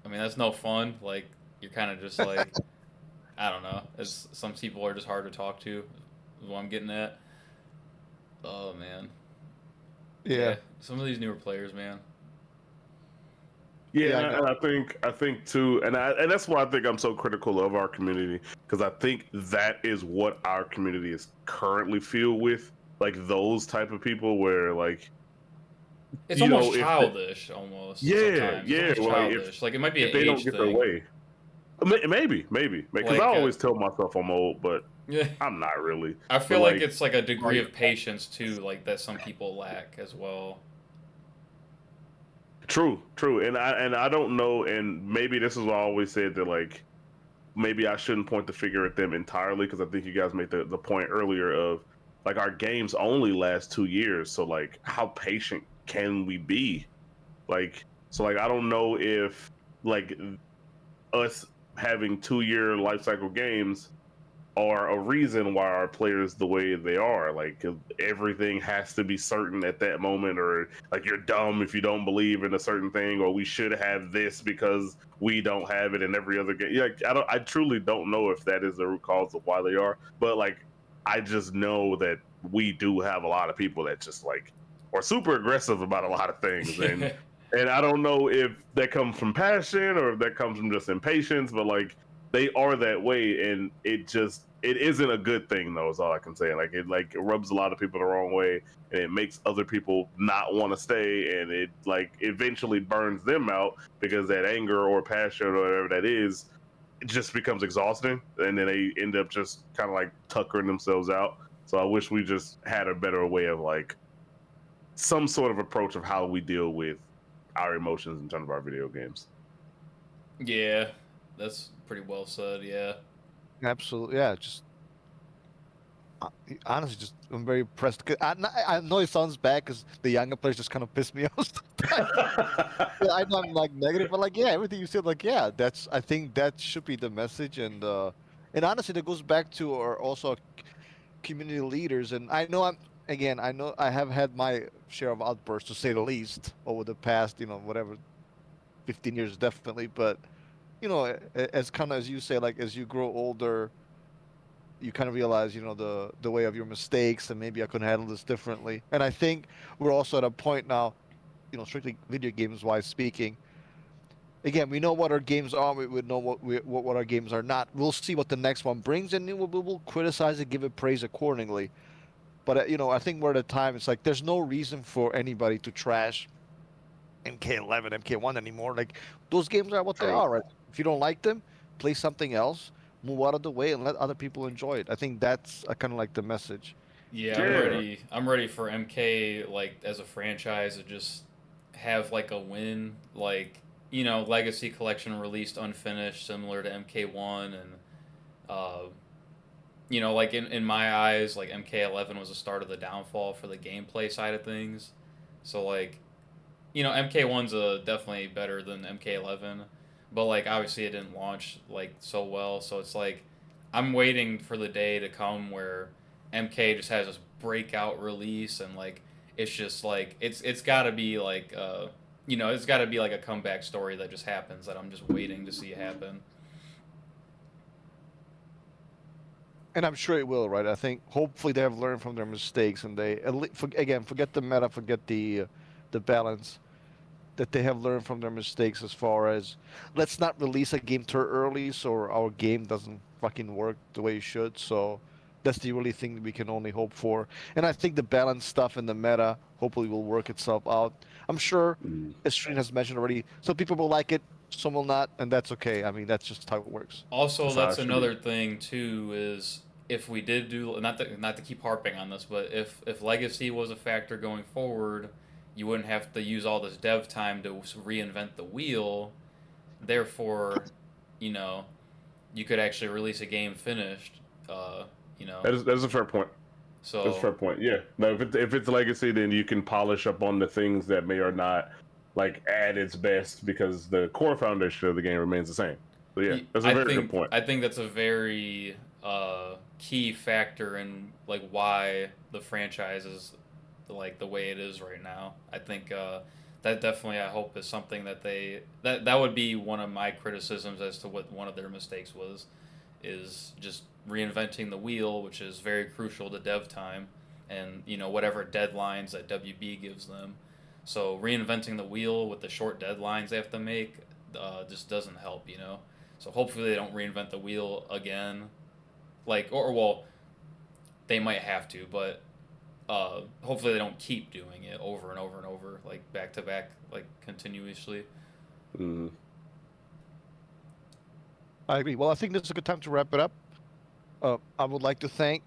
I mean, that's no fun. Like you're kind of just like, I don't know. It's some people are just hard to talk to. Is what I'm getting at. Oh man, Yeah, yeah. Some of these newer players, man. Yeah, yeah, and I I, and know. I think too, and that's why I think I'm so critical of our community, because I think that is what our community is currently filled with, like those type of people where like It's almost if childish, almost yeah, sometimes. It's yeah, almost well, like childish. Like it might be an if they don't age get their thing. way, maybe because I Like, always tell myself I'm old, but yeah. I'm not really. I But feel like like it's like a degree like of patience too, like that some people lack as well. true, and I don't know, and maybe this is why I always said that like maybe I shouldn't point the finger at them entirely, because I think you guys made the point earlier of like our games only last 2 years. So like how patient can we be? Like so like I don't know if like us having 2 year life cycle games are a reason why our players the way they are. Like everything has to be certain at that moment, or like you're dumb if you don't believe in a certain thing, or we should have this because we don't have it in every other game. Yeah, I truly don't know if that is the root cause of why they are, but like I just know that we do have a lot of people that just like are super aggressive about a lot of things, and I don't know if that comes from passion or if that comes from just impatience, but like they are that way, and it isn't a good thing though, is all I can say. Like it rubs a lot of people the wrong way, and it makes other people not want to stay, and it like eventually burns them out because that anger or passion or whatever that is, it just becomes exhausting, and then they end up just kind of like tuckering themselves out. So I wish we just had a better way of like some sort of approach of how we deal with our emotions in terms of our video games. Yeah, that's pretty well said. Yeah. Absolutely, yeah. Just uh, honestly, just I'm very impressed. I know it sounds bad because the younger players just kind of piss me off sometimes. Yeah, I know I'm like negative, but like, yeah, everything you said, like, yeah, that's. I think that should be the message, and honestly, that goes back to our also community leaders. And I know I know I have had my share of outbursts to say the least over the past, whatever, 15 years definitely. But as kind of as you say, like as you grow older, you kind of realize, the way of your mistakes, and maybe I could handle this differently. And I think we're also at a point now, strictly video games wise speaking. Again, we know what our games are. We would know what our games are not. We'll see what the next one brings, and we'll criticize it, give it praise accordingly. But I think we're at a time. It's like there's no reason for anybody to trash MK11, MK1 anymore. Like those games are what they True. are. Right? If you don't like them, play something else. Move out of the way and let other people enjoy it. I think that's kind of like the message. Yeah, I'm Yeah. ready. I'm ready for MK like as a franchise to just have like a win, like Legacy Collection released unfinished, similar to MK1, and uh, like in my eyes, like MK11 was the start of the downfall for the gameplay side of things. So like, MK1's definitely better than MK11, but like obviously it didn't launch like so well. So it's like I'm waiting for the day to come where MK just has this breakout release, and like it's just like it's got to be like it's got to be like a comeback story that just happens that I'm just waiting to see happen. And I'm sure it will, right? I think hopefully they have learned from their mistakes, and they again forget the meta, forget the balance. That they have learned from their mistakes as far as let's not release a game too early so our game doesn't fucking work the way it should. So that's the only thing that we can only hope for. And I think the balance stuff in the meta hopefully will work itself out. I'm sure, Mm. as Shreen has mentioned already, some people will like it, some will not, and that's okay. I mean, that's just how it works. Also, That's how that's it should be. another thing too is if we did do not to keep harping on this, but if legacy was a factor going forward, you wouldn't have to use all this dev time to reinvent the wheel. Therefore, you know, you could actually release a game finished. You know, That is a fair point. That's a so fair point. Yeah. No, if it's legacy, then you can polish up on the things that may or not like at its best because the core foundation of the game remains the same. So yeah, that's a very good point. I think that's a very key factor in like why the franchise is like the way it is right now. I think that definitely I hope is something that that would be one of my criticisms as to what one of their mistakes was, is just reinventing the wheel, which is very crucial to dev time and whatever deadlines that WB gives them. So reinventing the wheel with the short deadlines they have to make just doesn't help. So hopefully they don't reinvent the wheel again. Like, or well, they might have to, but hopefully they don't keep doing it over and over and over, like back to back, like continuously. Mm. I agree. Well, I think this is a good time to wrap it up. I would like to thank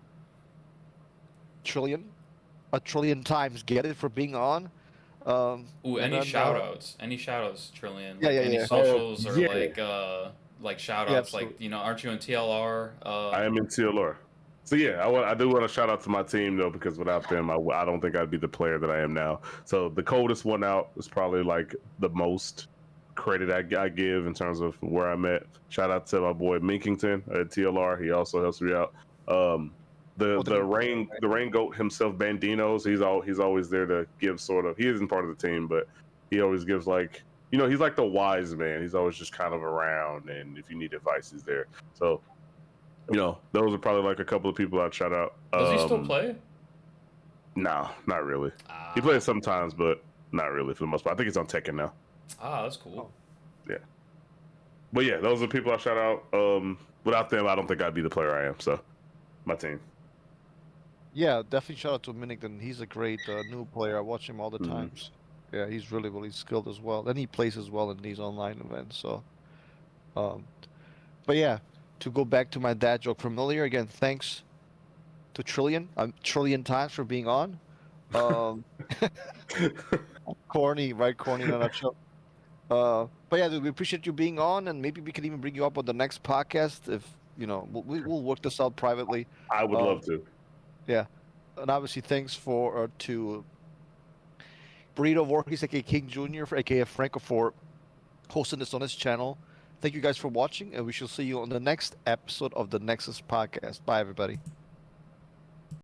Trillion, a trillion times get it for being on. Ooh, And any then, shout outs? Any shout outs, Trillion? yeah, Like yeah, any yeah. socials or Yeah, like shout Yeah, outs, like absolutely. aren't you in TLR? I am in TLR. So yeah, I do want to shout out to my team though, because without them, I don't think I'd be the player that I am now. So the coldest one out is probably like the most credit I give in terms of where I'm at. Shout out to my boy Minkington at TLR. He also helps me out. Oh, The rain goat himself, Bandinos. He's always there to give sort of. He isn't part of the team, but he always gives like he's like the wise man. He's always just kind of around, and if you need advice, he's there. So those are probably like a couple of people I'd shout out. Does he still play? No, not really. He Ah, plays sometimes, but not really for the most part. I think he's on Tekken now. that's cool. Yeah. But yeah, those are the people I shout out. Without them, I don't think I'd be the player I am. So, my team. Yeah, definitely shout out to Minnington. He's a great new player. I watch him all the Mhm. times. Yeah, he's really, really skilled as well. And he plays as well in these online events. So, um, but yeah, to go back to my dad joke from earlier, again, thanks to Trillion, trillion times for being on. Um, corny, right? Corny in a nutshell. But yeah, dude, we appreciate you being on, and maybe we can even bring you up on the next podcast if we'll work this out privately. I would Um, love to. yeah, and obviously thanks to Burrito Voorhees, aka King Jr., aka Franco, for hosting this on his channel. Thank you guys for watching, and we shall see you on the next episode of the Nexus podcast. Bye, everybody.